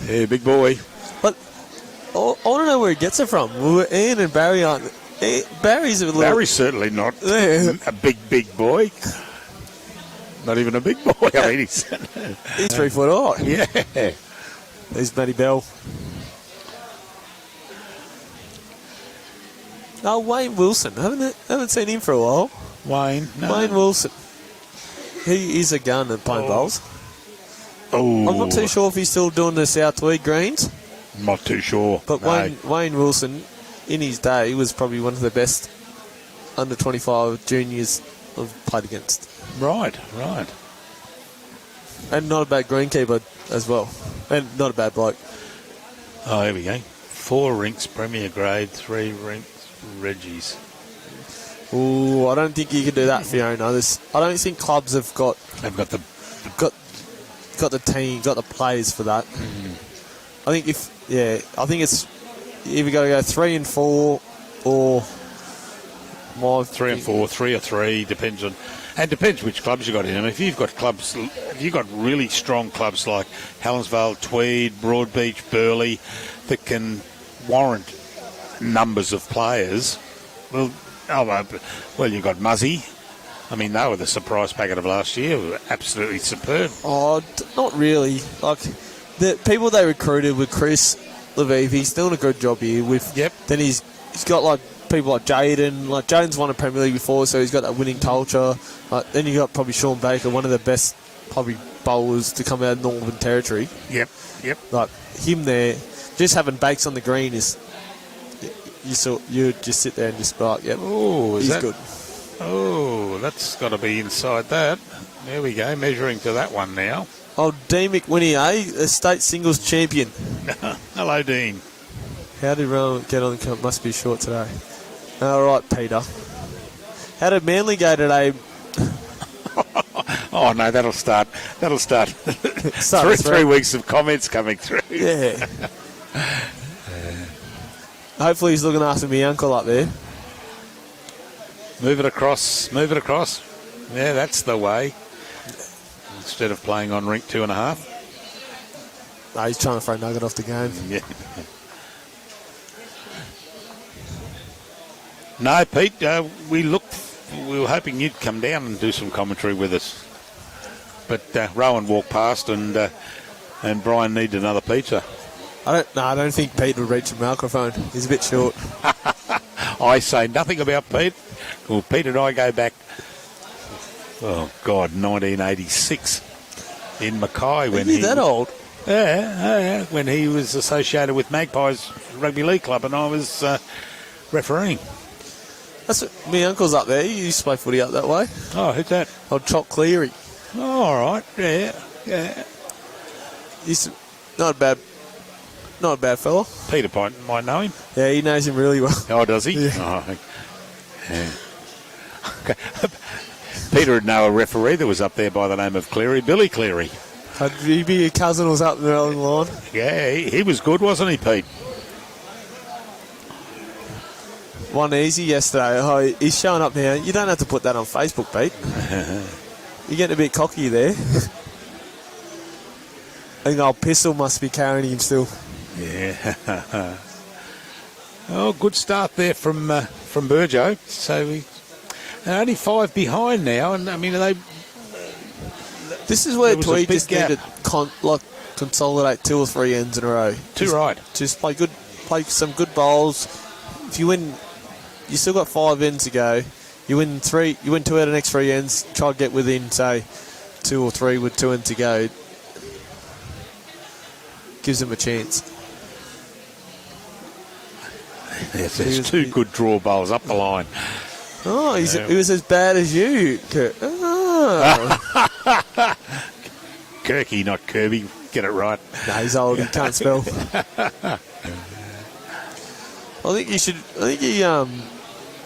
Yeah, big boy. But I want to know where he gets it from. Ian and Barry aren't. Barry's a little. Barry's certainly not a big boy. Not even a big boy. I mean, he's 3 foot high. Yeah. There's Matty Bell. Oh, Wayne Wilson. Haven't seen him for a while. Wayne Wilson. He is a gun at playing bowls. Oh. I'm not too sure if he's still doing the South Tweed Greens. Not too sure. But no. Wayne Wilson, in his day, was probably one of the best under 25 juniors I've played against. Right. And not a bad greenkeeper as well. And not a bad bloke. Oh, here we go. 4 rinks, Premier Grade, 3 rinks, Reggie's. Ooh, I don't think you can do that, Fiona. I don't think clubs have got... They've got the team, got the players for that. I think it's either got to go 3 and 4 or... 3 and 4, 3 or 3, depends which clubs you got in them. If you've got really strong clubs like Helensvale, Tweed, Broadbeach, Burleigh that can warrant numbers of players, well, you've got Muzzy. I mean, they were the surprise packet of last year. They were absolutely superb. Oh, not really. Like the people they recruited with Chris Leviev, he's doing a good job here. Then he's got like people like Jaden. Like Jaden's won a Premier League before, so he's got that winning culture. Then you got probably Sean Baker, one of the best probably bowlers to come out of Northern Territory. Yep. Like him there, just having Bakes on the green is you just sit there and just be like, yep, he's good. Oh, that's got to be inside that. There we go, measuring to that one now. Oh, Dean McWhinney, a state singles champion. Hello, Dean. How did Rowan get on the camp? Must be short today. All right, Peter. How did Manly go today? Oh no, that'll start. 3 weeks of comments coming through. Yeah. Hopefully he's looking after me uncle up there. Move it across. Yeah, that's the way. Instead of playing on rink 2.5. No, he's trying to throw Nugget off the game. Yeah. No, Pete, we were hoping you'd come down and do some commentary with us. But Rowan walked past and Brian needed another pizza. I don't think Pete would reach the microphone. He's a bit short. I say nothing about Pete. Well, Pete and I go back, 1986 in Mackay when he that old? Yeah, when he was associated with Magpies Rugby League Club and I was refereeing. That's what, my uncle's up there. He used to play footy up that way. Oh, who's that? Old Chock Cleary. Oh, all right, yeah. Not a bad fella. Peter might know him. Yeah, he knows him really well. Oh, does he? Yeah. Oh, yeah. Okay. Peter would know a referee that was up there by the name of Cleary, Billy Cleary. Could he be your cousin or something along the line? Yeah, he was good, wasn't he, Pete? One easy yesterday. Oh, he's showing up now. You don't have to put that on Facebook, Pete. You're getting a bit cocky there. I think old Pistol must be carrying him still. Yeah. Oh, good start there from Burjo. So they're only 5 behind now, and I mean This is where there was a Tweed big just gap. need to consolidate 2 or 3 ends in a row. Too right. Just play some good bowls. If you win, you still got 5 ends to go. You win 2 out of the next 3 ends. Try to get within, say, 2 or 3 with 2 ends to go. Gives them a chance. Yes, there's 2 good draw bowls up the line. Oh, he was as bad as you, Kurt. Oh. Kirky, not Kirby. Get it right. No, he's old. He can't spell. I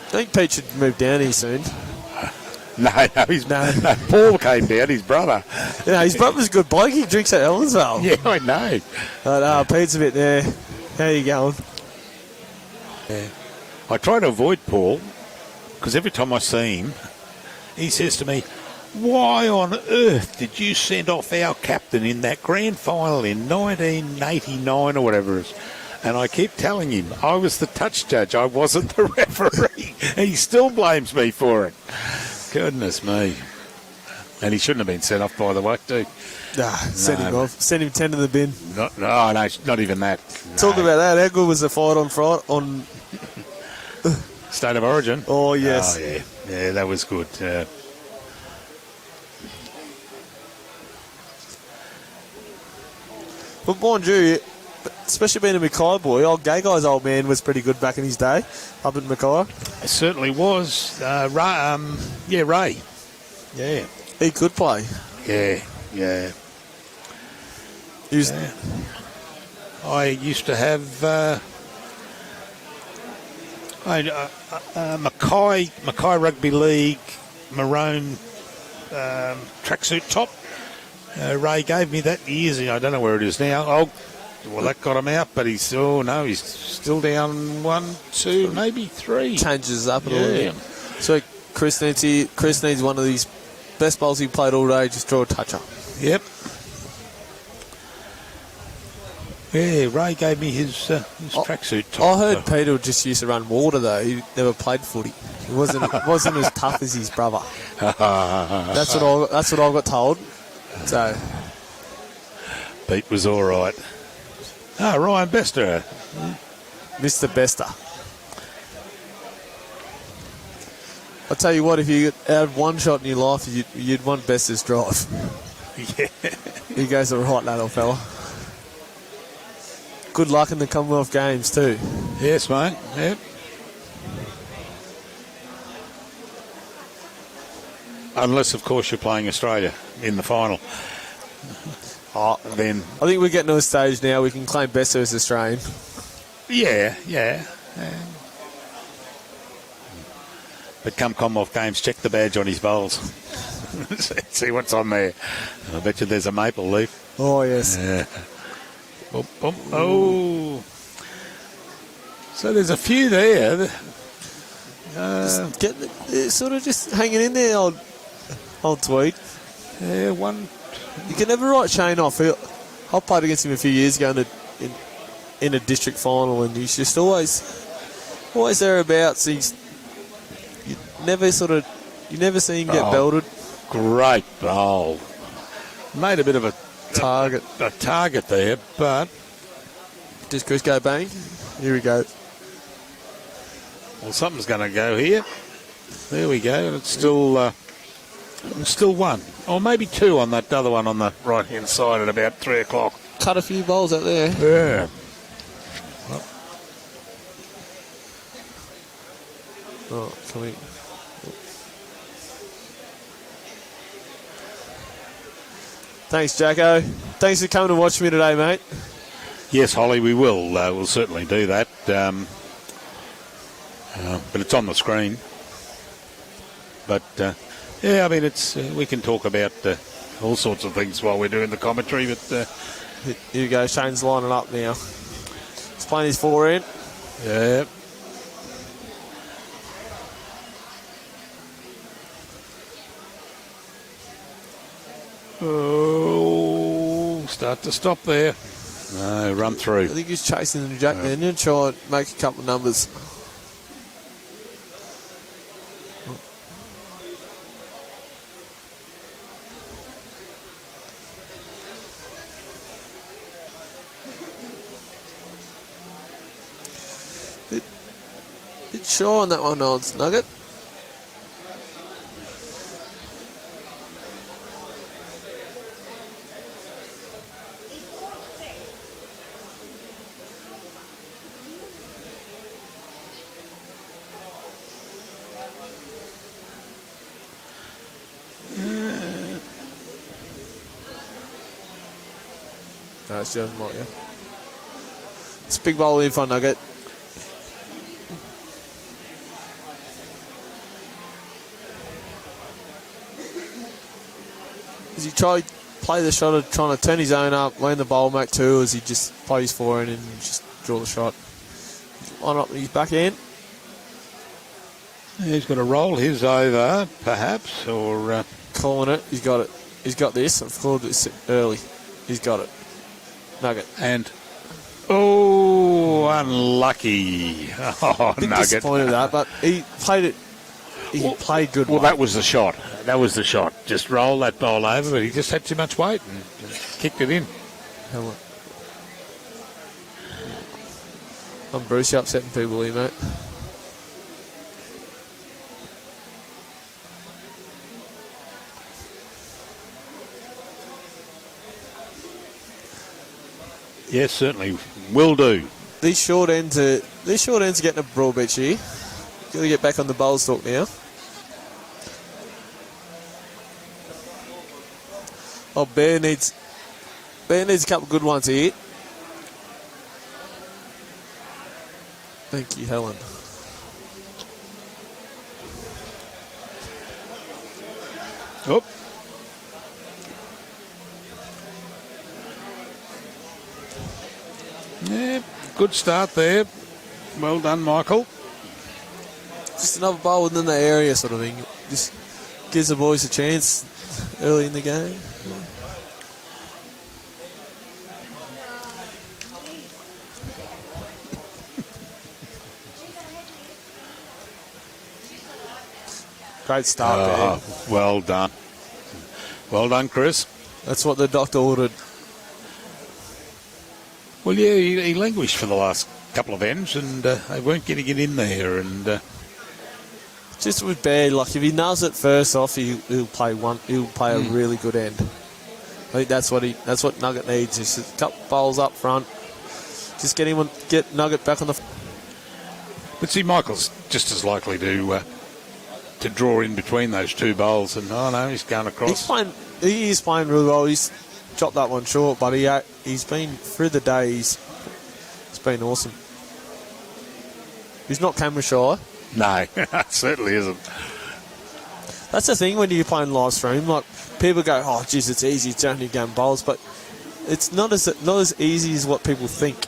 think Pete should move down here soon. No, Paul came down, his brother. Yeah, his brother's a good bloke. He drinks at Ellersvale. Yeah, I know. But Pete's a bit there. How you going? Yeah. I try to avoid Paul because every time I see him, he says to me, "Why on earth did you send off our captain in that grand final in 1989 or whatever it is?" And I keep telling him I was the touch judge, I wasn't the referee. And he still blames me for it. Goodness me. And he shouldn't have been sent off, by the way, too. Send him off. Send him 10 to the bin. No, not even that. Talk about that. How good was the fight on Friday? On State of Origin. Oh, yes. Oh, yeah. Yeah, that was good. But mind you, especially being a Mackay boy, old Gay Guy's old man was pretty good back in his day up in Mackay. It certainly was. Ray. Yeah. He could play. Yeah. He was, I used to have Mackay Rugby League maroon tracksuit top. Ray gave me that years ago. I don't know where it is now. Well, that got him out, but he's still down 1, 2, maybe 3. changes up a little bit. So Chris needs one of these best bowls he played all day. Just draw a toucher. Yep. Yeah, Ray gave me his tracksuit top. I heard Peter just used to run water though. He never played footy. He wasn't as tough as his brother. That's what I got told. So Pete was all right. Ryan Bester. Mr. Bester. I'll tell you what, if you had one shot in your life, you'd want Bester's drive. Yeah. He goes all right, that old fella. Good luck in the Commonwealth Games too. Yes, mate. Yep. Unless, of course, you're playing Australia in the final. Then. I think we're getting to a stage now we can claim Bester as Australian. Yeah. But come Commonwealth Games, check the badge on his bowls. See what's on there. I bet you there's a maple leaf. Oh, yes. Yeah. Oh. So there's a few there. Sort of just hanging in there, old Tweed. Yeah, one. You can never write Shane off. I played against him a few years ago in a district final, and he's just always thereabouts. You never see him get belted. Great bowl. Made a bit of a Target there, but does Chris go bang? Here we go. Well, something's going to go here. There we go. It's still one, or maybe 2 on that other one on the right hand side at about 3 o'clock. cut a few bowls out there. Yeah. Oh, can we? Thanks, Jacko. Thanks for coming to watch me today, mate. Yes, Holly, we will. We'll certainly do that. But it's on the screen. But yeah, I mean, it's we can talk about all sorts of things while we're doing the commentary. But here you go. Shane's lining up now. He's playing his forehand. yeah. Oh, start to stop there. No, run I through. think he's chasing the Jack there and try and make a couple of numbers. Bit sure on that one, odds Nugget. No, it's just more, yeah. It's a big bowl in for Nugget. Does he try play the shot of trying to turn his own up, lean the bowl back too, or does he just play his forehand and just draw the shot? Line up his backhand. He's got to roll his over, perhaps, or Calling it. He's got it. He's got this. I've called this early. He's got it. Nugget. and oh, unlucky. Oh, Bit Nugget. disappointed with that, but he played it. He played good. Well, weight. that was the shot. That was the shot. Just roll that bowl over, but he just had too much weight and kicked it in. Hell, I'm Bruce. You're upsetting people here, mate. Yes, certainly. Will do. These short ends are getting a Broadbeach here. Got to get back on the bowl stalk now. Oh, Bear needs a couple of good ones here. Thank you, Helen. Oh. Yeah, good start there. Well done, Michael. Just another bowl within the area sort of thing. Just gives the boys a chance early in the game. Great start there. Well done. Well done, Chris. That's what the doctor ordered. Well, yeah, he languished for the last couple of ends, and they weren't getting it in there. And Just with Bear, like if he nails it first off, he'll play a really good end. I think that's what Nugget needs. Is a couple bowls up front. Just get Nugget back on the. but see, Michael's just as likely to draw in between those two bowls, and oh no, he's going across. He is playing really well. He's chopped that one short, but he's been through the day. It's been awesome. He's not camera shy. No, certainly isn't. That's the thing when you're playing live stream. Like people go, "Oh, geez, it's easy. It's only game bowls," but it's not as easy as what people think.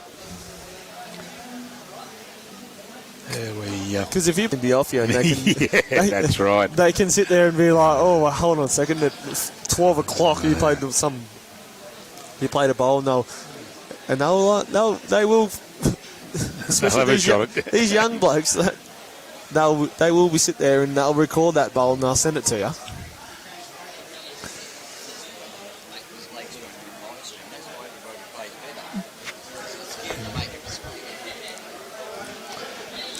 Yeah, Because if you can be off you, and they can, that's right. They can sit there and be like, "Oh, well, hold on a second. At 12 o'clock, you played a bowl, and they will, especially these young blokes, they will be sit there and they'll record that bowl and they'll send it to you."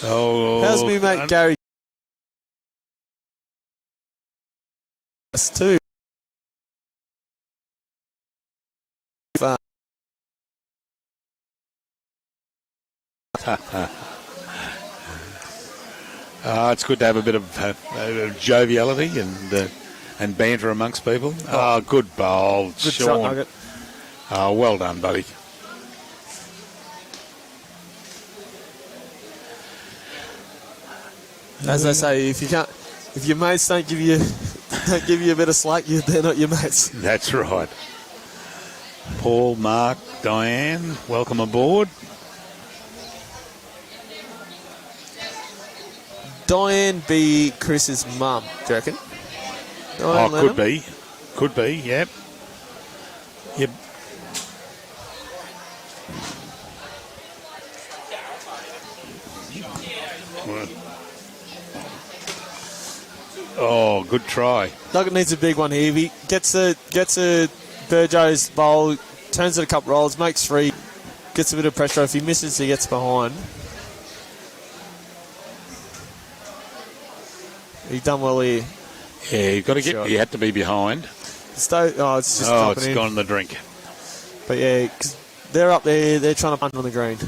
Oh, How's me mate Gary? Too. It's good to have a bit of joviality and banter amongst people. Oh, good bowl, Good shot, Sean. Nugget. Oh, well done, buddy. As they say, if your mates don't give you a bit of slack, they're not your mates. That's right. Paul, Mark, Diane, welcome aboard. Diane be Chris's mum, do you reckon? Oh, Diane Lanham? Could be, yep. Yep. Oh, good try. Nugget needs a big one here. If he gets a Burgess bowl, turns it a couple rolls, makes 3, gets a bit of pressure. If he misses, he gets behind. He's done well here. Yeah, you've got to get. Sure. You had to be behind. It's just It's dropping in. gone in the drink. But yeah, 'cause they're up there. They're trying to punt on the green.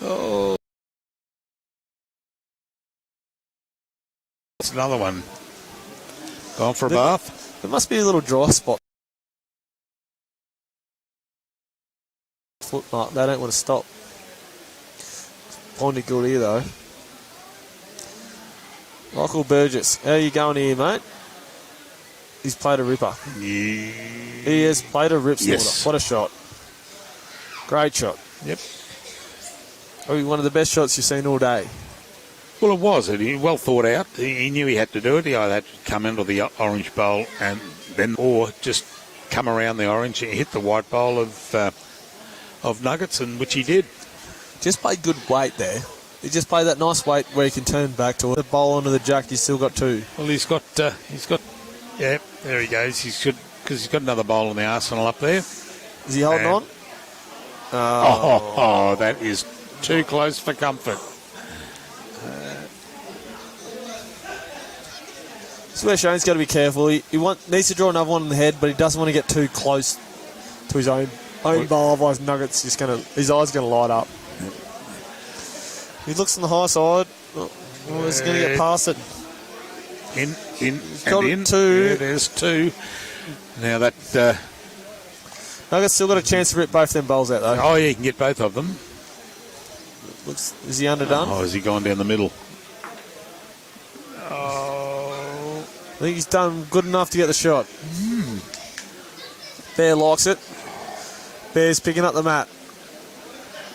Oh, it's another one. Gone for a bath. There must be a little dry spot. Footmark. They don't want to stop. Pointed good here though. Michael Burgess, how are you going here, mate? He's played a ripper. Yeah. He has played a rip sorter. Yes. What a shot. Great shot. Yep. Probably one of the best shots you've seen all day. Well, it was. He well thought out. He knew he had to do it. He either had to come into the orange bowl and then, or just come around the orange and hit the white bowl of nuggets, and which he did. Just played good weight there. He just played that nice weight where he can turn back to the bowl onto the jack. He's still got 2. Well, he's got, yeah, there he goes. Because he's got another bowl in the arsenal up there. Is he holding on? Oh, that is too close for comfort. This is where Shane's got to be careful. He needs to draw another one in the head, but he doesn't want to get too close to his own bowl. Otherwise, Nuggets his eyes going to light up. He looks on the high side. He's going to get past it. In, got and in. 2. Yeah, there's 2. Now that... Nuggets still got a chance to rip both them bowls out, though. oh, yeah, you can get both of them. Is he underdone? Oh, has he gone down the middle? I think he's done good enough to get the shot. Bear likes it. Bear's picking up the mat.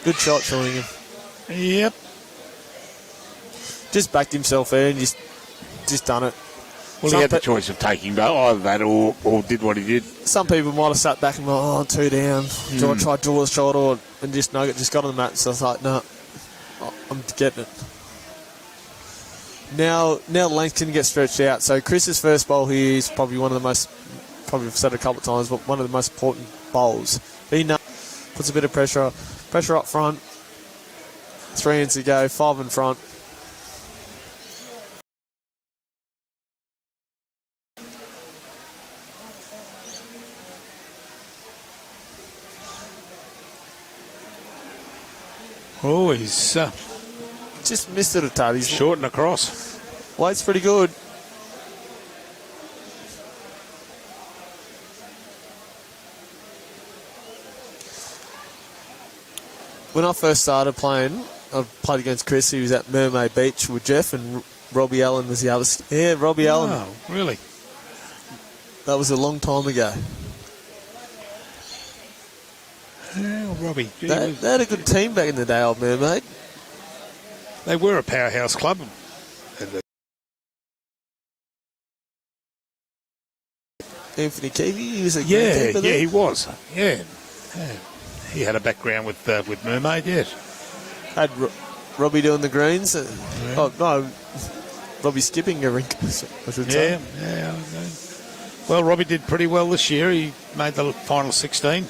Good shot, Sean Ingham. Yep. Just backed himself there and just done it. Well, he had the choice of taking either that or did what he did. Some people might have sat back and gone, 2 down. Do I try to draw the shot and just Nugget just got on the mat? So I was like, no, I'm getting it. Now length can get stretched out. So Chris's first bowl here is probably one of the most, probably I've said it a couple of times, but one of the most important bowls. He puts a bit of pressure up front. 3 ends to go, 5 in front. Oh, he's Just missed it a tad. He's short and across. weight's pretty good. When I first started playing, I played against Chris. He was at Mermaid Beach with Jeff, and Robbie Allen was the other. Yeah, Robbie Allen. Oh, really? That was a long time ago. Yeah, Robbie. Gee, They had a good team back in the day, old Mermaid. they were a powerhouse club. Anthony Keevy, he was a Yeah, goalkeeper yeah, there. he was. Yeah. He had a background with Mermaid, yes. Had Robbie doing the greens. Oh, no, Robbie skipping a rink, I should say. Yeah. Well, Robbie did pretty well this year. He made the final 16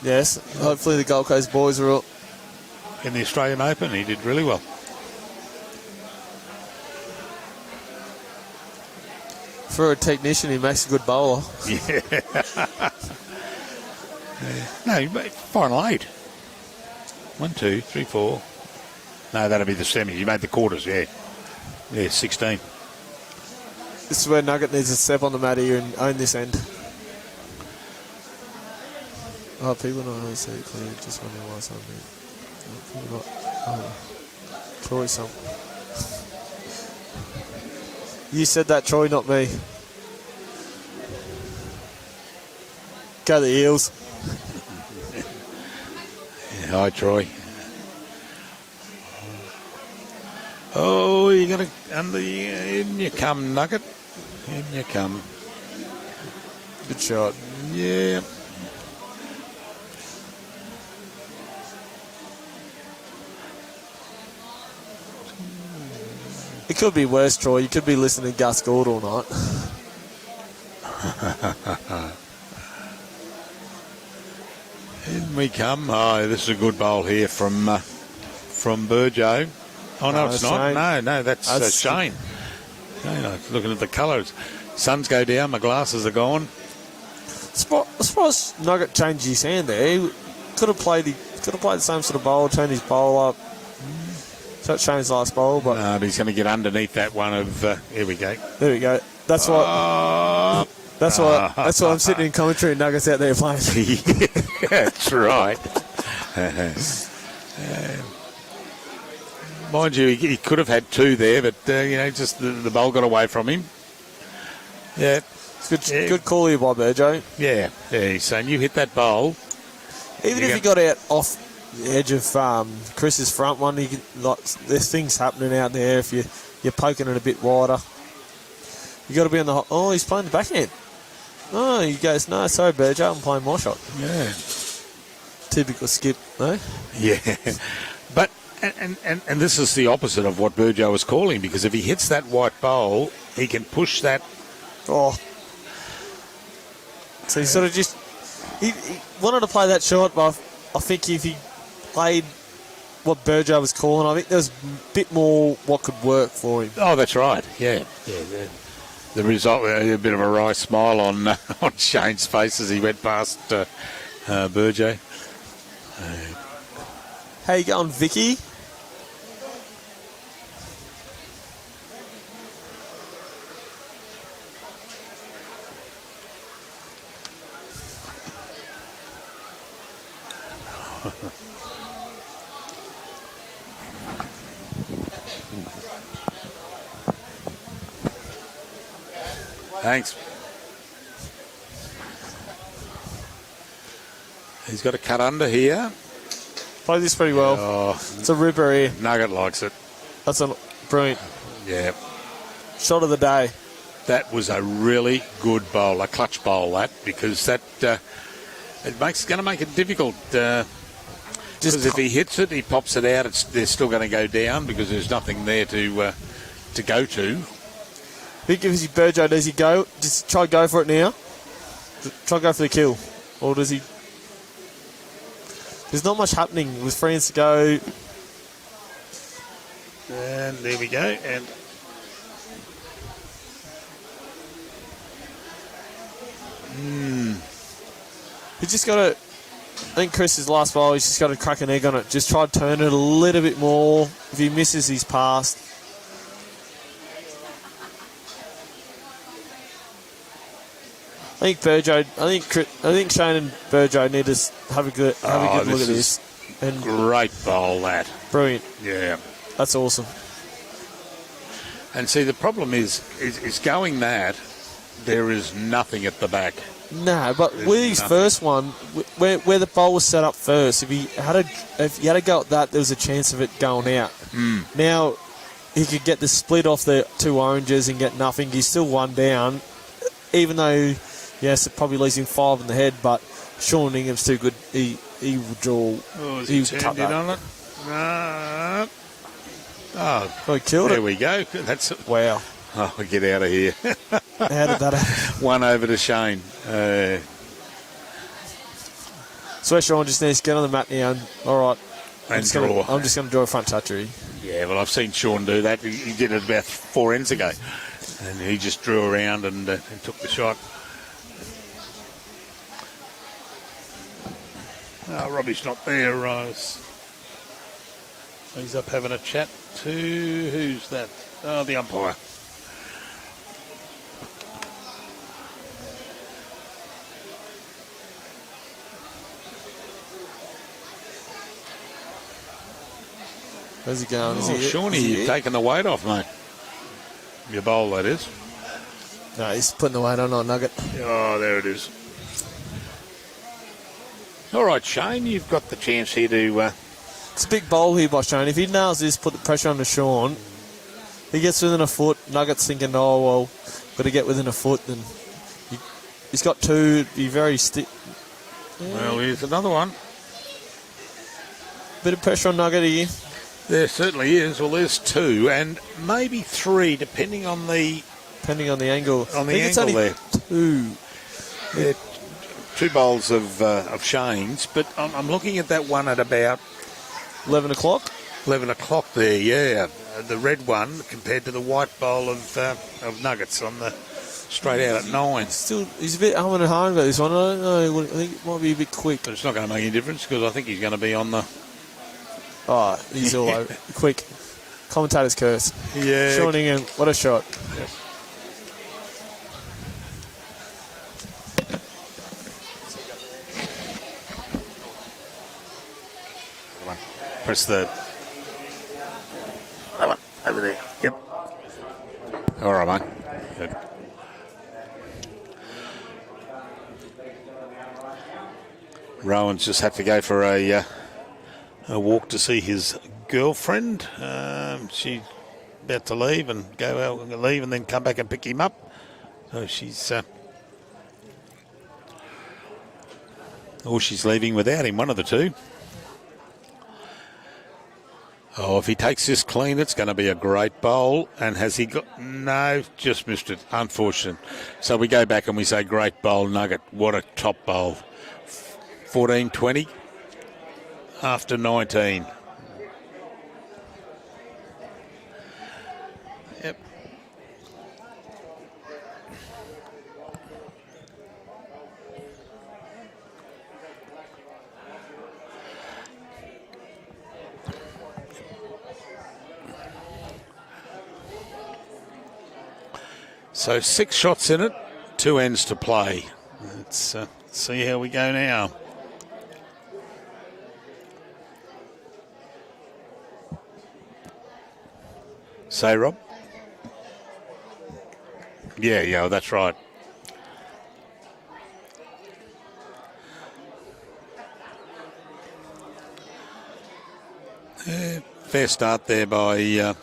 Yes, hopefully the Gold Coast boys are all. in the Australian Open. He did really well. For a technician, he makes a good bowler. Yeah. No, final 8. 1, 2, 3, 4. No, that'll be the semi. You made the quarters, yeah. Yeah, 16. This is where Nugget needs to step on the mat here and own this end. Oh, people not really see it clear. Just wondering why something. People not. Oh, Troy, some. You said that, Troy, not me. Go the Eels. Yeah, hi, Troy. Oh, you got to under. In you come, Nugget. In you come. Good shot. Yeah. It could be worse, Troy. You could be listening to Gus Gould all night. In we come. Oh, this is a good bowl here from Burjo. Oh, no, it's not. Shane. No, that's Shane. Shane, I'm looking at the colours. Suns go down. My glasses are gone. Surprised Nugget changed his hand there. He could have played the same sort of bowl, turned his bowl up. So it changed last bowl, but No, but he's going to get underneath that one of. Here we go. there we go. That's what. That's why I'm sitting in commentary and Nuggets out there playing. That's right. Mind you, he could have had 2 there, but just the bowl got away from him. Yeah, Good call here by Burjo. yeah. He's saying you hit that bowl. Even if he got out off the edge of Chris's front one, there's things happening out there. If you're poking it a bit wider, you got to be on the. Oh, he's playing the backhand. Oh, he goes, no, sorry, Burjo, I'm playing my shot. Yeah. Typical skip, no? Yeah. But and this is the opposite of what Burjo was calling, because if he hits that white bowl, he can push that. Oh. So he sort of just. He wanted to play that shot, but I think if he played what Burjo was calling, I think there's a bit more what could work for him. Oh, that's right. Yeah. The result, a bit of a wry smile on Shane's face as he went past Burjo. How you going, Vicky? Thanks. He's got a cut under here. Play this pretty well. Oh, It's a ripper here. Nugget likes it. That's a brilliant Yeah. shot of the day. That was a really good bowl, a clutch bowl, that, because that it's going to make it difficult. Because if he hits it, he pops it out, they're still going to go down because there's nothing there to go to. I think if Burjo, does he go? Just try go for it now. Try go for the kill. Or does he... There's not much happening with 3 ends to go. And there we go. And He just got to... I think Chris's last bowl, he's just got to crack an egg on it. Just try to turn it a little bit more. If he misses, he's passed. I think Shane and Burjo need to have a good look at this. And great bowl, that. brilliant. Yeah. That's awesome. And see, the problem is going that, there is nothing at the back. No, but with his first one, where the bowl was set up first, if you had a go at that, there was a chance of it going out. Now he could get the split off the 2 oranges and get nothing. He's still 1 down, even though yes, it probably leaves him 5 in the head. But Sean Ingham's too good. He would draw. Oh, he would turned cut it that. on it. Oh, he killed there it. we go. That's it. Wow. Oh, get out of here. How did that happen? 1 over to Shane. So Sean just needs to get on the mat now. And, all right. And draw. I'm just going to draw a front toucher. Yeah, well, I've seen Sean do that. He did it about 4 ends ago. And he just drew around and took the shot. Robbie's not there. He's up having a chat to, who's that? Oh, the umpire. Where's he going? Oh, Shawnee, you've taken the weight off, mate. Your bowl, that is. No, he's putting the weight on Nugget. Oh, there it is. All right, Shane, you've got the chance here to... It's a big bowl here by Shane. If he nails this, put the pressure on to Sean. He gets within a foot. Nugget's thinking, oh, well, got to get within a foot. Then he's got two. Be very stiff. Yeah. Well, here's another one. Bit of pressure on Nugget here. There certainly is. Well, there's two and maybe three, depending on the angle. On the angle there. Two. Yeah, two bowls of Shane's, but I'm looking at that one at about 11 o'clock. 11 o'clock there. Yeah, the red one compared to the white bowl of Nuggets on the straight out at 9. Still, he's a bit humming and hawing about this one. I don't know. I think it might be a bit quick. But it's not going to make any difference because I think he's going to be on the. Oh, he's all over. Quick. Commentator's curse. Yeah. Sean Ingham, what a shot. Yep. Press the. That one over there. Yep. All right, mate. Good. Rowan's just had to go for a walk to see his girlfriend. She's about to leave and go out and leave and then come back and pick him up. So she's she's leaving without him, one of the two. Oh, if he takes this clean, it's going to be a great bowl. And has he got... No, just missed it. Unfortunate. So we go back and we say, great bowl, Nugget. What a top bowl. 14-20 after 19. Yep. So 6 shots in it, 2 ends to play. Let's see how we go now. Say, Rob? Yeah, that's right. Fair start there by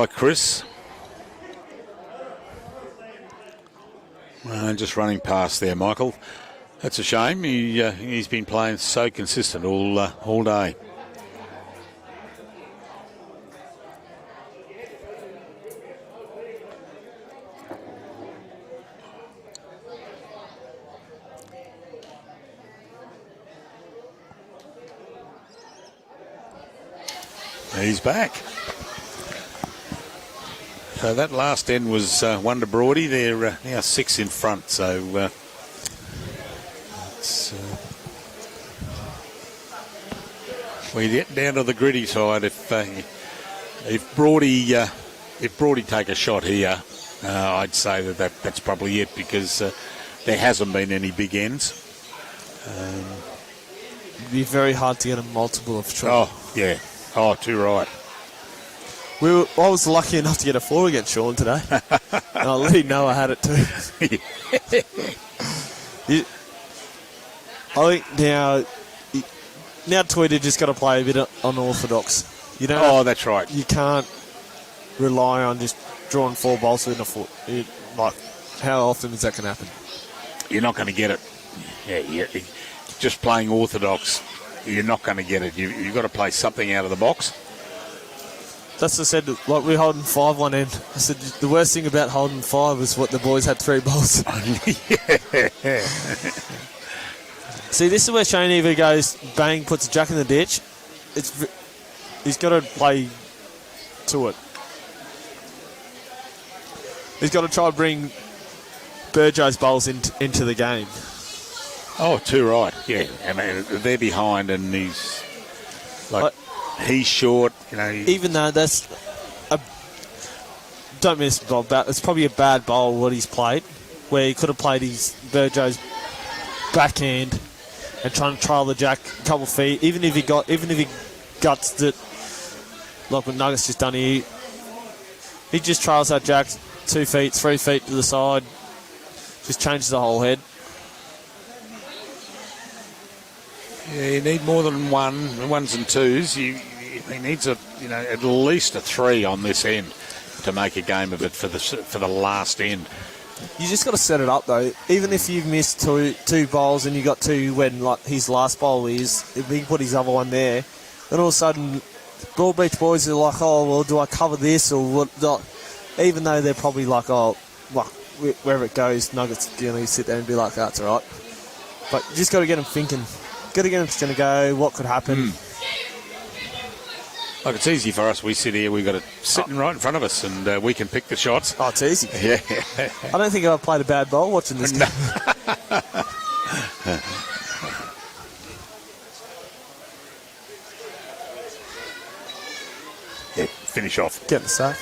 Chris. Just running past there, Michael. That's a shame. He's been playing so consistent all day. He's back. So that last end was one to Broady. They're now 6 in front. So we get down to the gritty side. If Broady take a shot here, I'd say that's probably it because there hasn't been any big ends. It'd be very hard to get a multiple of shots. Oh yeah. Oh, too right. I was lucky enough to get a 4 against Sean today. And I'll let him know I had it too. I think now Tweed have just got to play a bit unorthodox. That's right. You can't rely on just drawing 4 balls within a foot. How often is that going to happen? You're not going to get it. Yeah. Just playing orthodox, you're not going to get it. You've got to play something out of the box. That's what I said, like we're holding 5 one end. I said the worst thing about holding 5 is what the boys had 3 balls. Yeah. See, this is where Shane either goes, bang, puts a jack in the ditch. He's got to play to it. He's got to try to bring Burgess bowls into the game. Oh, too right. Yeah, and they're behind, and he's he's short. You know, even though that's don't miss Bob. It's probably a bad bowl what he's played, where he could have played his Virgo's backhand and trying to trial the jack a couple of feet. Even if he guts it, like what Nuggets just done here, he just trials that jack 2 feet, 3 feet to the side, just changes the whole head. Yeah, you need more than ones and twos. He needs at least a 3 on this end to make a game of it for the last end. You just got to set it up though. Even if you've missed two bowls and you got 2 when like his last bowl is, if he put his other one there, then all of a sudden, Broadbeach boys are like, oh well, do I cover this or what? Not, even though they're probably like, oh, well, wherever it goes, Nuggets going to sit there and be like, that's all right. But you just got to get them thinking. Got to get them going to go. What could happen? Like, it's easy for us. We sit here, we've got it sitting right in front of us, and we can pick the shots. Oh, it's easy. Yeah. I don't think I've played a bad bowl watching this game. Yeah, finish off. Getting the sub.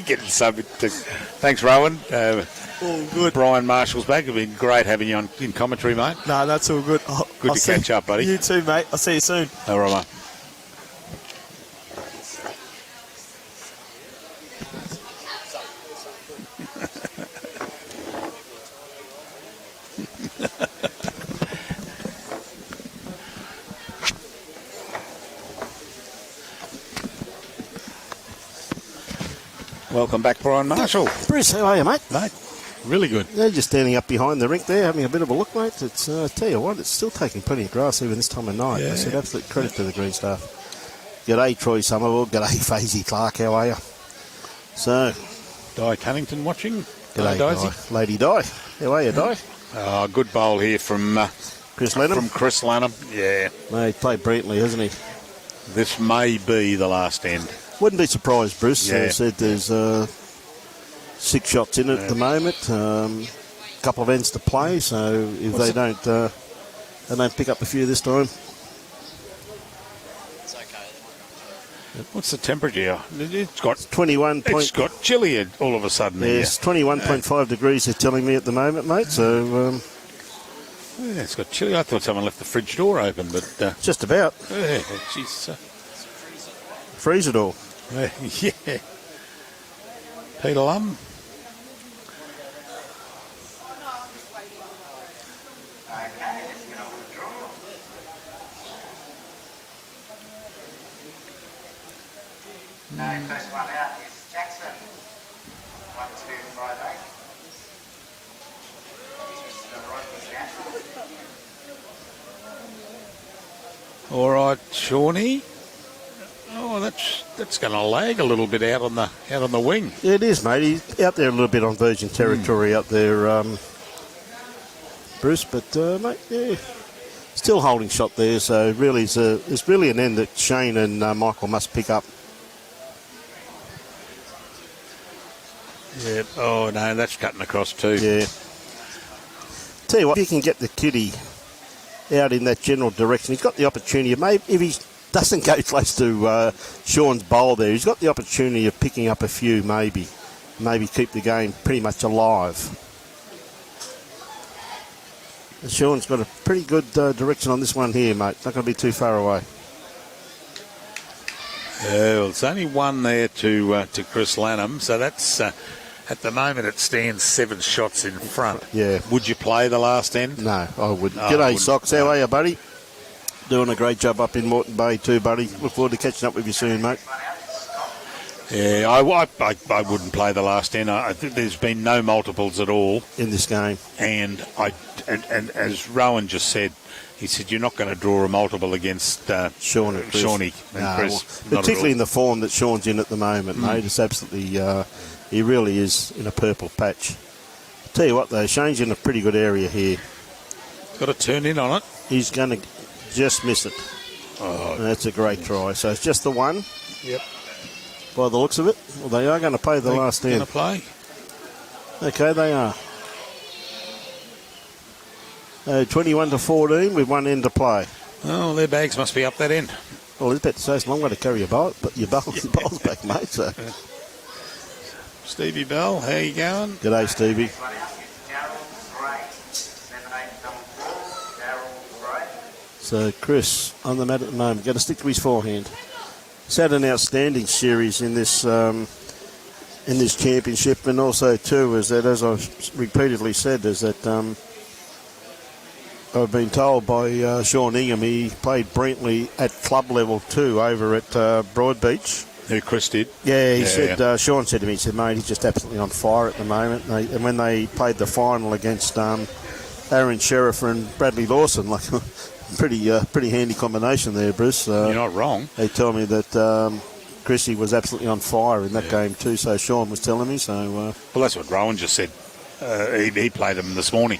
Getting the sub. Thanks, Rowan. All good. Brian Marshall's back. It's been great having you on in commentary, mate. No, that's all good. Good to catch up, buddy. You too, mate. I'll see you soon. All right, mate. Welcome back, Brian Marshall. Bruce, how are you, mate? Mate, really good. Yeah, just standing up behind the rink there, having a bit of a look, mate. It's, I tell you what, it's still taking plenty of grass even this time of night. Yeah. I said absolute credit to the green staff. G'day, Troy Somerville. G'day, Fazy Clark. How are you? So, Di Cunnington watching. g'day, Di. Lady Di. How are you, Di? Good bowl here from Chris Lanham. From Chris Lanham. Yeah. Mate, played brilliantly, hasn't he? This may be the last end. Wouldn't be surprised, Bruce. Yeah. I said there's 6 shots in it at the moment. Couple of ends to play, so if they don't pick up a few this time. It's okay. What's the temperature? It's got 21. It's got chilly all of a sudden. Yes, 21.5 degrees they're telling me at the moment, mate. So Yeah, it's got chilly. I thought someone left the fridge door open, but just about yeah, she's freeze it all. yeah. Peter Lum. First one out is Jackson. 1, 2, 5, 8. All right, Shawnee. Oh, that's going to lag a little bit out on the wing. Yeah, it is, mate. He's out there a little bit on virgin territory out there, Bruce. But mate, yeah, still holding shot there. So really, it's really an end that Shane and Michael must pick up. Yeah. Oh no, that's cutting across too. Yeah. Tell you what, if you can get the kitty out in that general direction, he's got the opportunity. Maybe if he doesn't go close to Sean's bowl there, he's got the opportunity of picking up a few. Maybe keep the game pretty much alive. And Sean's got a pretty good direction on this one here, mate. Not going to be too far away. Well, it's only one there to Chris Lanham, so that's at the moment it stands 7 shots in front. Yeah. Would you play the last end? No, I wouldn't. No, I G'day, wouldn't. Socks. How are you, buddy? Doing a great job up in Moreton Bay too, buddy. Look forward to catching up with you soon, mate. Yeah, I wouldn't play the last end. I think there's been no multiples at all In this game. and as Rowan just said, he said you're not going to draw a multiple against Sean and Chris. Shawnee and No, Chris. well, particularly in the form that Sean's in at the moment, mate. It's absolutely, he really is in a purple patch. Tell you what, though, Shane's in a pretty good area here. Got to turn in on it. He's going to just miss it. Oh, That's a great try. So it's just the one. Yep. By the looks of it. Well, they are going to play the last Going end. to play. Okay, they are. 21-14 with one end to play. Oh, their bags must be up that end. Well, it's about to say it's a long way to carry your bowl, but your bowl's back, mate. So. Stevie Bell, how you going? G'day, Stevie. So Chris on the mat at the moment, going to stick to his forehand. He's had an outstanding series in this championship, and also too is that, as I've repeatedly said, is that I've been told by Sean Ingham he played brilliantly at club level too over at Broadbeach. Who Chris did? Yeah, he said. Sean said to me, he said, mate, he's just absolutely on fire at the moment. And when they played the final against Aaron Sheriff and Bradley Lawson, like. Pretty handy combination there, Bruce. You're not wrong. They told me that Chrissy was absolutely on fire in that game too, so Sean was telling me. So well, that's what Rowan just said. He played them this morning.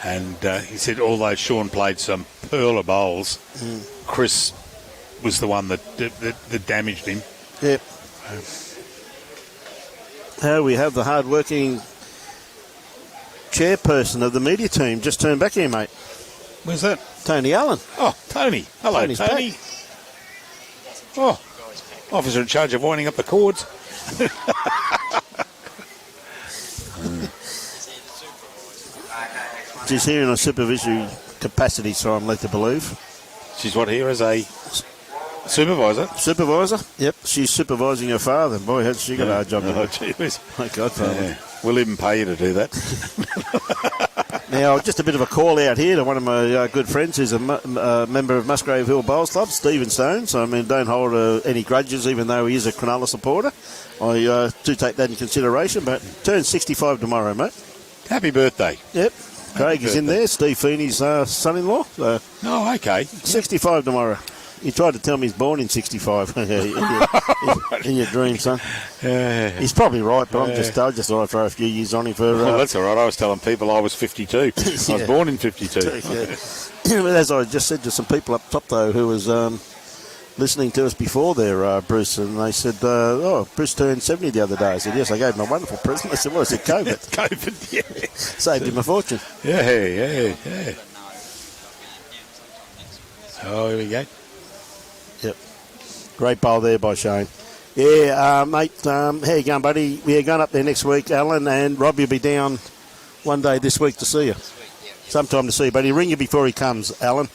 And he said although Sean played some pearl of bowls, Chris was the one that damaged him. Yep. We have the hard-working chairperson of the media team just turned back here, mate. Where's that? Tony Allen. Oh, Tony. Hello, Tony's Tony. back. Oh, officer in charge of winding up the cords. She's here in a supervisory capacity, so I'm led to believe. She's what, here as a supervisor? Supervisor? Yep, she's supervising her father. Boy, has she got a hard job to do. Oh, gee whiz. My godfather. Yeah. We'll even pay you to do that. Now, just a bit of a call out here to one of my good friends who's a member of Musgrave Hill Bowls Club, Stephen Stones. I mean, don't hold any grudges, even though he is a Cronulla supporter. I do take that in consideration, but turns 65 tomorrow, mate. Happy birthday. Yep. Craig is in there, Steve Feeney's son-in-law. So Oh, okay. 65 tomorrow. You tried to tell me he's born in 65 in your dream, son. He's probably right, but I just thought I'd throw a few years on him for... well, that's all right. I was telling people I was 52. I was born in 52. But as I just said to some people up top, though, who was listening to us before there, Bruce, and they said, Bruce turned 70 the other day. I said, yes, I gave him a wonderful present. I said, well, I said, COVID. COVID, yeah. Saved him a fortune. Yeah. Oh, here we go. Yep. Great bowl there by Shane. Yeah, mate, how you going, buddy? We're going up there next week, Alan, and Robbie will be down one day this week to see you. Sometime to see you, but he'll ring you before he comes, Alan.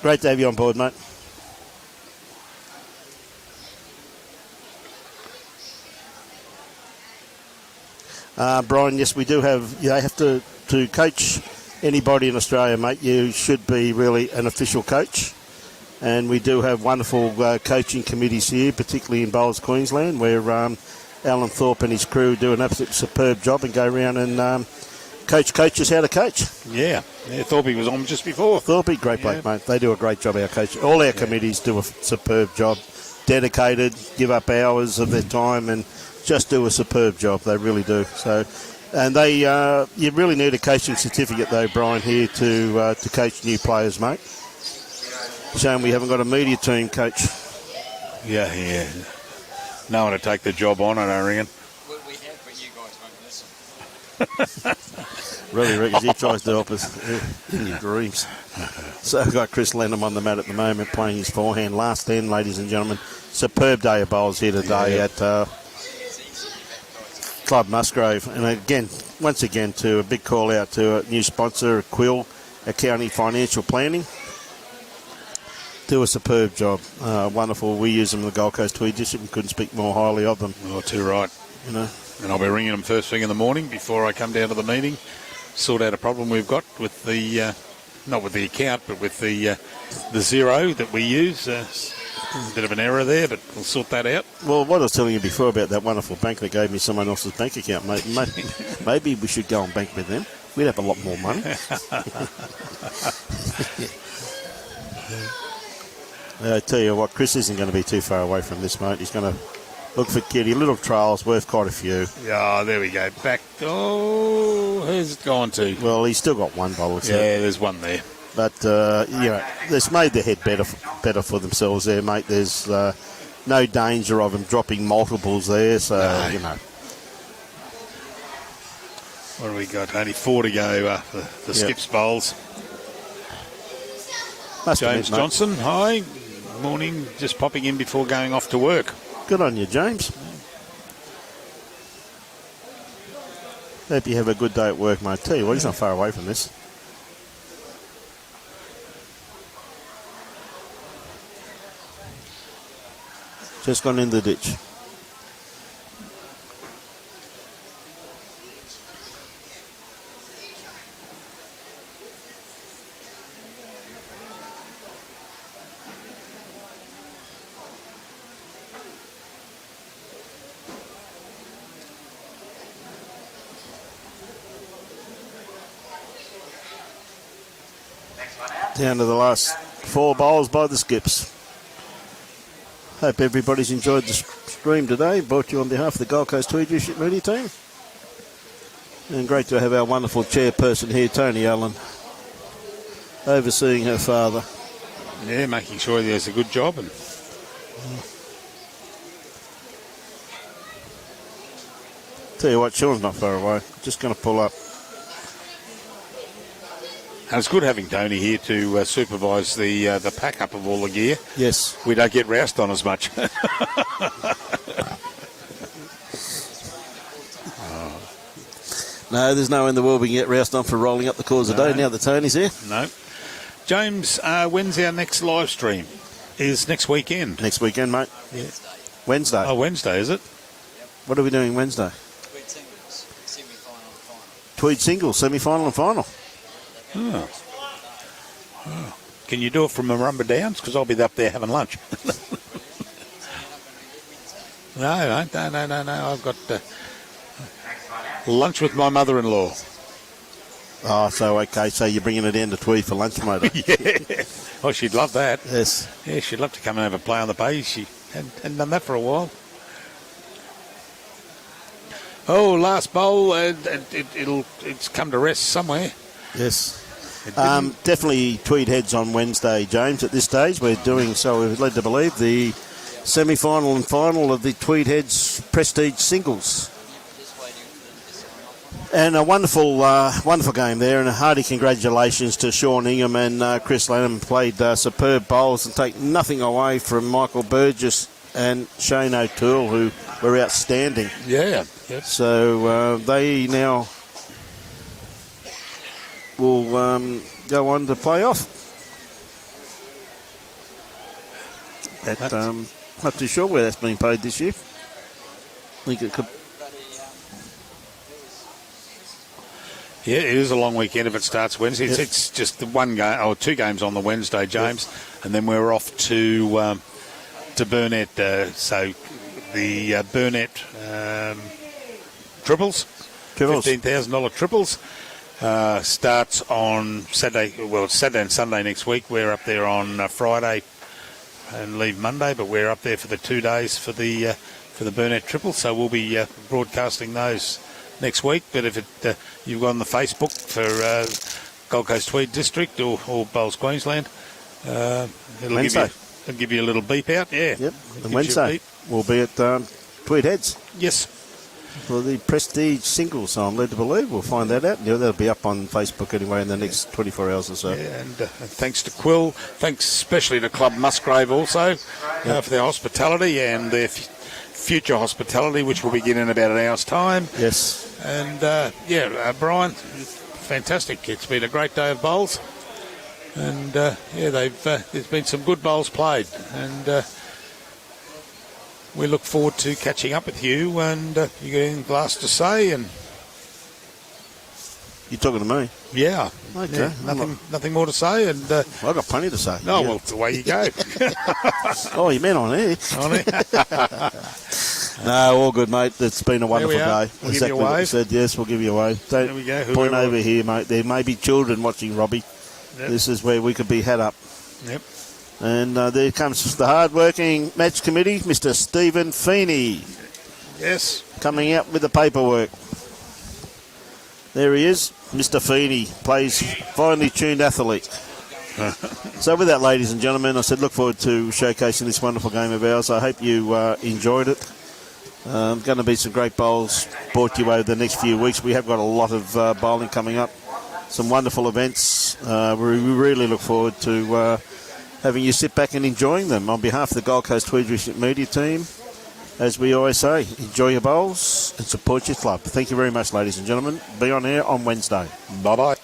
Great to have you on board, mate. Brian, yes, we do have, you have to coach anybody in Australia, mate. You should be really an official coach. And we do have wonderful coaching committees here, particularly in Bowls, Queensland, where Alan Thorpe and his crew do an absolute superb job and go around and coach coaches how to coach. Yeah, Thorpe was on just before. Thorpe, great bloke, mate. They do a great job, our coach. All our committees do a superb job. Dedicated, give up hours of their time and just do a superb job. They really do. So, and they, you really need a coaching certificate, though, Brian, here to coach new players, mate. Shame we haven't got a media team coach. Yeah. No one to take the job on, I don't reckon. We have, but you guys won't listen. Really reckons he tries to help us in your dreams. So I've got Chris Lanham on the mat at the moment playing his forehand. Last 10, ladies and gentlemen. Superb day of bowls here today at Club Musgrave. And again, once again, to a big call out to a new sponsor, Quill Accounting Financial Planning. Do a superb job. Wonderful. We use them in the Gold Coast Tweed District and couldn't speak more highly of them. Oh, too right. You know. And I'll be ringing them first thing in the morning before I come down to the meeting, sort out a problem we've got with the, not with the account, but with the zero that we use. A bit of an error there, but we'll sort that out. Well, what I was telling you before about that wonderful bank that gave me someone else's bank account, mate, maybe we should go and bank with them. We'd have a lot more money. I tell you what, Chris isn't going to be too far away from this, mate. He's going to look for Kitty. Little trails, worth quite a few. Yeah, there we go. Back. Oh, who's it gone to? Well, he's still got one bowl. Yeah, there's one there. But, they've made their head better for themselves there, mate. There's no danger of them dropping multiples there, so, No. you know. What do we got? Only 4 to go for the Skips bowls. Must James admit, mate, Johnson, hi. Morning. Just popping in before going off to work. good on you, James. Hope you have a good day at work, mate. Tell you what, he's not far away from this. Just gone in the ditch. Down to the last 4 bowls by the Skips. Hope everybody's enjoyed the stream today. Brought to you on behalf of the Gold Coast Tweed media team. And great to have our wonderful chairperson here, Tony Allen, overseeing her father. Yeah, making sure he does a good job. And Tell you what, Sean's not far away. Just going to pull up. And it's good having Tony here to supervise the pack-up of all the gear. Yes. We don't get roused on as much. No, there's no way in the world we can get roused on for rolling up the cause of day now that Tony's here. No. James, when's our next live stream? Is next weekend? Next weekend, mate. Yeah. Wednesday. Oh, Wednesday, is it? What are we doing Wednesday? Tweed singles, semi-final and final. Tweed singles, semi-final and final. Oh. Oh. Can you do it from Marumba Downs? Because I'll be up there having lunch. No. I've got lunch with my mother-in-law. Oh, so okay, so you're bringing it in to Tweed for lunch, mate. Yeah. Oh, she'd love that. Yes. Yeah, she'd love to come and have a play on the bay. She hadn't done that for a while. Oh, last bowl. It's come to rest somewhere. Yes. It didn't. Definitely Tweed Heads on Wednesday, James. At this stage, we're doing, so we're led to believe, the semi-final and final of the Tweed Heads Prestige Singles. And a wonderful game there, and a hearty congratulations to Sean Ingham and Chris Lanham. Played superb bowls and take nothing away from Michael Burgess and Shane O'Toole, who were outstanding. Yeah. Yep. So they now will go on to play off. Not too sure where that's been paid this year. I think it could. Yeah, it is a long weekend if it starts Wednesday. Yes. It's just the 1 game or 2 games on the Wednesday, James, and then we're off to Burnett. So the Burnett triples, $15,000 triples, starts on Saturday. Well, it's Saturday and Sunday next week. We're up there on Friday and leave Monday, but we're up there for the 2 days for the Burnett triple. So we'll be broadcasting those next week. But if you've gone on the Facebook for Gold Coast Tweed District or Bowls Queensland, it'll give you a little beep out. Yeah. Yep. And Wednesday we'll be at Tweed Heads. Yes. For the Prestige Singles, so I'm led to believe. We'll find that out. Yeah, that'll be up on Facebook anyway in the next 24 hours or so. Yeah, and thanks to Quill. Thanks especially to Club Musgrave also for their hospitality and their future hospitality, which will begin in about an hour's time. Yes. And, Brian, fantastic. It's been a great day of bowls. And, there's been some good bowls played. And we look forward to catching up with you, and you got anything last to say? And You're talking to me? yeah, Okay. nothing more to say. And I've got plenty to say. oh well, away you go. Oh, you meant on air? On it. No, all good, mate. It's been a wonderful we are. day. We'll give exactly you a what you wave. said. Yes, we'll give you a wave. There we go. Point Whoever- over here, mate. There may be children watching Robbie. Yep. This is where we could be had up. Yep. And there comes the hard-working match committee, Mr. Stephen Feeney, Yes. coming out with the paperwork. There he is. Mr. Feeney plays finely tuned athlete. So with that, ladies and gentlemen, I said look forward to showcasing this wonderful game of ours. I hope you enjoyed it. Going to be some great bowls brought to you over the next few weeks. We have got a lot of bowling coming up, some wonderful events. We really look forward to having you sit back and enjoying them. On behalf of the Gold Coast Tweed District Media team, as we always say, enjoy your bowls and support your club. Thank you very much, ladies and gentlemen. Be on air on Wednesday. Bye-bye.